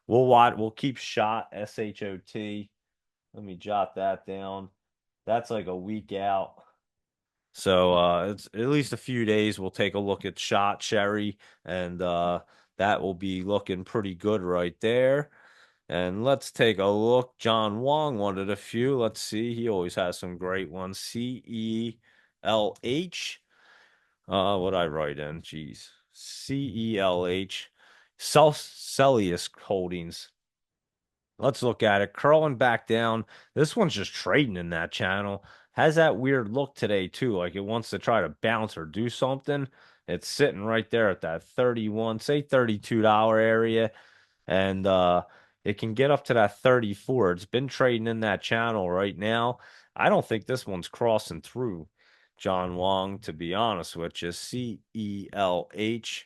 we'll watch, we'll keep shot SHOT. Let me jot that down. That's like a week out. So it's at least a few days. We'll take a look at Shot Sherry, and that will be looking pretty good right there. And let's take a look. John Wong wanted a few. Let's see. He always has some great ones. CELH. What I write in? Jeez. CELH. Celsius Holdings. Let's look at it. Curling back down. This one's just trading in that channel. Has that weird look today, too. Like it wants to try to bounce or do something. It's sitting right there at that 31, say $32 area. And it can get up to that 34. It's been trading in that channel right now. I don't think this one's crossing through John Wong, to be honest with you. CELH.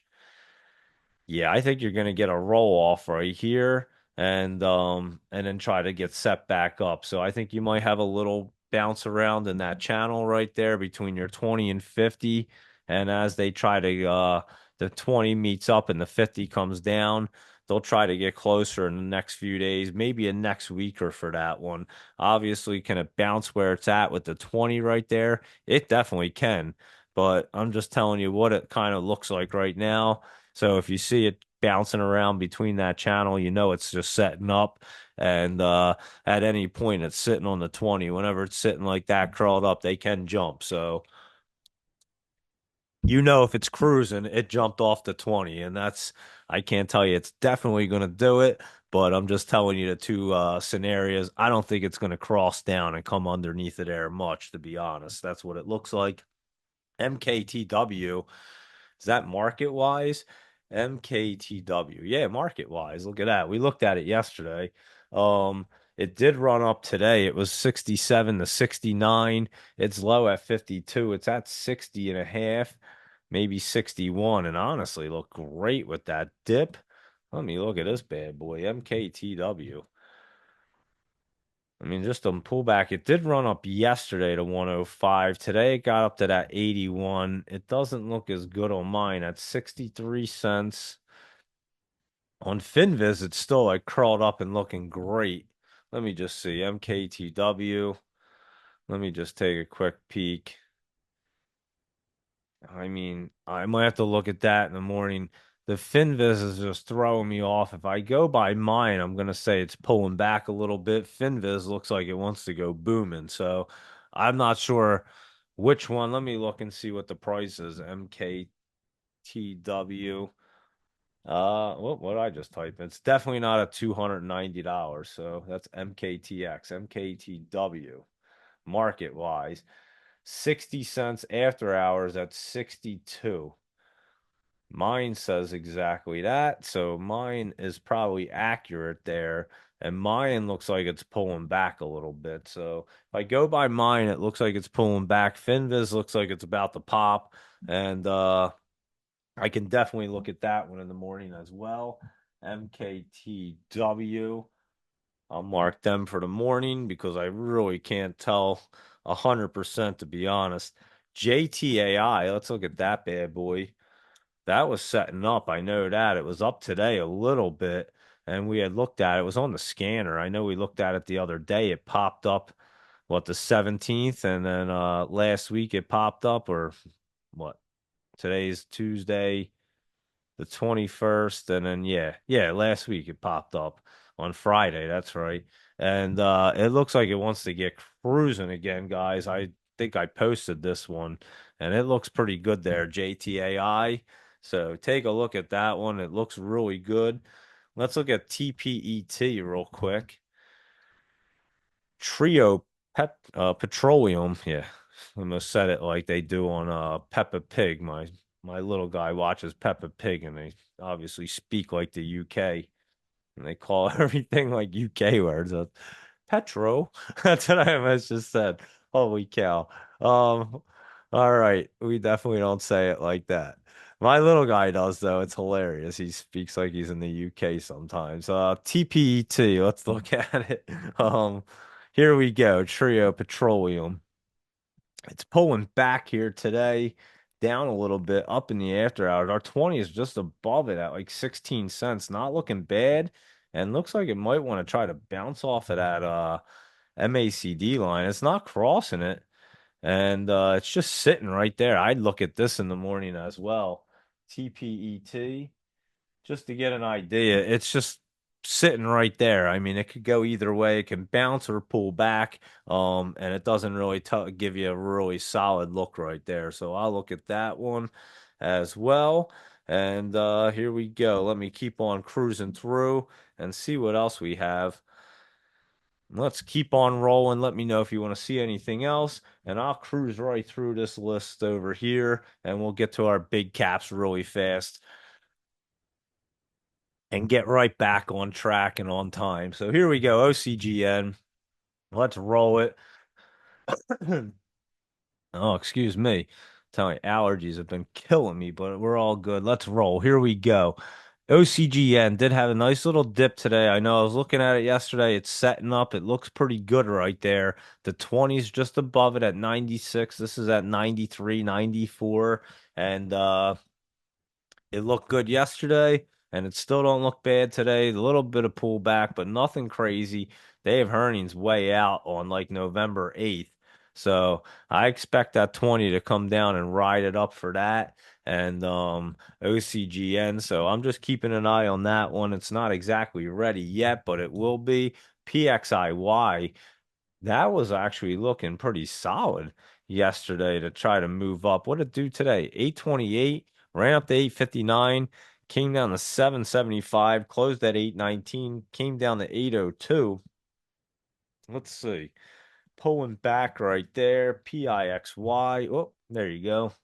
Yeah, I think you're going to get a roll off right here and then try to get set back up. So I think you might have a little bounce around in that channel right there between your 20 and 50. And as they try to the 20 meets up and the 50 comes down, they'll try to get closer in the next few days, maybe a next weeker for that one. Obviously, can it bounce where it's at with the 20 right there? It definitely can. But I'm just telling you what it kind of looks like right now. So if you see it bouncing around between that channel, you know it's just setting up. And at any point, it's sitting on the 20. Whenever it's sitting like that, curled up, they can jump. So you know if it's cruising, it jumped off the 20. And that's, I can't tell you it's definitely going to do it. But I'm just telling you the two scenarios. I don't think it's going to cross down and come underneath it there much, to be honest. That's what it looks like. MKTW. Is that market wise? MKTW. Yeah, market wise. Look at that. We looked at it yesterday. Um, it did run up today. It was 67 to 69. It's low at 52. It's at 60 and a half, maybe 61. And honestly, look great with that dip. Let me look at this bad boy, MKTW. I mean, just a pullback. It did run up yesterday to 105. Today it got up to that 81. It doesn't look as good on mine at 63 cents. On FinViz, it's still like curled up and looking great. Let me just see. MKTW. Let me just take a quick peek. I mean, I might have to look at that in the morning. The Finviz is just throwing me off. If I go by mine, I'm gonna say it's pulling back a little bit. Finviz looks like it wants to go booming, so I'm not sure which one. Let me look and see what the price is. MKTW. What did I just type? It's definitely not at $290. So that's MKTX, MKTW, market wise. 60 cents after hours at 62. Mine says exactly that. So mine is probably accurate there. And mine looks like it's pulling back a little bit. So if I go by mine, it looks like it's pulling back. Finviz looks like it's about to pop. And I can definitely look at that one in the morning as well. MKTW. I'll mark them for the morning because I really can't tell 100% to be honest. JTAI, let's look at that bad boy. That was setting up. I know that. It was up today a little bit, and we had looked at it. It was on the scanner. I know we looked at it the other day. It popped up, what, the 17th, and then last week it popped up, or what? Today's Tuesday, the 21st, and then yeah, last week it popped up on Friday. That's right. And it looks like it wants to get cruising again, guys. I think I posted this one, and it looks pretty good there, JTAI. So take a look at that one. It looks really good. Let's look at TPET real quick. Trio Petroleum. Yeah, almost said it like they do on Peppa Pig. My little guy watches Peppa Pig, and they obviously speak like the UK, and they call everything like UK words. Petro. That's what I almost just said. Holy cow. All right, we definitely don't say it like that. My little guy does though. It's hilarious. He speaks like he's in the UK sometimes. TPET, let's look at it. Um, Here we go. Trio Petroleum. It's pulling back here today, down a little bit, up in the after hours. Our 20 is just above it at like 16 cents. Not looking bad. And looks like it might want to try to bounce off of that MACD line. It's not crossing it. And it's just sitting right there. I'd look at this in the morning as well. TPET, just to get an idea. It's just sitting right there. I mean, it could go either way. It can bounce or pull back. And it doesn't really give you a really solid look right there. So I'll look at that one as well. And here we go. Let me keep on cruising through and see what else we have. Let's keep on rolling. Let me know if you want to see anything else, and I'll cruise right through this list over here, and we'll get to our big caps really fast and get right back on track and on time. So here we go, OCGN. Let's roll it. Oh, excuse me. Tell me, allergies have been killing me, but we're all good. Let's roll. Here we go. OCGN did have a nice little dip today. I know I was looking at it yesterday. It's setting up. It looks pretty good right there. The 20's just above it at 96. This is at 93, 94. And it looked good yesterday, and it still don't look bad today. A little bit of pullback, but nothing crazy. They have earnings way out on like November 8th. So I expect that 20 to come down and ride it up for that. And OCGN. So I'm just keeping an eye on that one. It's not exactly ready yet, but it will be. PXIY. That was actually looking pretty solid yesterday to try to move up. What did it do today? 828, ran up to 859, came down to 775, closed at 819, came down to 802. Let's see. Pulling back right there. PIXY. Oh, there you go.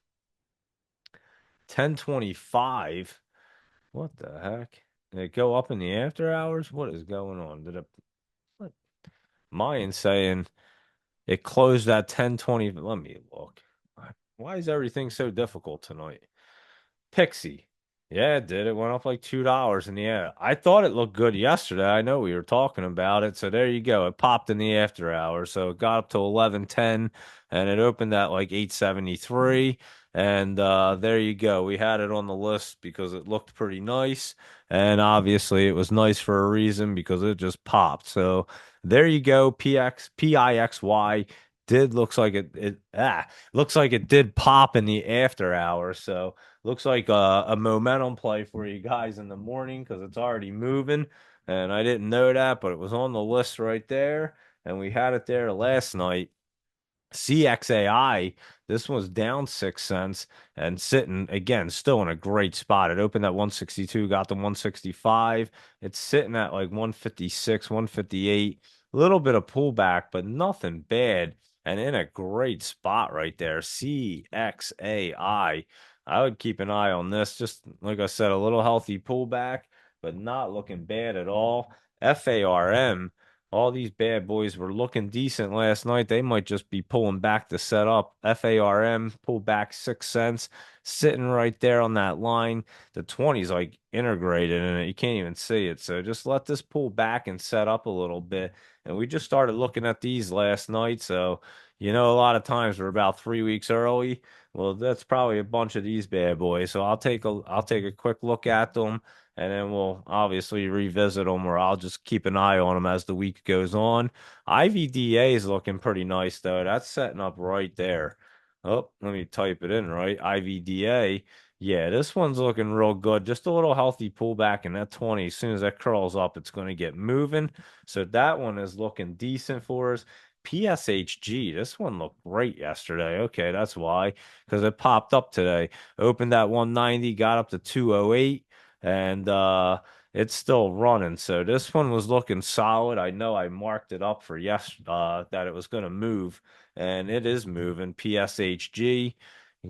1025. What the heck? Did it go up in the after hours? What is going on? Did it what? Mayan saying it closed at 1020. Let me look. Why is everything so difficult tonight? Pixie. Yeah, it did. It went up like $2 in the air. I thought it looked good yesterday. I know we were talking about it. So there you go. It popped in the after hours. So it got up to 1110 and it opened at like 873. And there you go. We had it on the list because it looked pretty nice. And obviously it was nice for a reason because it just popped. So there you go. PIXY did looks like looks like it did pop in the after hours. So looks like a momentum play for you guys in the morning because it's already moving. And I didn't know that, but it was on the list right there. And we had it there last night. CXAI, this was down 6 cents and sitting again, still in a great spot. It opened at 162, got to 165. It's sitting at like 156, 158. A little bit of pullback, but nothing bad. And in a great spot right there. CXAI. I would keep an eye on this. Just like I said, a little healthy pullback, but not looking bad at all. FARM. All these bad boys were looking decent last night. They might just be pulling back to set up. FARM pulled back 6 cents, sitting right there on that line. The 20's like integrated in it. You can't even see it. So just let this pull back and set up a little bit. And we just started looking at these last night. So, a lot of times we're about 3 weeks early. Well, that's probably a bunch of these bad boys. So I'll take a quick look at them and then we'll obviously revisit them or I'll just keep an eye on them as the week goes on. IVDA is looking pretty nice though. That's setting up right there. Oh, let me type it in right. IVDA. Yeah, this one's looking real good. Just a little healthy pullback in that 20. As soon as that curls up, it's going to get moving. So that one is looking decent for us. PSHG, this one looked great yesterday. Okay, that's why. Because it popped up today. Opened at 190, got up to 208. And it's still running. So this one was looking solid. I know I marked it up for that it was going to move, and it is moving. PSHG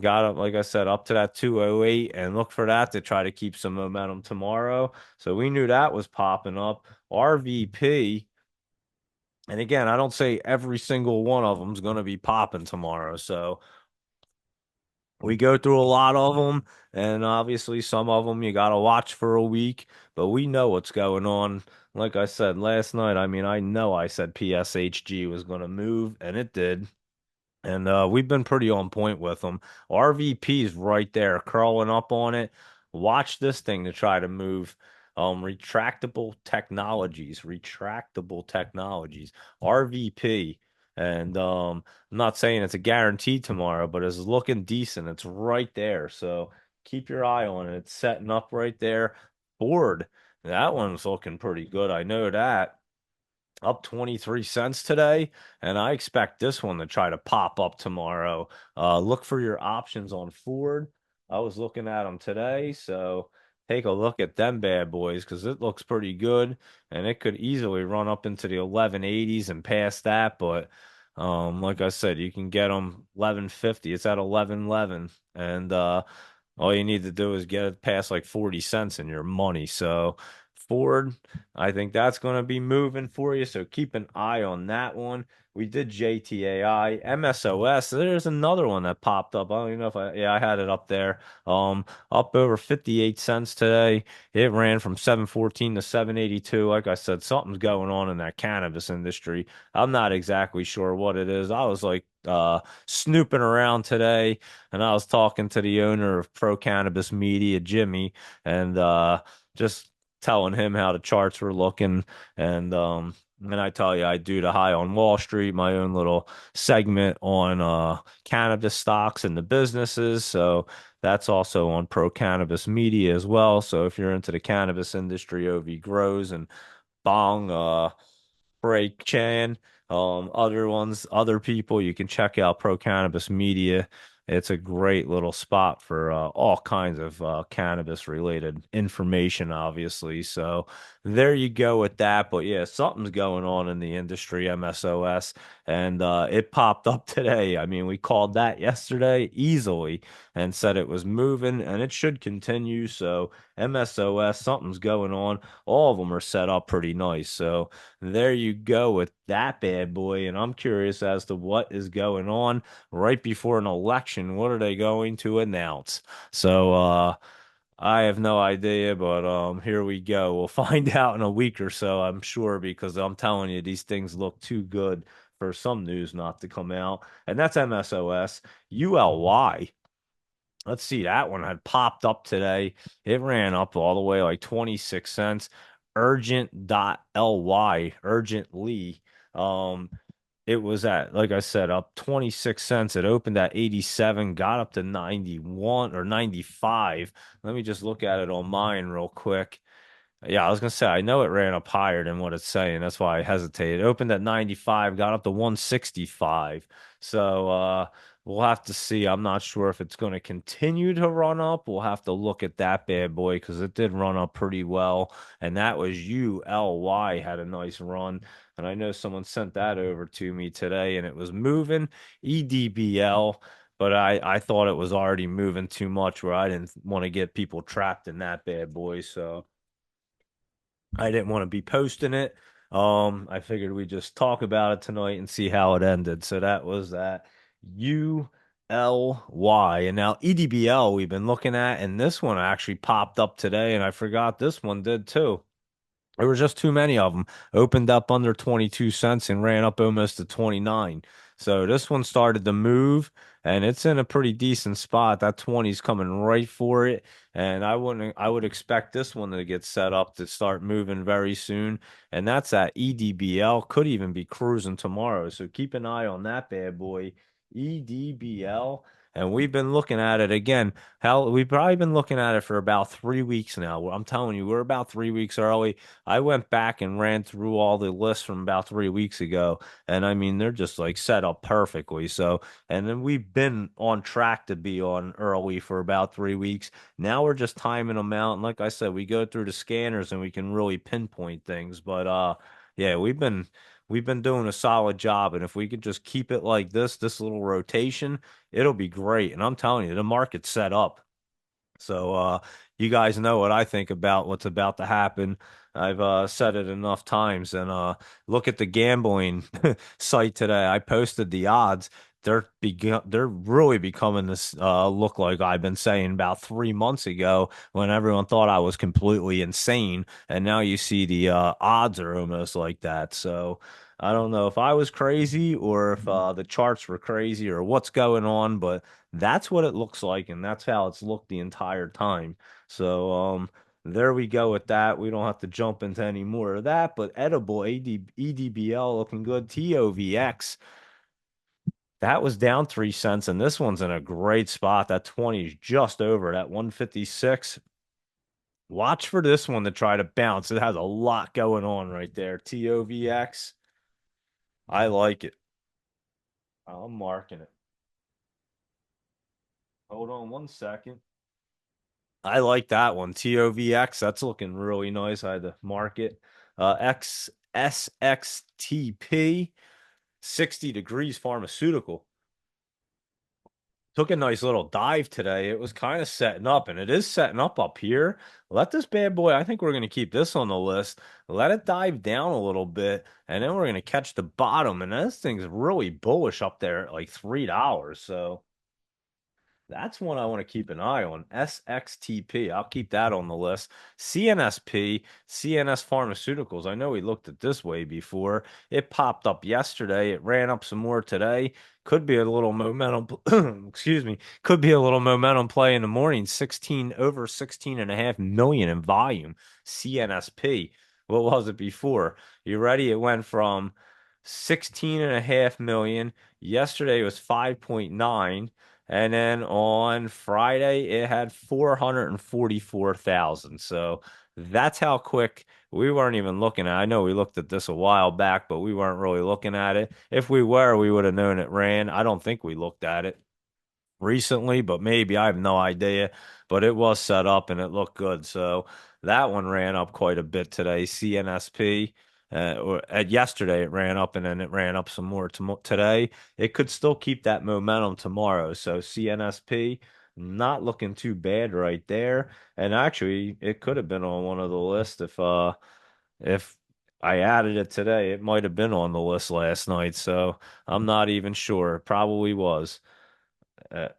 got up, like I said, up to that 208, and look for that to try to keep some momentum tomorrow. So we knew that was popping up. RVP, and again, I don't say every single one of them is going to be popping tomorrow. So we go through a lot of them, and obviously some of them you got to watch for a week, but we know what's going on. Like I said last night, I mean, I know I said PSHG was going to move, and it did. And we've been pretty on point with them. RVP is right there, curling up on it. Watch this thing to try to move. Retractable technologies, RVP. And I'm not saying it's a guarantee tomorrow, but it's looking decent. It's right there. So keep your eye on it. It's setting up right there. Ford, that one's looking pretty good. I know that up 23 cents today, and I expect this one to try to pop up tomorrow. Look for your options on Ford. I was looking at them today, so take a look at them bad boys because it looks pretty good, and it could easily run up into the 1180s and past that. But like I said, you can get them 1150. It's at 1111, and all you need to do is get it past like 40 cents in your money. So Ford, I think that's going to be moving for you. So keep an eye on that one. We did JTAI, MSOS. There's another one that popped up. I don't even know if yeah, I had it up there. Up over 58 cents today. It ran from 714 to 782. Like I said, something's going on in that cannabis industry. I'm not exactly sure what it is. I was like snooping around today, and I was talking to the owner of Pro Cannabis Media, Jimmy, and just telling him how the charts were looking. And I tell you, I do the High on Wall Street, my own little segment on cannabis stocks and the businesses. So that's also on Pro Cannabis Media as well. So if you're into the cannabis industry, OV Grows and Bong, Break Chan, other ones, other people, you can check out Pro Cannabis Media. It's a great little spot for all kinds of cannabis related information, obviously. So there you go with that. But yeah, something's going on in the industry, MSOS, and it popped up today. I mean, we called that yesterday easily and said it was moving and it should continue. So MSOS, something's going on. All of them are set up pretty nice. So there you go with that bad boy. And I'm curious as to what is going on right before an election. What are they going to announce? So I have no idea, but here we go. We'll find out in a week or so, I'm sure, because I'm telling you, these things look too good for some news not to come out. And that's MSOS. ULY. Let's see, that one had popped up today. It ran up all the way like 26 cents. Urgent.ly, urgently. Um, it was at, like I said, up 26 cents. It opened at 87, got up to 91 or 95. Let me just look at it on mine real quick. Yeah, I was gonna say I know it ran up higher than what it's saying. That's why I hesitated. It opened at 95, got up to 165. So we'll have to see. I'm not sure if it's gonna continue to run up. We'll have to look at that bad boy because it did run up pretty well. And that was ULY had a nice run. And I know someone sent that over to me today and it was moving. EDBL. But I thought it was already moving too much where I didn't want to get people trapped in that bad boy. So I didn't want to be posting it. I figured we'd just talk about it tonight and see how it ended. So that was that ULY. And now EDBL we've been looking at, and this one actually popped up today, and I forgot this one did too. There were just too many of them. Opened up under 22 cents and ran up almost to 29. So this one started to move and it's in a pretty decent spot. That 20's coming right for it. And I would expect this one to get set up to start moving very soon. And that's at EDBL. Could even be cruising tomorrow. So keep an eye on that bad boy. EDBL. And we've been looking at it again. Hell, we've probably been looking at it for about 3 weeks now. I'm telling you, we're about 3 weeks early. I went back and ran through all the lists from about 3 weeks ago, and I mean, they're just like set up perfectly. So, and then we've been on track to be on early for about 3 weeks. Now we're just timing them out. And like I said, we go through the scanners and we can really pinpoint things. But yeah, we've been doing a solid job. And if we could just keep it like this little rotation, it'll be great. And I'm telling you, the market's set up. So you guys know what I think about what's about to happen. I've said it enough times. And look at the gambling site today. I posted the odds. They're really becoming this look like I've been saying about 3 months ago when everyone thought I was completely insane. And now you see the odds are almost like that. So I don't know if I was crazy or if the charts were crazy or what's going on, but that's what it looks like, and that's how it's looked the entire time. So, there we go with that. We don't have to jump into any more of that, but edible EDBL looking good. TOVX, that was down 3 cents, and this one's in a great spot. That 20 is just over that 156. Watch for this one to try to bounce. It has a lot going on right there. TOVX, I like it. I'm marking it. Hold on 1 second. I like that one. TOVX, that's looking really nice. I had to mark it. XSXTP, 60 degrees pharmaceutical. Took a nice little dive today. It was kind of setting up, and it is setting up here. Let this bad boy, I think we're going to keep this on the list. Let it dive down a little bit, and then we're going to catch the bottom. And this thing's really bullish up there at like $3. So. That's one I want to keep an eye on. SXTP. I'll keep that on the list. CNSP, CNS Pharmaceuticals. I know we looked at this way before. It popped up yesterday. It ran up some more today. Could be a little momentum. Excuse me. Could be a little momentum play in the morning. 16 over 16.5 million in volume. CNSP. What was it before? You ready? It went from 16.5 million. Yesterday was 5.9. And then on Friday, it had 444,000. So that's how quick we weren't even looking at. I know we looked at this a while back, but we weren't really looking at it. If we were, we would have known it ran. I don't think we looked at it recently, but maybe I have no idea. But it was set up and it looked good. So that one ran up quite a bit today. CNSP, or at yesterday it ran up and then it ran up some more today. It could still keep that momentum tomorrow. So CNSP, not looking too bad right there. And actually, it could have been on one of the lists if I added it today. It might have been on the list last night. So I'm not even sure. It probably was.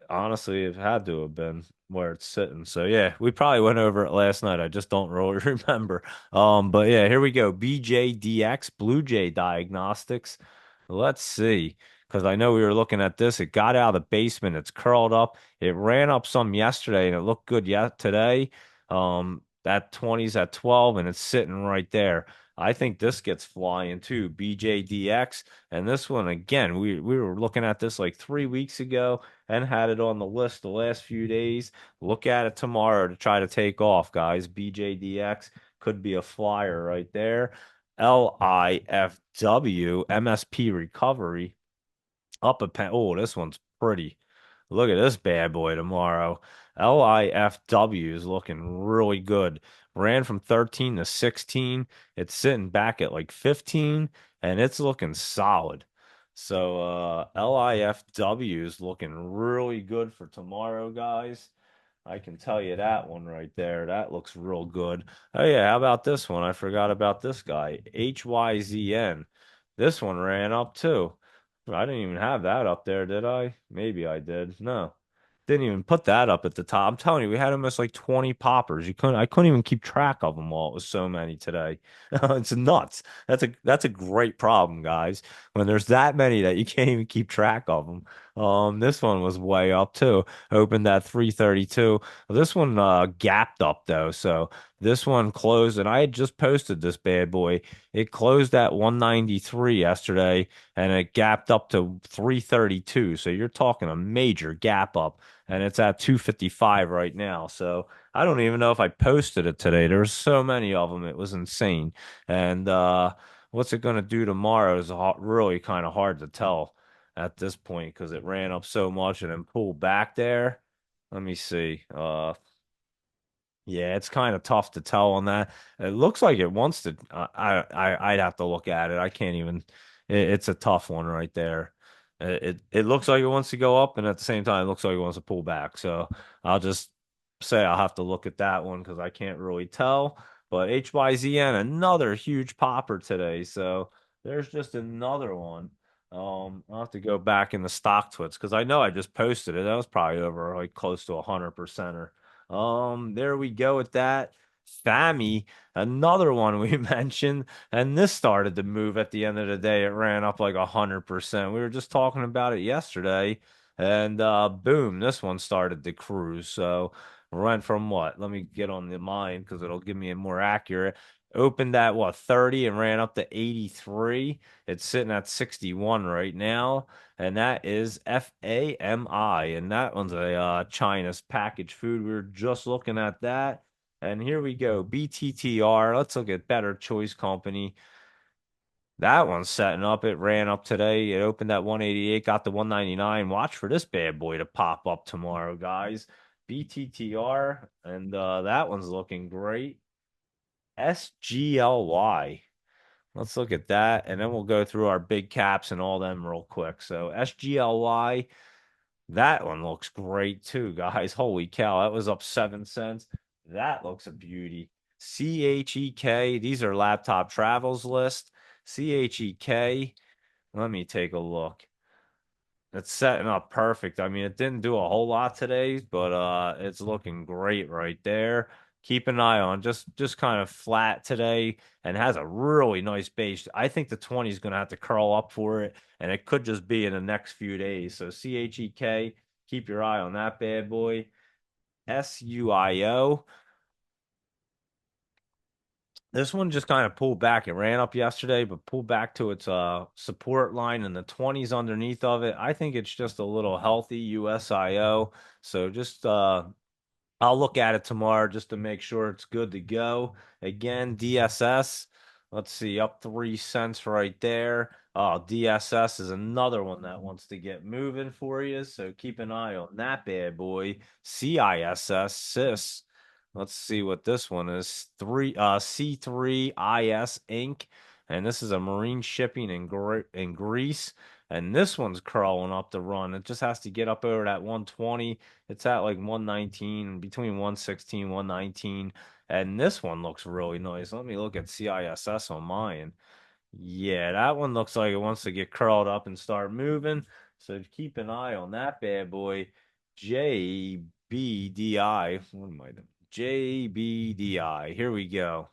Honestly, it had to have been where it's sitting. So yeah, we probably went over it last night. I just don't really remember. But yeah, here we go. BJDX, Blue Jay Diagnostics. Let's see. Because I know we were looking at this. It got out of the basement. It's curled up. It ran up some yesterday and it looked good yet today. That 20's at 12 and it's sitting right there. I think this gets flying too. BJDX. And this one again, we were looking at this like 3 weeks ago and had it on the list the last few days. Look at it tomorrow to try to take off, guys. BJDX could be a flyer right there. LIFW, MSP recovery, up a pen. Oh, this one's pretty. Look at this bad boy tomorrow. LIFW is looking really good. Ran from 13 to 16. It's sitting back at like 15, and it's looking solid. So LIFW is looking really good for tomorrow, guys. I can tell you that one right there. That looks real good. Oh yeah, how about this one? I forgot about this guy. HYZN. This one ran up too. I didn't even have that up there, did I? Maybe I did. No. Didn't even put that up at the top. I'm telling you, we had almost like 20 poppers. I couldn't even keep track of them all. It was so many today. It's nuts. That's a great problem, guys. When there's that many that you can't even keep track of them. This one was way up too. Opened at 332. This one gapped up though. So this one closed, and I had just posted this bad boy. It closed at 193 yesterday, and it gapped up to 332. So you're talking a major gap up, and it's at 255 right now. So I don't even know if I posted it today. There's so many of them. It was insane. And what's it going to do tomorrow is really kind of hard to tell at this point because it ran up so much and then pulled back there. Let me see. Yeah, it's kind of tough to tell on that. It looks like it wants to. I'd have to look at it. I can't even. It's a tough one right there. It looks like it wants to go up, and at the same time, it looks like it wants to pull back. So I'll just say I'll have to look at that one because I can't really tell. But HYZN, another huge popper today. So there's just another one. I'll have to go back in the stock twits because I know I just posted it. That was probably over like close to 100%. There we go with that. Fami, another one we mentioned, and this started to move at the end of the day. It ran up like 100%. We were just talking about it yesterday, and boom, this one started to cruise. So went from what? Let me get on the mind because it'll give me a more accurate. Opened at what 30 and ran up to 83. It's sitting at 61 right now, and that is FAMI, and that one's a China's packaged food. We were just looking at that, and here we go. BTTR. Let's look at Better Choice Company. That one's setting up. It ran up today. It opened at 188, got to 199. Watch for this bad boy to pop up tomorrow, guys. BTTR, and that one's looking great. SGLY. Let's look at that, and then we'll go through our big caps and all them real quick. So SGLY, that one looks great too, guys. Holy cow, that was up 7 cents. That looks a beauty. CHEK, these are laptop travels list. CHEK, let me take a look. It's setting up perfect. I mean, it didn't do a whole lot today, but it's looking great right there. Keep an eye on just kind of flat today and has a really nice base. I think the 20 is going to have to curl up for it, and it could just be in the next few days. So CHEK, keep your eye on that bad boy. SUIO. This one just kind of pulled back. It ran up yesterday, but pulled back to its support line and the 20s underneath of it. I think it's just a little healthy USIO. So just I'll look at it tomorrow just to make sure it's good to go. Again, DSS. Let's see, up 3 cents right there. Oh, DSS is another one that wants to get moving for you. So keep an eye on that bad boy. CISS, SIS. Let's see what this one is. C3IS Inc. And this is a marine shipping in Greece. And this one's crawling up the run. It just has to get up over that 120. It's at like 119, between 116, 119. And this one looks really nice. Let me look at CISS on mine. Yeah, that one looks like it wants to get curled up and start moving. So keep an eye on that bad boy. JBDI. What am I doing? JBDI. Here we go.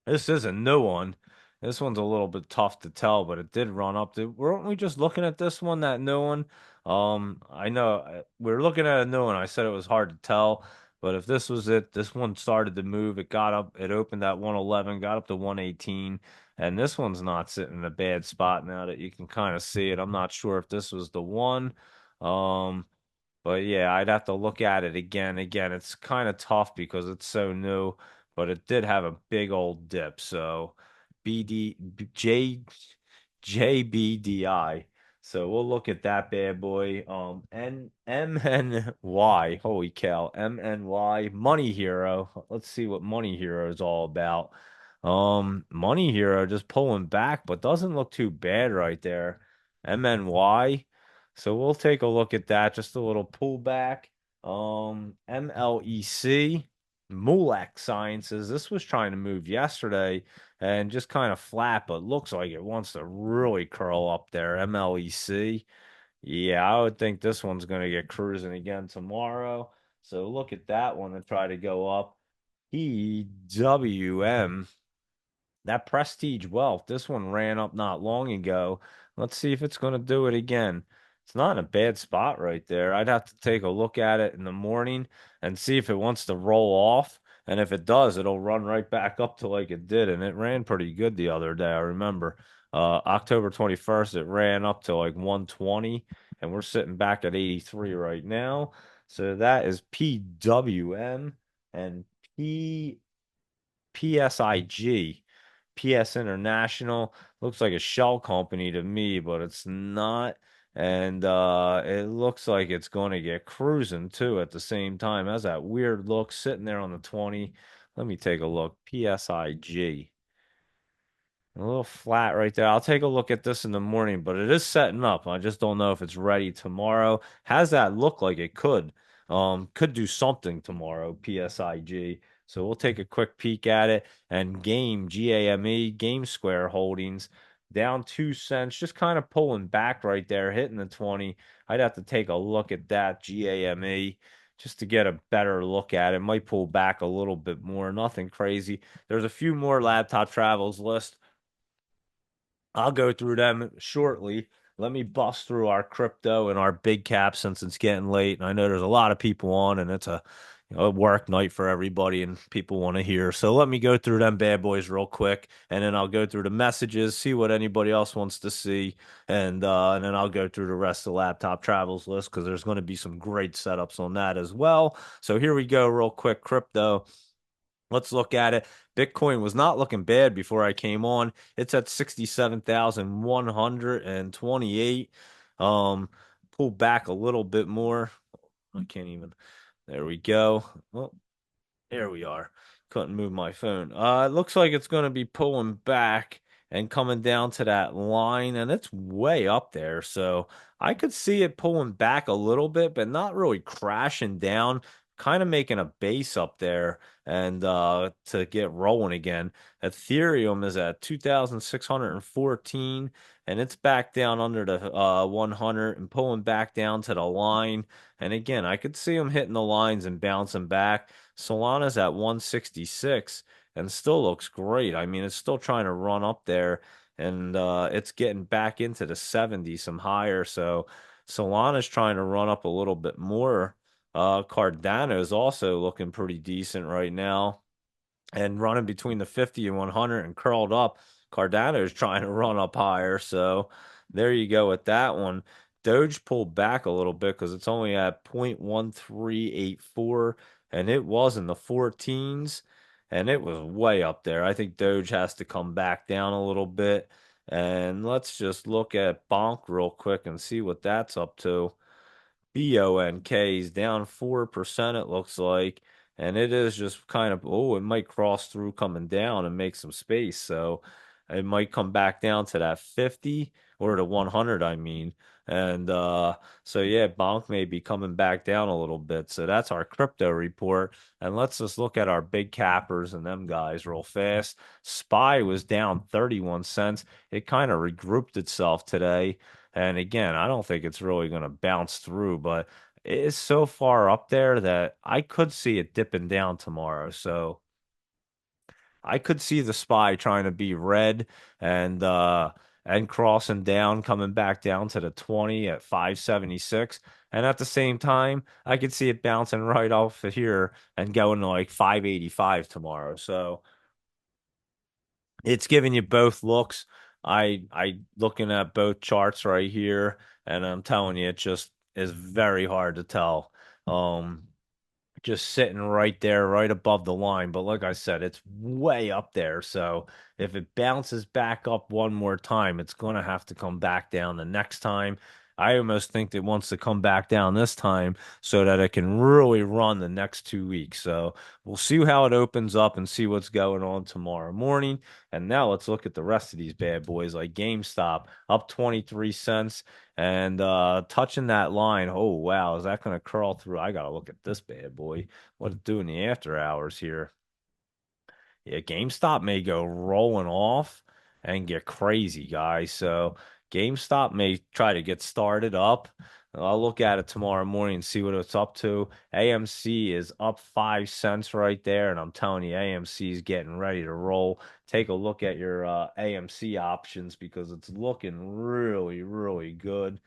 This is a new one. This one's a little bit tough to tell, but it did run up. Weren't we just looking at this one, that new one? I know we're looking at a new one. I said it was hard to tell, but if this was it, this one started to move. It got up, it opened at 111, got up to 118, and this one's not sitting in a bad spot now that you can kind of see it. I'm not sure if this was the one. Um, but yeah, I'd have to look at it again. Again, it's kind of tough because it's so new, but it did have a big old dip. So BD J JBDI. So we'll look at that bad boy. MNY. Holy cow. MNY Money Hero. Let's see what Money Hero is all about. Money Hero just pulling back, but doesn't look too bad right there. MNY. So we'll take a look at that. Just a little pullback. MLEC, Mulek Sciences. This was trying to move yesterday and just kind of flat, but looks like it wants to really curl up there. MLEC. Yeah, I would think this one's going to get cruising again tomorrow. So look at that one and try to go up. EWM, that Prestige Wealth. This one ran up not long ago. Let's see if it's going to do it again. It's not in a bad spot right there. I'd have to take a look at it in the morning and see if it wants to roll off. And if it does, it'll run right back up to like it did. And it ran pretty good the other day. I remember October 21st, it ran up to like 120, and we're sitting back at 83 right now. So that is PWM and P PSIG. PS International looks like a shell company to me, but it's not. And it looks like it's going to get cruising too at the same time. Has that weird look sitting there on the 20. Let me take a look. PSIG. A little flat right there. I'll take a look at this in the morning, but it is setting up. I just don't know if it's ready tomorrow. Has that look like it could? Could do something tomorrow, PSIG. So we'll take a quick peek at it. And Game Square Holdings, down 2 cents, just kind of pulling back right there, hitting the 20. I'd have to take a look at that GAME just to get a better look at it. Might pull back a little bit more. Nothing crazy. There's a few more laptop travels list. I'll go through them shortly. Let me bust through our crypto and our big cap since it's getting late. And I know there's a lot of people on, and it's a work night for everybody, and people want to hear. So let me go through them bad boys real quick, and then I'll go through the messages, see what anybody else wants to see, and then I'll go through the rest of the laptop travels list because there's going to be some great setups on that as well. So here we go, real quick, crypto. Let's look at it. Bitcoin was not looking bad before I came on. It's at 67,128. Um, pulled back a little bit more. I can't even. There we go. Well, there we are. Couldn't move my phone. It looks like it's going to be pulling back and coming down to that line, and it's way up there. So I could see it pulling back a little bit, but not really crashing down, kind of making a base up there and to get rolling again. Ethereum is at 2,614, and it's back down under the 100 and pulling back down to the line. And again, I could see them hitting the lines and bouncing back. Solana's at 166 and still looks great. I mean, it's still trying to run up there, and it's getting back into the 70s, some higher. So Solana's trying to run up a little bit more. Cardano is also looking pretty decent right now and running between the 50 and 100 and curled up. Cardano is trying to run up higher. So there you go with that one. Doge pulled back a little bit because it's only at 0.1384, and it was in the 14s, and it was way up there. I think Doge has to come back down a little bit. And let's just look at Bonk real quick and see what that's up to. BONK is down 4%, it looks like. And it is just kind of, oh, it might cross through coming down and make some space. So it might come back down to that 50 or the 100, I mean. And so, yeah, Bonk may be coming back down a little bit. So that's our crypto report. And let's just look at our big cappers and them guys real fast. SPY was down 31 cents. It kind of regrouped itself today. And again, I don't think it's really going to bounce through, but it is so far up there that I could see it dipping down tomorrow. So I could see the SPY trying to be red and crossing down, coming back down to the 20 at 576. And at the same time, I could see it bouncing right off of here and going to like 585 tomorrow. So it's giving you both looks. I looking at both charts right here, and I'm telling you, it just is very hard to tell. Um, just sitting right there, right above the line. But like I said, it's way up there. So if it bounces back up one more time, it's going to have to come back down the next time. I almost think it wants to come back down this time so that it can really run the next 2 weeks. So we'll see how it opens up and see what's going on tomorrow morning. And now let's look at the rest of these bad boys like GameStop up 23 cents and touching that line. Oh wow, is that gonna curl through? I gotta look at this bad boy. What it do in the after hours here? Yeah, GameStop may go rolling off and get crazy, guys. So GameStop may try to get started up. I'll look at it tomorrow morning and see what it's up to. AMC is up 5 cents right there, and I'm telling you, AMC is getting ready to roll. Take a look at your AMC options because it's looking really, really good.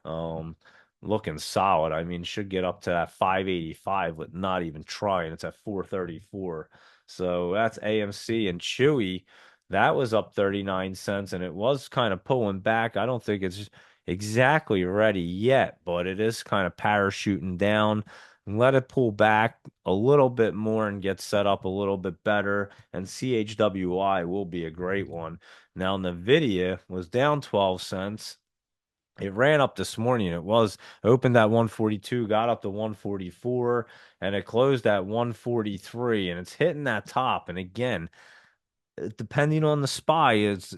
Um, Looking solid. I mean, should get up to that 585 with not even trying. It's at 434. So that's AMC and Chewy. That was up 39 cents and it was kind of pulling back. I don't think it's exactly ready yet, but it is kind of parachuting down. Let it pull back a little bit more and get set up a little bit better. And CHWI will be a great one. Now, Nvidia was down 12 cents. It ran up this morning. It was opened at 142, got up to 144, and it closed at 143. And it's hitting that top. And again, depending on the SPY, is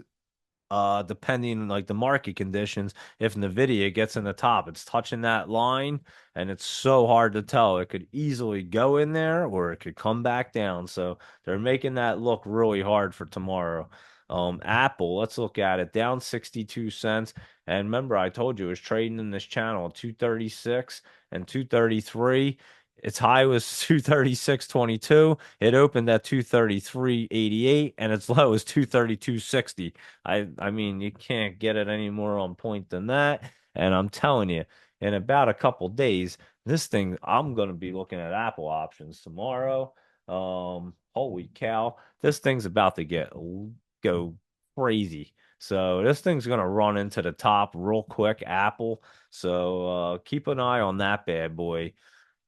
depending like the market conditions, if Nvidia gets in the top, it's touching that line and it's so hard to tell. It could easily go in there or it could come back down. So they're making that look really hard for tomorrow. Apple, let's look at it, down 62 cents. And remember, I told you it was trading in this channel at 236 and 233. Its high was 236.22. It opened at 233.88 and its low is 232.60. I mean, you can't get it any more on point than that. And I'm telling you, in about a couple days, this thing, I'm gonna be looking at Apple options tomorrow. Holy cow, this thing's about to go crazy. So this thing's gonna run into the top real quick, Apple. So keep an eye on that bad boy.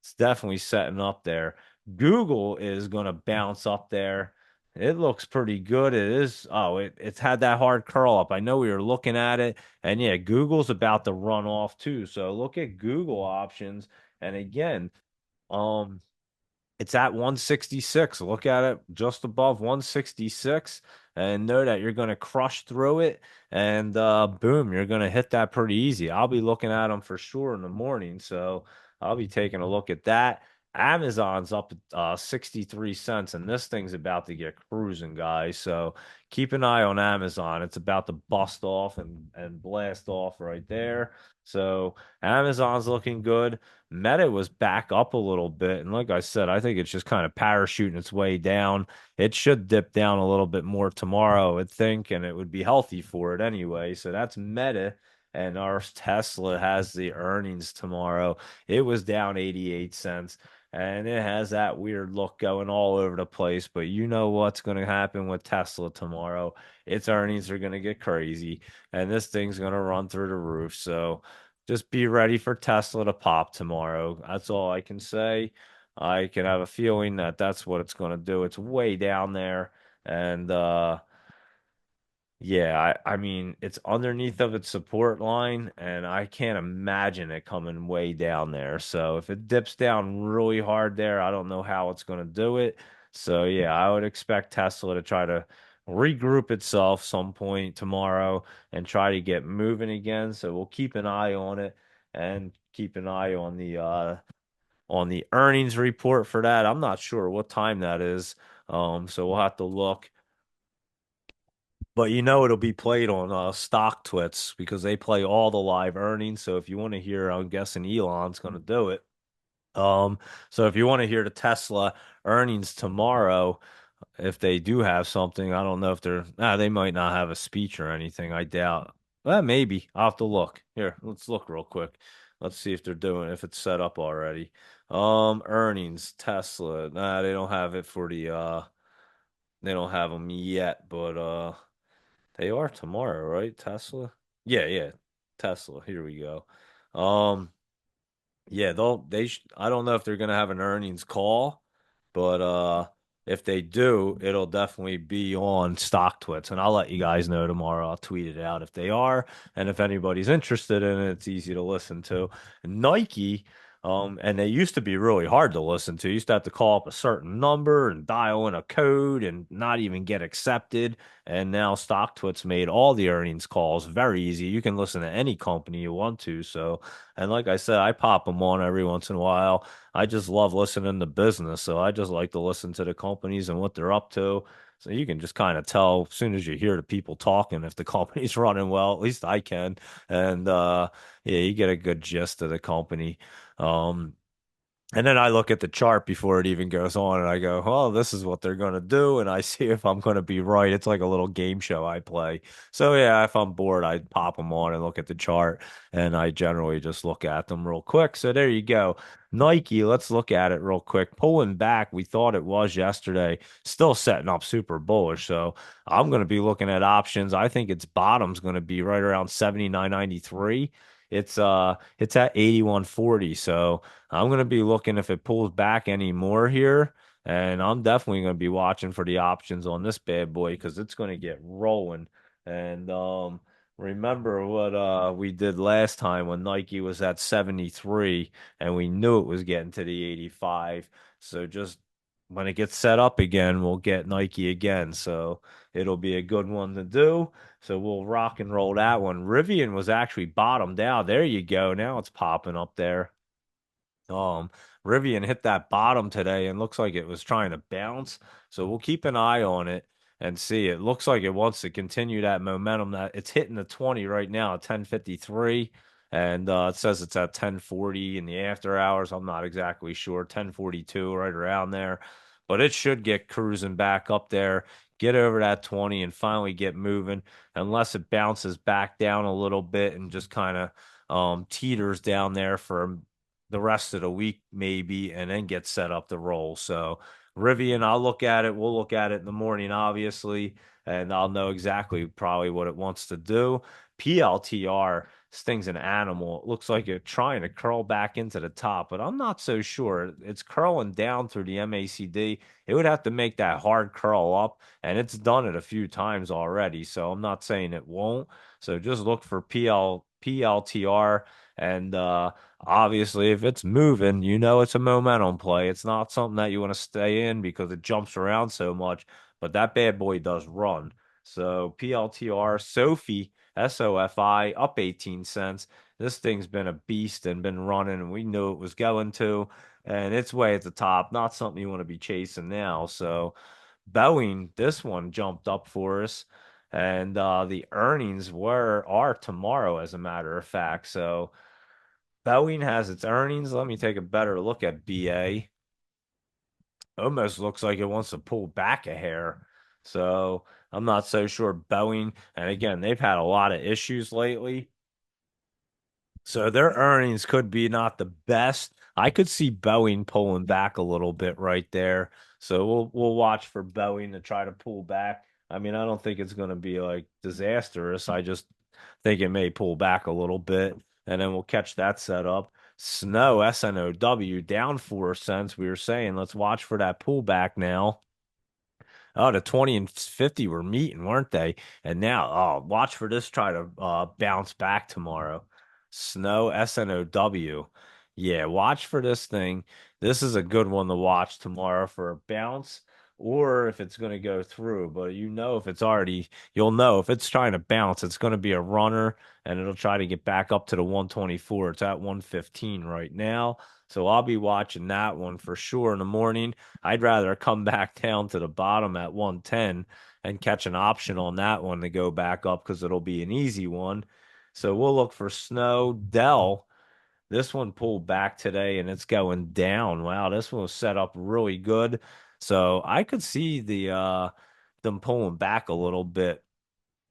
It's definitely setting up there. Google is going to bounce up there. It looks pretty good. It is. Oh, it's had that hard curl up. I know we were looking at it, and yeah, Google's about to run off too. So look at Google options. And again, um, it's at 166. Look at it just above 166 and know that you're going to crush through it. And boom, you're going to hit that pretty easy. I'll be looking at them for sure in the morning. So I'll be taking a look at that. Amazon's up 63 cents, and this thing's about to get cruising, guys. So keep an eye on Amazon. It's about to bust off and blast off right there. So Amazon's looking good. Meta was back up a little bit. And like I said, I think it's just kind of parachuting its way down. It should dip down a little bit more tomorrow, I would think, and it would be healthy for it anyway. So that's Meta. And our Tesla has the earnings tomorrow. It was down 88 cents. And it has that weird look going all over the place. But you know what's going to happen with Tesla tomorrow. Its earnings are going to get crazy. And this thing's going to run through the roof. So just be ready for Tesla to pop tomorrow. That's all I can say. I can have a feeling that that's what it's going to do. It's way down there. And yeah, I mean, it's underneath of its support line, and I can't imagine it coming way down there. So if it dips down really hard there, I don't know how it's going to do it. So yeah, I would expect Tesla to try to regroup itself some point tomorrow and try to get moving again. So we'll keep an eye on it and keep an eye on the earnings report for that. I'm not sure what time that is. So we'll have to look. But you know it'll be played on Stock Twits because they play all the live earnings. So if you want to hear, I'm guessing Elon's going to do it. Um, so if you want to hear the Tesla earnings tomorrow, if they do have something, I don't know if they might not have a speech or anything. I doubt. Well, maybe. I'll have to look. Here, let's look real quick. Let's see if they're doing if it's set up already. Earnings, Tesla. Nah, they don't have it for they don't have them yet, but they are tomorrow, right? Tesla? Yeah, yeah. Tesla. Here we go. Um, yeah, I don't know if they're gonna have an earnings call, but if they do, it'll definitely be on StockTwits, and I'll let you guys know tomorrow. I'll tweet it out if they are, and if anybody's interested in it, it's easy to listen to. Nike, and they used to be really hard to listen to. You used to have to call up a certain number and dial in a code and not even get accepted. And now StockTwits made all the earnings calls very easy. You can listen to any company you want to. So, and like I said, I pop them on every once in a while. I just love listening to business. So I just like to listen to the companies and what they're up to. So you can just kind of tell as soon as you hear the people talking if the company's running well, at least I can. And yeah, you get a good gist of the company. Um And then I look at the chart before it even goes on and I go, oh, this is what they're going to do. And I see if I'm going to be right. It's like a little game show I play. So, yeah, if I'm bored, I pop them on and look at the chart. And I generally just look at them real quick. So, there you go. Nike, let's look at it real quick. Pulling back, we thought it was yesterday, still setting up super bullish. So, I'm going to be looking at options. I think its bottom's going to be right around 79.93. It's at 81.40. So, I'm going to be looking if it pulls back any more here. And I'm definitely going to be watching for the options on this bad boy because it's going to get rolling. And remember what we did last time when Nike was at 73 and we knew it was getting to the 85. So just when it gets set up again, we'll get Nike again. So it'll be a good one to do. So we'll rock and roll that one. Rivian was actually bottomed out. There you go. Now it's popping up there. Um, Rivian hit that bottom today and looks like it was trying to bounce. So we'll keep an eye on it and see. It looks like it wants to continue that momentum that it's hitting the 20 right now at 10:53. And it says it's at 10:40 in the after hours. I'm not exactly sure. 10:42, right around there. But it should get cruising back up there, get over that 20 and finally get moving, unless it bounces back down a little bit and just kind of teeters down there for the rest of the week, maybe, and then get set up to roll. So, Rivian, I'll look at it. We'll look at it in the morning, obviously, and I'll know exactly probably what it wants to do. PLTR, this thing's an animal. It looks like it's trying to curl back into the top, but I'm not so sure. It's curling down through the MACD. It would have to make that hard curl up, and it's done it a few times already. So I'm not saying it won't. So just look for PLTR and obviously, if it's moving, you know it's a momentum play. It's not something that you want to stay in because it jumps around so much, but that bad boy does run. So PLTR, Sophie, SOFI, up 18 cents. This thing's been a beast and been running, and we knew it was going to, and it's way at the top. Not something you want to be chasing now. So Boeing, this one jumped up for us, and the earnings are tomorrow, as a matter of fact. So. Boeing has its earnings. Let me take a better look at BA. Almost looks like it wants to pull back a hair. So I'm not so sure Boeing. And again, they've had a lot of issues lately. So their earnings could be not the best. I could see Boeing pulling back a little bit right there. So we'll watch for Boeing to try to pull back. I mean, I don't think it's going to be like disastrous. I just think it may pull back a little bit, and then we'll catch that set up. Snow, SNOW, down 4 cents. We were saying, let's watch for that pullback now. Oh, the 20 and 50 were meeting, weren't they? And now, oh, watch for this try to bounce back tomorrow. Snow, SNOW. Yeah, watch for this thing. This is a good one to watch tomorrow for a bounce or if it's going to go through. But you know, if it's already, you'll know if it's trying to bounce, it's going to be a runner and it'll try to get back up to the 124. It's at 115 right now. So I'll be watching that one for sure in the morning. I'd rather come back down to the bottom at 110 and catch an option on that one to go back up because it'll be an easy one. So we'll look for Snow Dell. This one pulled back today and it's going down. Wow, this one was set up really good. So I could see them pulling back a little bit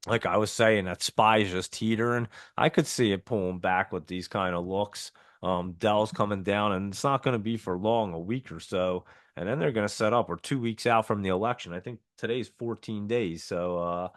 like I was saying, that Spy's just teetering. I could see it pulling back with these kind of looks. Dell's coming down, and it's not going to be for long, a week or so. And then they're going to set up. We're 2 weeks out from the election. I think today's 14 days. So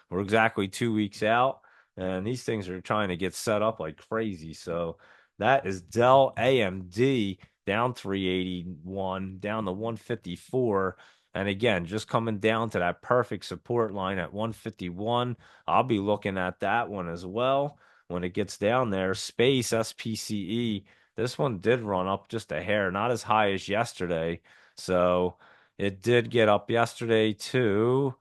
we're exactly 2 weeks out. And these things are trying to get set up like crazy. So that is Dell AMD down 381, down to 154. And again, just coming down to that perfect support line at 151. I'll be looking at that one as well when it gets down there. Space SPCE. This one did run up just a hair, not as high as yesterday. So it did get up yesterday to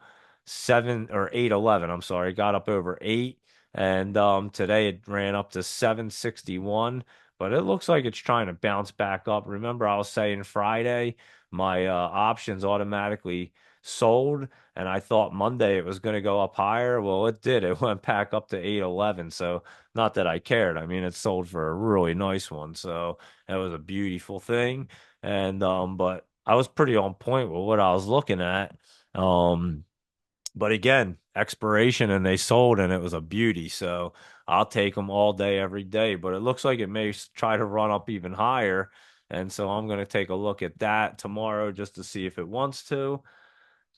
7 or 811. I'm sorry, it got up over 8. And today it ran up to 761. But it looks like it's trying to bounce back up. Remember, I was saying Friday my options automatically sold, and I thought Monday it was going to go up higher. Well, it did. It went back up to 811. So not that I cared. I mean, it sold for a really nice one. So that was a beautiful thing. And but I was pretty on point with what I was looking at. Um, but again, expiration and they sold and it was a beauty. So I'll take them all day, every day. But it looks like it may try to run up even higher. And so I'm going to take a look at that tomorrow just to see if it wants to.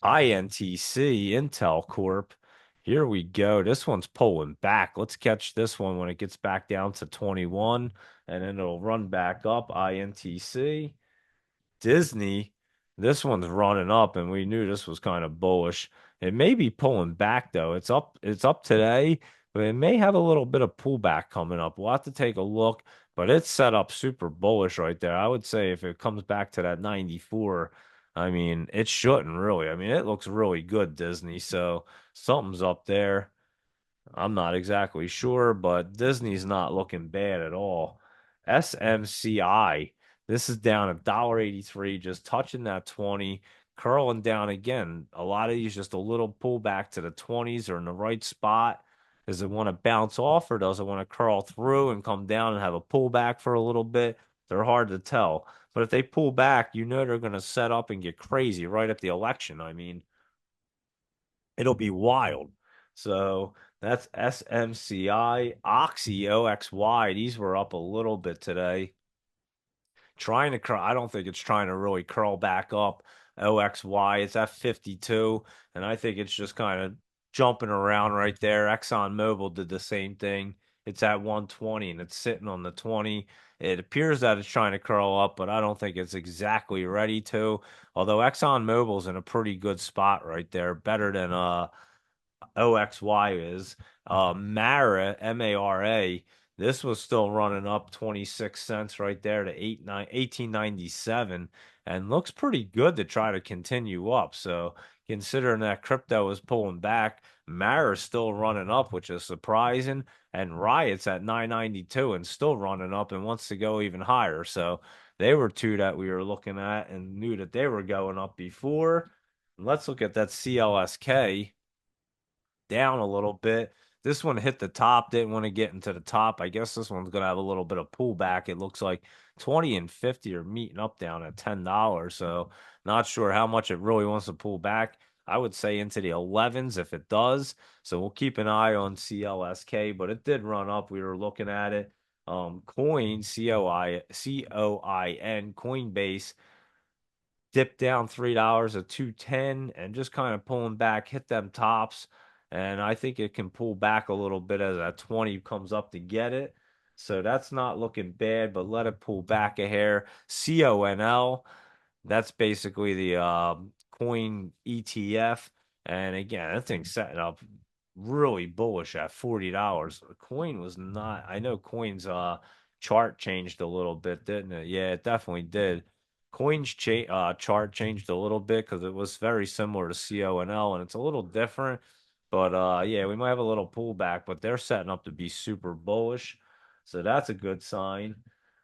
INTC, Intel Corp. Here we go. This one's pulling back. Let's catch this one when it gets back down to 21 and then it'll run back up. INTC. Disney, this one's running up, and we knew this was kind of bullish. It may be pulling back though. It's up today, but it may have a little bit of pullback coming up. We'll have to take a look, but it's set up super bullish right there. I would say if it comes back to that 94, I mean, it shouldn't really. I mean, it looks really good, Disney. So something's up there. I'm not exactly sure, but Disney's not looking bad at all. SMCI, this is down $1.83, just touching that 20, curling down again. A lot of these just a little pullback to the 20s or in the right spot. Does it want to bounce off or does it want to curl through and come down and have a pullback for a little bit? They're hard to tell. But if they pull back, you know they're going to set up and get crazy right at the election. I mean, it'll be wild. So that's SMCI, Oxy, OXY. These were up a little bit today. Trying to curl, I don't think it's trying to really curl back up. OXY, it's at 52, and I think it's just kind of jumping around right there. ExxonMobil did the same thing. It's at 120 and it's sitting on the 20. It appears that it's trying to curl up, but I don't think it's exactly ready to. Although ExxonMobil's in a pretty good spot right there, better than OXY is. Mara, MARA, this was still running up 26 cents right there to 1897 and looks pretty good to try to continue up. So considering that crypto is pulling back, Mara's still running up, which is surprising. And Riot's at 992 and still running up and wants to go even higher. So they were two that we were looking at and knew that they were going up before. Let's look at that CLSK down a little bit. This one hit the top, didn't want to get into the top. I guess this one's going to have a little bit of pullback. It looks like 20 and 50 are meeting up down at $10. So, not sure how much it really wants to pull back. I would say into the 11s if it does. So, we'll keep an eye on CLSK, but it did run up. We were looking at it. Coin, COIN, Coinbase dipped down $3 at 210 and just kind of pulling back, hit them tops. And I think it can pull back a little bit as that 20 comes up to get it. So that's not looking bad, but let it pull back a hair. CONL, that's basically the coin ETF. And again, that thing's setting up really bullish at $40. The coin was not, I know coin's chart changed a little bit, didn't it? Yeah, it definitely did. Chart changed a little bit because it was very similar to CONL and it's a little different. But yeah, we might have a little pullback, but they're setting up to be super bullish. So that's a good sign.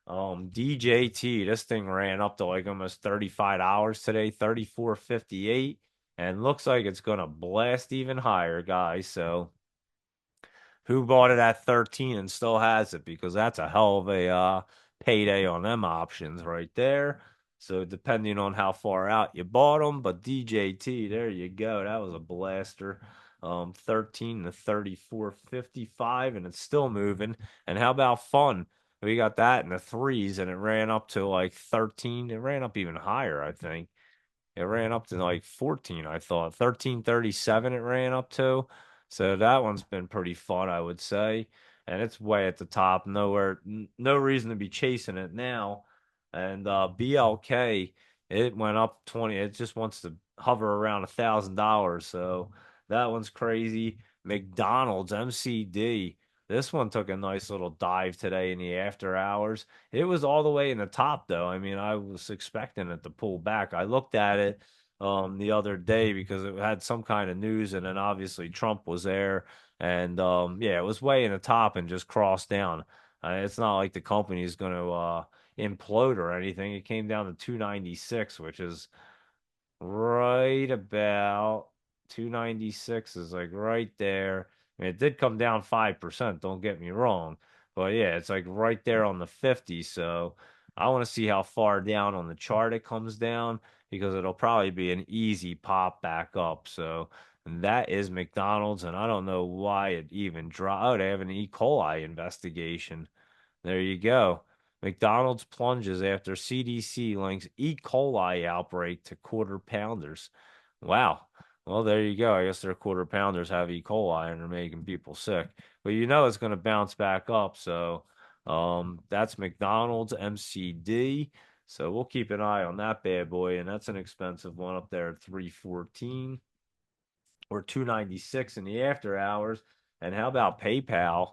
DJT, this thing ran up to like almost $35 today, 34.58, and looks like it's gonna blast even higher, guys. So who bought it at 13 and still has it? Because that's a hell of a payday on them options right there. So depending on how far out you bought them, but DJT, there you go. That was a blaster. 13 to 34.55, and it's still moving. And how about fun? We got that in the threes, and it ran up to like 13. It ran up even higher, I think. It ran up to like 14, I thought. 1337 it ran up to. So that one's been pretty fun, I would say. And it's way at the top. Nowhere, no reason to be chasing it now. And BLK, it went up 20. It just wants to hover around $1,000. So that one's crazy. McDonald's, MCD. This one took a nice little dive today in the after hours. It was all the way in the top, though. I mean, I was expecting it to pull back. I looked at it the other day because it had some kind of news, and then obviously Trump was there, and yeah, it was way in the top and just crossed down. It's not like the company is going to implode or anything. It came down to 296, which is right about 296 is like right there. I mean, it did come down 5%, don't get me wrong. But yeah, it's like right there on the 50. So I want to see how far down on the chart it comes down because it'll probably be an easy pop back up. So that is McDonald's, and I don't know why it even dropped. Oh, they have an E. coli investigation. There you go. McDonald's plunges after CDC links E. coli outbreak to quarter pounders. Wow. Well, there you go. I guess their quarter pounders have E. coli and are making people sick. But you know it's going to bounce back up. So that's McDonald's MCD. So we'll keep an eye on that bad boy. And that's an expensive one up there at 314 or 296 in the after hours. And how about PayPal?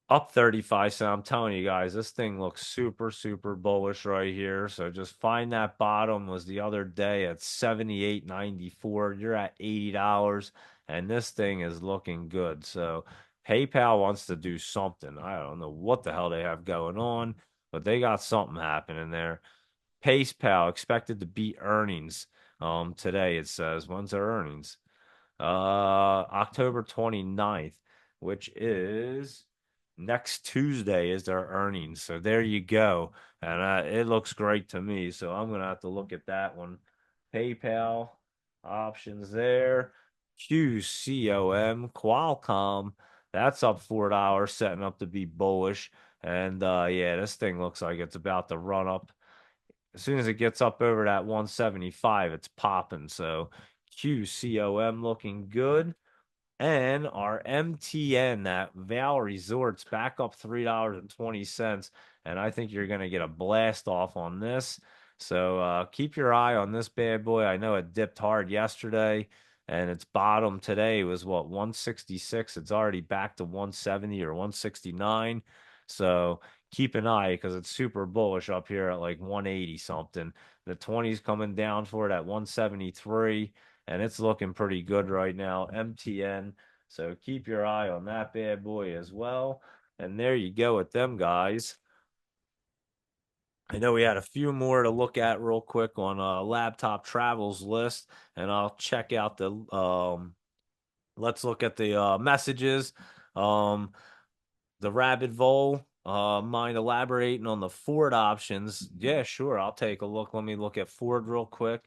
Up 35. So I'm telling you guys, this thing looks super, super bullish right here. So just find that bottom was the other day at 78.94. You're at $80, and this thing is looking good. So PayPal wants to do something. I don't know what the hell they have going on, but they got something happening there. PayPal expected to beat earnings today, it says. When's their earnings? October 29th, which is next Tuesday is their earnings. So there you go. And it looks great to me. So I'm going to have to look at that one. PayPal options there. QCOM, Qualcomm. That's up $4, setting up to be bullish. And yeah, this thing looks like it's about to run up. As soon as it gets up over that 175, it's popping. So QCOM looking good. And our MTN, that Val Resorts, back up $3.20. And I think you're going to get a blast off on this. So keep your eye on this bad boy. I know it dipped hard yesterday, and its bottom today was what, 166. It's already back to 170 or 169. So keep an eye because it's super bullish up here at like 180 something. The 20's coming down for it at 173, and it's looking pretty good right now. MTN. So keep your eye on that bad boy as well. And there you go with them guys. I know we had a few more to look at real quick on laptop travels list, and I'll check out the let's look at the messages. Um the rabbit vole. Mind elaborating on the Ford options? Yeah, sure. I'll take a look. Let me look at Ford real quick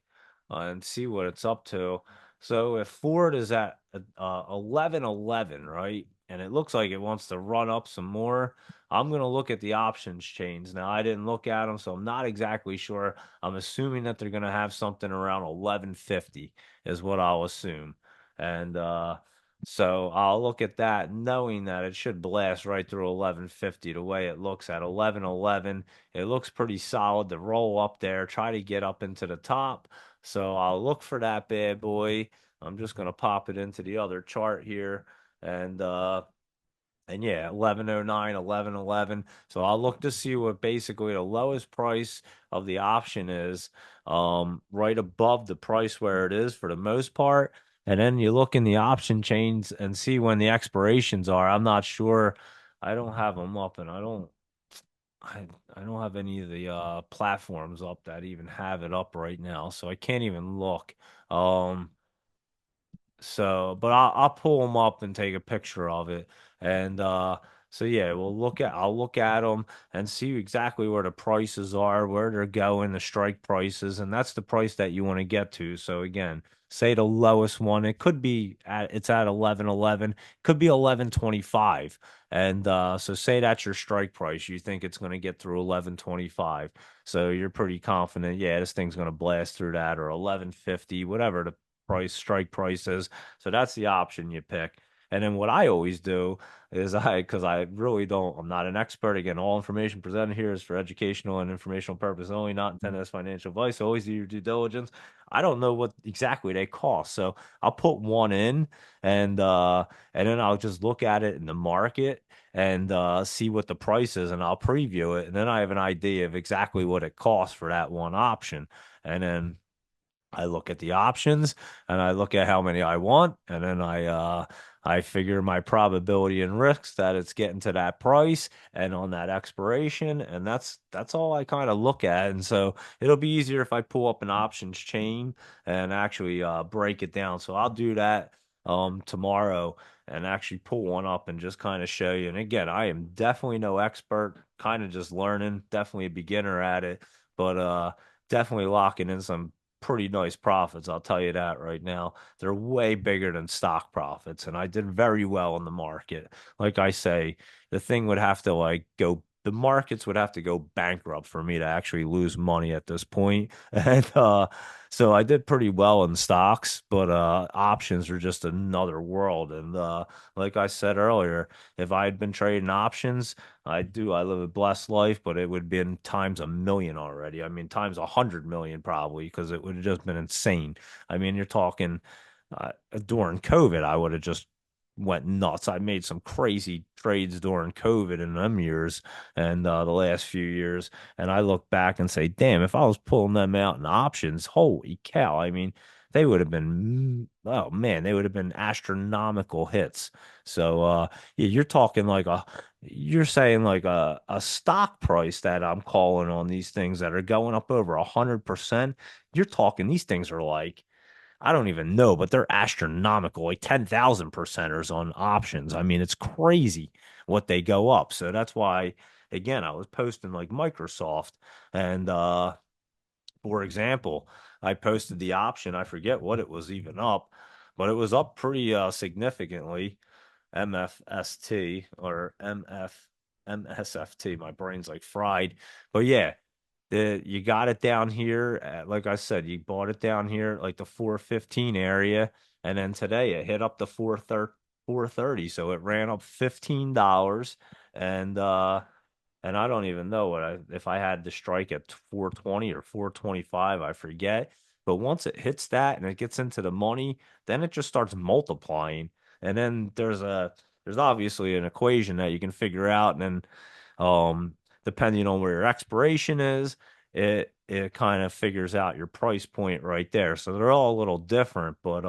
and see what it's up to. So if Ford is at 1111, right, and it looks like it wants to run up some more, I'm gonna look at the options chains. Now I didn't look at them, so I'm not exactly sure. I'm assuming that they're gonna have something around 1150 is what I'll assume, and so I'll look at that knowing that it should blast right through 1150 the way it looks at 1111. It looks pretty solid to roll up there, try to get up into the top. So I'll look for that bad boy. I'm just going to pop it into the other chart here and yeah, 1109, 1111. So I'll look to see what basically the lowest price of the option is, right above the price where it is for the most part. And then you look in the option chains and see when the expirations are. I'm not sure. I don't have them up, and I don't have any of the platforms up that even have it up right now. So I can't even look. So, but I'll pull them up and take a picture of it. And so yeah, I'll look at them and see exactly where the prices are, where they're going, the strike prices, and that's the price that you want to get to. So again, say the lowest one, it could be it's at 1111, could be 1125. And so say that's your strike price. You think it's going to get through 1125. So you're pretty confident, yeah, this thing's going to blast through that, or 1150, whatever the strike prices. So that's the option you pick. And then what I always do is because I really don't, I'm not an expert. Again, all information presented here is for educational and informational purpose only, not intended as financial advice. So always do your due diligence. I don't know what exactly they cost. So I'll put one in and then I'll just look at it in the market and see what the price is, and I'll preview it. And then I have an idea of exactly what it costs for that one option. And then I look at the options and I look at how many I want, and then I figure my probability and risks that it's getting to that price and on that expiration, and that's all I kind of look at. And so it'll be easier if I pull up an options chain and actually break it down. So I'll do that tomorrow and actually pull one up and just kind of show you. And again, I am definitely no expert, kind of just learning, definitely a beginner at it, but definitely locking in some pretty nice profits. I'll tell you that right now. They're way bigger than stock profits, and I did very well in the market. Like I say, the thing would have to the markets would have to go bankrupt for me to actually lose money at this point. And so I did pretty well in stocks, but options are just another world. And like I said earlier, if I had been trading options, I live a blessed life, but it would have been times a million already. I mean, times 100 million probably, because it would have just been insane. I mean, you're talking during COVID, I would have just went nuts. I made some crazy trades during COVID in them years and the last few years. And I look back and say, damn, if I was pulling them out in options, holy cow. I mean, they would have been, oh man, they would have been astronomical hits. So, yeah, you're saying like a stock price that I'm calling on these things that are going up over 100%. You're talking these things are like, I don't even know, but they're astronomical, like 10,000 percenters on options. I mean, it's crazy what they go up. So that's why, again, I was posting like Microsoft and for example, I posted the option. I forget what it was even up, but it was up pretty significantly. MFST or MSFT. My brain's like fried. But yeah, you got it down here. Like I said, you bought it down here like the 415 area. And then today it hit up to 430. So it ran up $15. And and I don't even know if I had to strike at 420 or 425, I forget. But once it hits that and it gets into the money, then it just starts multiplying. And then there's obviously an equation that you can figure out, and then depending on where your expiration is, it kind of figures out your price point right there. So they're all a little different, but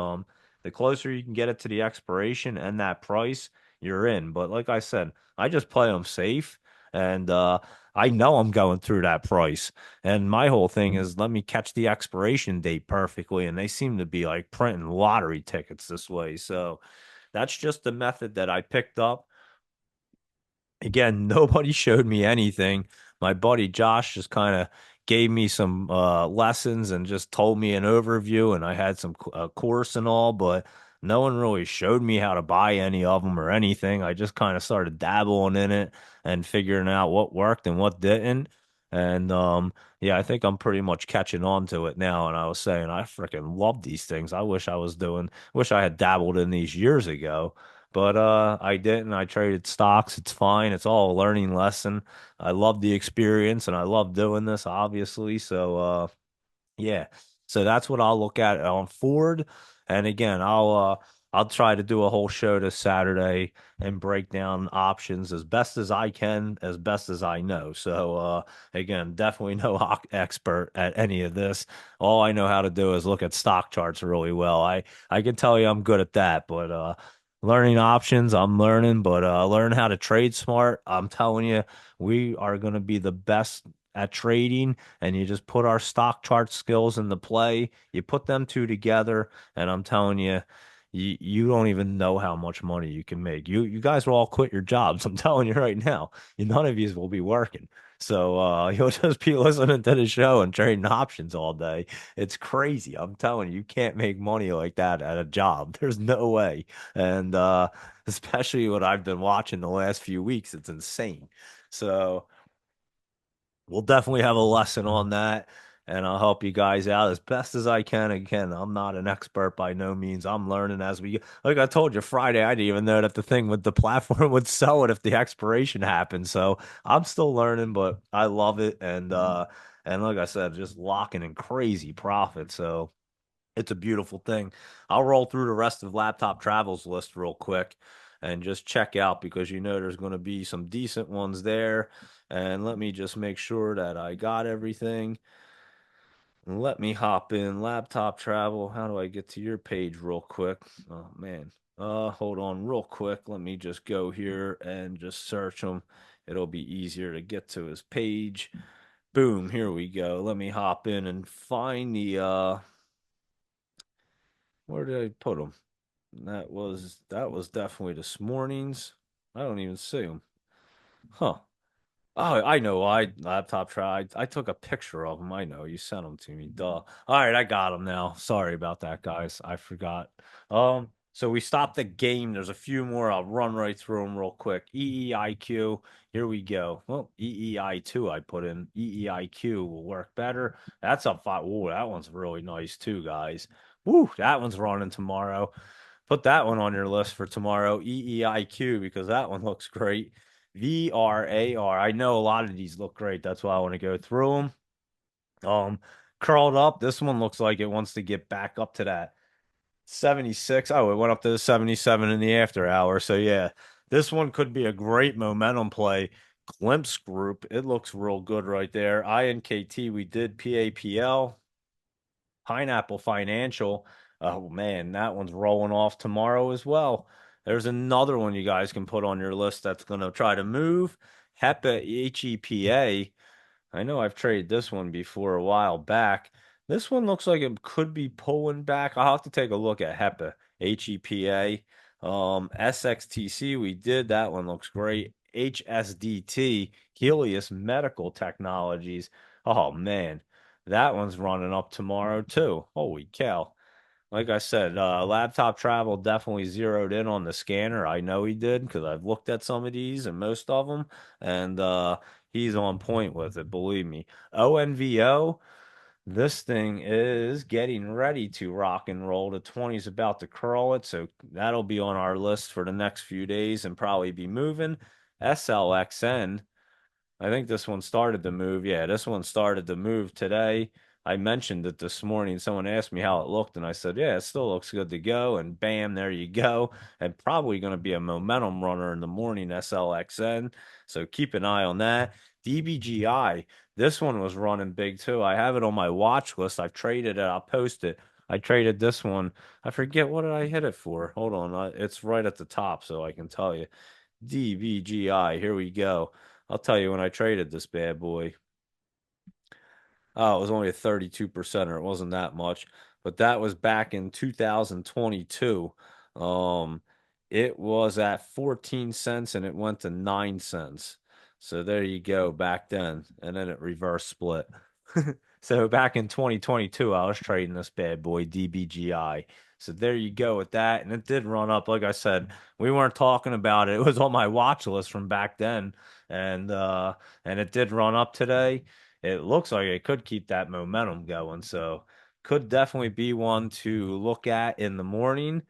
the closer you can get it to the expiration and that price, you're in. But like I said, I just play them safe, and I know I'm going through that price. And my whole thing is let me catch the expiration date perfectly, and they seem to be like printing lottery tickets this way. So that's just the method that I picked up. Again, nobody showed me anything. My buddy Josh just kind of gave me some lessons and just told me an overview, and I had some course and all, but no one really showed me how to buy any of them or anything. I just kind of started dabbling in it and figuring out what worked and what didn't. And yeah, I think I'm pretty much catching on to it now. And I was saying I freaking love these things. Wish I had dabbled in these years ago. But I didn't. I traded stocks. It's fine. It's all a learning lesson. I love the experience and I love doing this, obviously. So yeah. So that's what I'll look at on Ford. And again, I'll try to do a whole show this Saturday and break down options as best as I can, as best as I know. So again, definitely no expert at any of this. All I know how to do is look at stock charts really well. I can tell you I'm good at that, but learning options, I'm learning, but learn how to trade smart. I'm telling you, we are going to be the best at trading, and you just put our stock chart skills into play. You put them two together, and I'm telling you, you don't even know how much money you can make. You guys will all quit your jobs. I'm telling you right now. None of you will be working. So you'll just be listening to the show and trading options all day. It's crazy. I'm telling you, you can't make money like that at a job. There's no way. And especially what I've been watching the last few weeks, it's insane. So we'll definitely have a lesson on that, and I'll help you guys out as best as I can. Again, I'm not an expert by no means. I'm learning as we go. Like I told you Friday, I didn't even know that the thing with the platform would sell it if the expiration happened. So I'm still learning, but I love it. And like I said, just locking in crazy profit. So it's a beautiful thing. I'll roll through the rest of Laptop Travels list real quick and just check out because there's going to be some decent ones there. And let me just make sure that I got everything. Let me hop in. Laptop travel. How do I get to your page real quick? Oh man. Hold on real quick. Let me just go here and just search him. It'll be easier to get to his page. Boom, here we go. Let me hop in and find the where did I put him? That was definitely this morning's. I don't even see him. Huh. Oh, I know. I laptop tried. I took a picture of him. I know you sent them to me. Duh. All right, I got him now. Sorry about that, guys. I forgot. So we stopped the game. There's a few more. I'll run right through them real quick. EEIQ. Here we go. Well, EEI2 I put in. EEIQ will work better. That's up five. Ooh, that one's really nice too, guys. Woo, that one's running tomorrow. Put that one on your list for tomorrow. EEIQ because that one looks great. VRAR. I know a lot of these look great. That's why I want to go through them. Curled up. This one looks like it wants to get back up to that 76. Oh, it went up to the 77 in the after hour. So yeah, this one could be a great momentum play. Glimpse group. It looks real good right there. INKT, we did PAPL. Pineapple Financial. Oh man, that one's rolling off tomorrow as well. There's another one you guys can put on your list that's going to try to move. HEPA. I know I've traded this one before a while back. This one looks like it could be pulling back. I'll have to take a look at HEPA. SXTC, we did. That one looks great. HSDT, Helios Medical Technologies. Oh man, that one's running up tomorrow too. Holy cow. Like I said, laptop travel definitely zeroed in on the scanner. I know he did because I've looked at some of these and most of them, and he's on point with it, believe me. ONVO, this thing is getting ready to rock and roll. The 20 is about to curl it, so that'll be on our list for the next few days and probably be moving. SLXN. I think this one started to move. Yeah, this one started to move today. I mentioned it this morning. Someone asked me how it looked, and I said, yeah, it still looks good to go. And bam, there you go. And probably going to be a momentum runner in the morning, SLXN. So keep an eye on that. DBGI, this one was running big too. I have it on my watch list. I've traded it. I'll post it. I traded this one. I forget what did I hit it for. Hold on. It's right at the top, so I can tell you. DBGI. Here we go. I'll tell you when I traded this bad boy. Oh, it was only a 32%, or it wasn't that much, but that was back in 2022. Um, it was at 14 cents and it went to 9 cents. So there you go back then. And then it reverse split. So back in 2022, I was trading this bad boy DBGI. So there you go with that. And it did run up. Like I said, we weren't talking about it. It was on my watch list from back then. And it did run up today. It looks like it could keep that momentum going. So could definitely be one to look at in the morning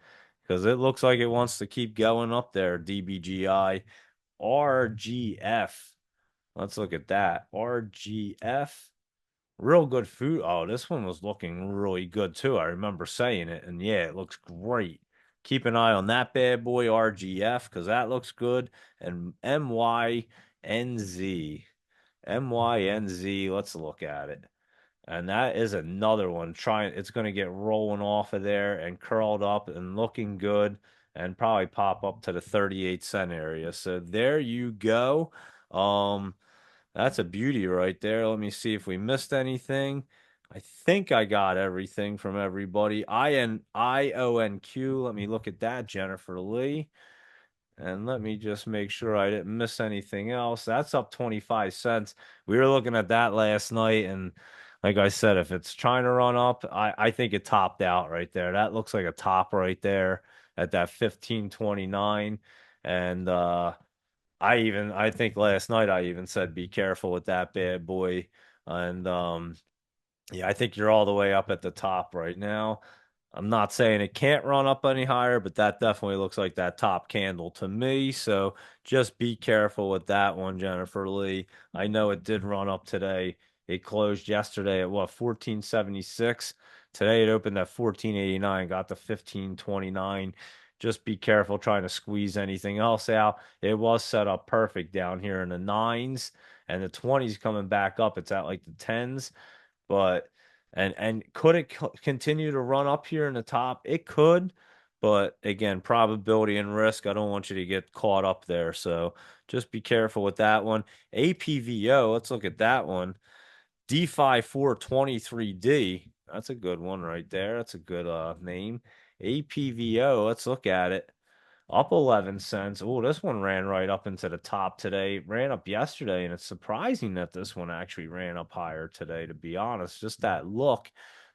because it looks like it wants to keep going up there. DBGI, RGF. Let's look at that. RGF. Real good food. Oh, this one was looking really good too. I remember saying it, and yeah, it looks great. Keep an eye on that bad boy RGF because that looks good. And MYNZ. MYNZ. Let's look at it. And that is another one trying, it's going to get rolling off of there and curled up and looking good and probably pop up to the 38 cent area. So there you go. Um, that's a beauty right there. Let me see if we missed anything. I think I got everything from everybody. IONQ. Let me look at that, Jennifer Lee. And let me just make sure I didn't miss anything else. That's up 25 cents. We were looking at that last night, and like I said, if it's trying to run up, I think it topped out right there. That looks like a top right there at that 15.29. And I think last night I even said be careful with that bad boy. And yeah, I think you're all the way up at the top right now. I'm not saying it can't run up any higher, but that definitely looks like that top candle to me. So just be careful with that one, Jennifer Lee. I know it did run up today. It closed yesterday at what, 1476. Today it opened at 1489, got to 1529. Just be careful trying to squeeze anything else out. It was set up perfect down here in the nines and the 20s coming back up. It's at like the tens, but And could it continue to run up here in the top? It could, but again, probability and risk, I don't want you to get caught up there. So just be careful with that one. APVO, let's look at that one. DeFi 423D. That's a good one right there. That's a good name. APVO, let's look at it. Up 11 cents. Oh, this one ran right up into the top today. Ran up yesterday, and it's surprising that this one actually ran up higher today, to be honest. Just that look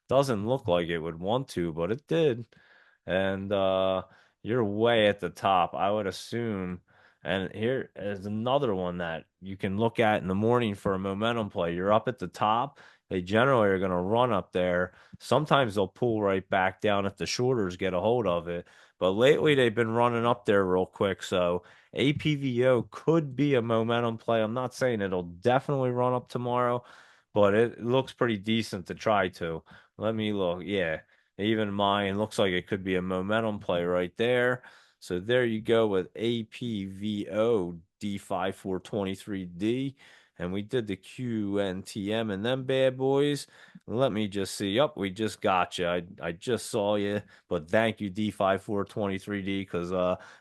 doesn't look like it would want to, but it did. And you're way at the top, I would assume. And here is another one that you can look at in the morning for a momentum play. You're up at the top. They generally are going to run up there. Sometimes they'll pull right back down if the shorters get a hold of it. But lately they've been running up there real quick. So APVO could be a momentum play. I'm not saying it'll definitely run up tomorrow, but it looks pretty decent to try to. Let me look. Yeah. Even mine looks like it could be a momentum play right there. So there you go with APVO D5423D. And we did the QNTM and them bad boys. Let me just see. Up, we just got you. I just saw you. But thank you, D5423D, because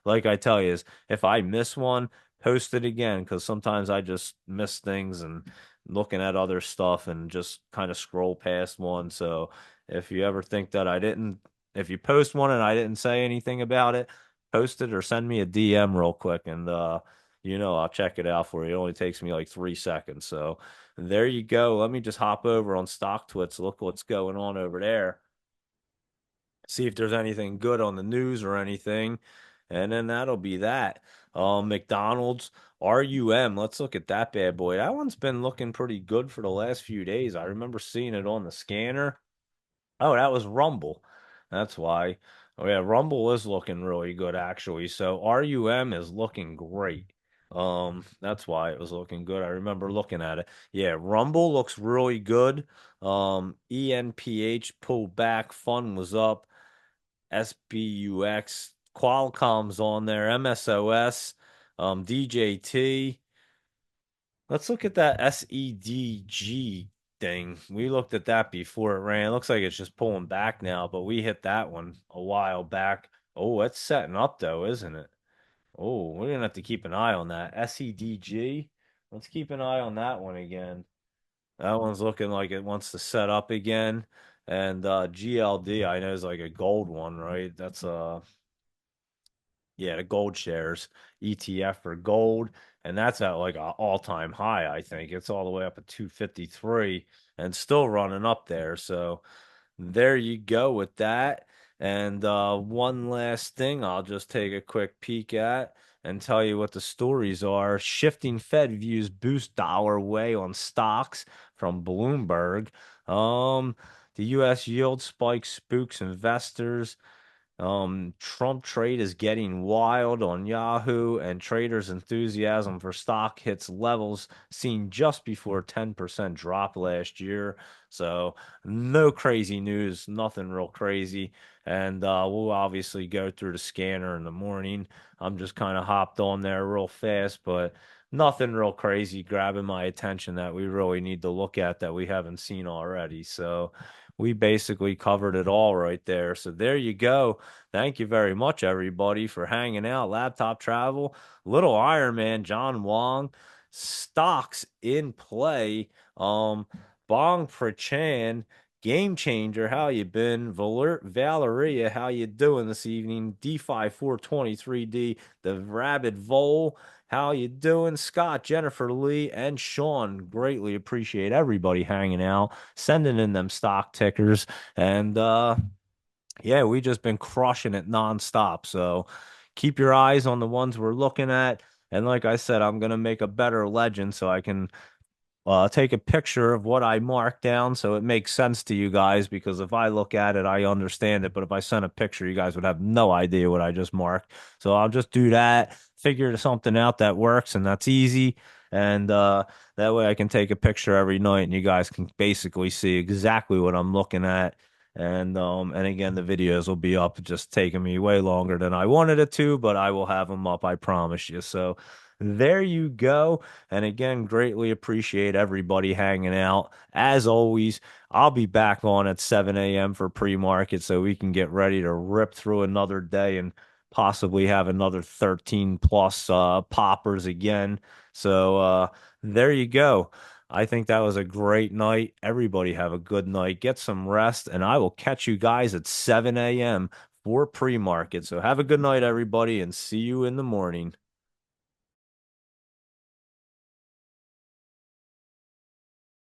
like I tell you, is if I miss one, post it again, because sometimes I just miss things and looking at other stuff and just kind of scroll past one. So if you ever think that I didn't, if you post one and I didn't say anything about it, post it or send me a DM real quick and I'll check it out for you. It only takes me like 3 seconds. So there you go. Let me just hop over on StockTwits, look what's going on over there, see if there's anything good on the news or anything. And then that'll be that. McDonald's RUM. Let's look at that bad boy. That one's been looking pretty good for the last few days. I remember seeing it on the scanner. Oh, that was Rumble. That's why. Oh yeah, Rumble is looking really good actually. So RUM is looking great. That's why it was looking good. I remember looking at it. Yeah, Rumble looks really good. ENPH pulled back, Fun was up, SBUX, Qualcomm's on there, MSOS, DJT. Let's look at that SEDG thing. We looked at that before it ran. It looks like it's just pulling back now, but we hit that one a while back. Oh, it's setting up though, isn't it? Oh, we're gonna have to keep an eye on that. SEDG. Let's keep an eye on that one again. That one's looking like it wants to set up again. And GLD, I know is like a gold one, right? That's yeah, the gold shares ETF for gold, and that's at like an all-time high, I think. It's all the way up at 253 and still running up there. So there you go with that. And one last thing I'll just take a quick peek at and tell you what the stories are. Shifting Fed views boost dollar way on stocks from Bloomberg. The US yield spike spooks investors. Trump trade is getting wild on Yahoo, and traders' enthusiasm for stock hits levels seen just before 10% drop last year. So, no crazy news, nothing real crazy. And we'll obviously go through the scanner in the morning. I'm just kind of hopped on there real fast, but nothing real crazy grabbing my attention that we really need to look at that we haven't seen already. So, we basically covered it all right there. So, there you go. Thank you very much, everybody, for hanging out. Laptop Travel, Little Iron Man, John Wong, stocks in play. Bong Prachan, Game Changer, how you been? Valeria, how you doing this evening? DeFi 423D, the Rabid Vole, how you doing? Scott, Jennifer Lee, and Sean, greatly appreciate everybody hanging out, sending in them stock tickers, and yeah, we just been crushing it nonstop. So keep your eyes on the ones we're looking at. And like I said, I'm gonna make a better legend so I can take a picture of what I marked down so it makes sense to you guys. Because if I look at it, I understand it. But if I sent a picture, you guys would have no idea what I just marked. So I'll just do that, figure something out that works, and that's easy. And that way I can take a picture every night and you guys can basically see exactly what I'm looking at. And again, the videos will be up, just taking me way longer than I wanted it to, but I will have them up, I promise you. So there you go. And again, greatly appreciate everybody hanging out. As always, I'll be back on at 7 a.m. for pre-market so we can get ready to rip through another day and possibly have another 13 plus poppers again. So there you go. I think that was a great night. Everybody have a good night. Get some rest, and I will catch you guys at 7 a.m. for pre-market. So have a good night, everybody, and see you in the morning.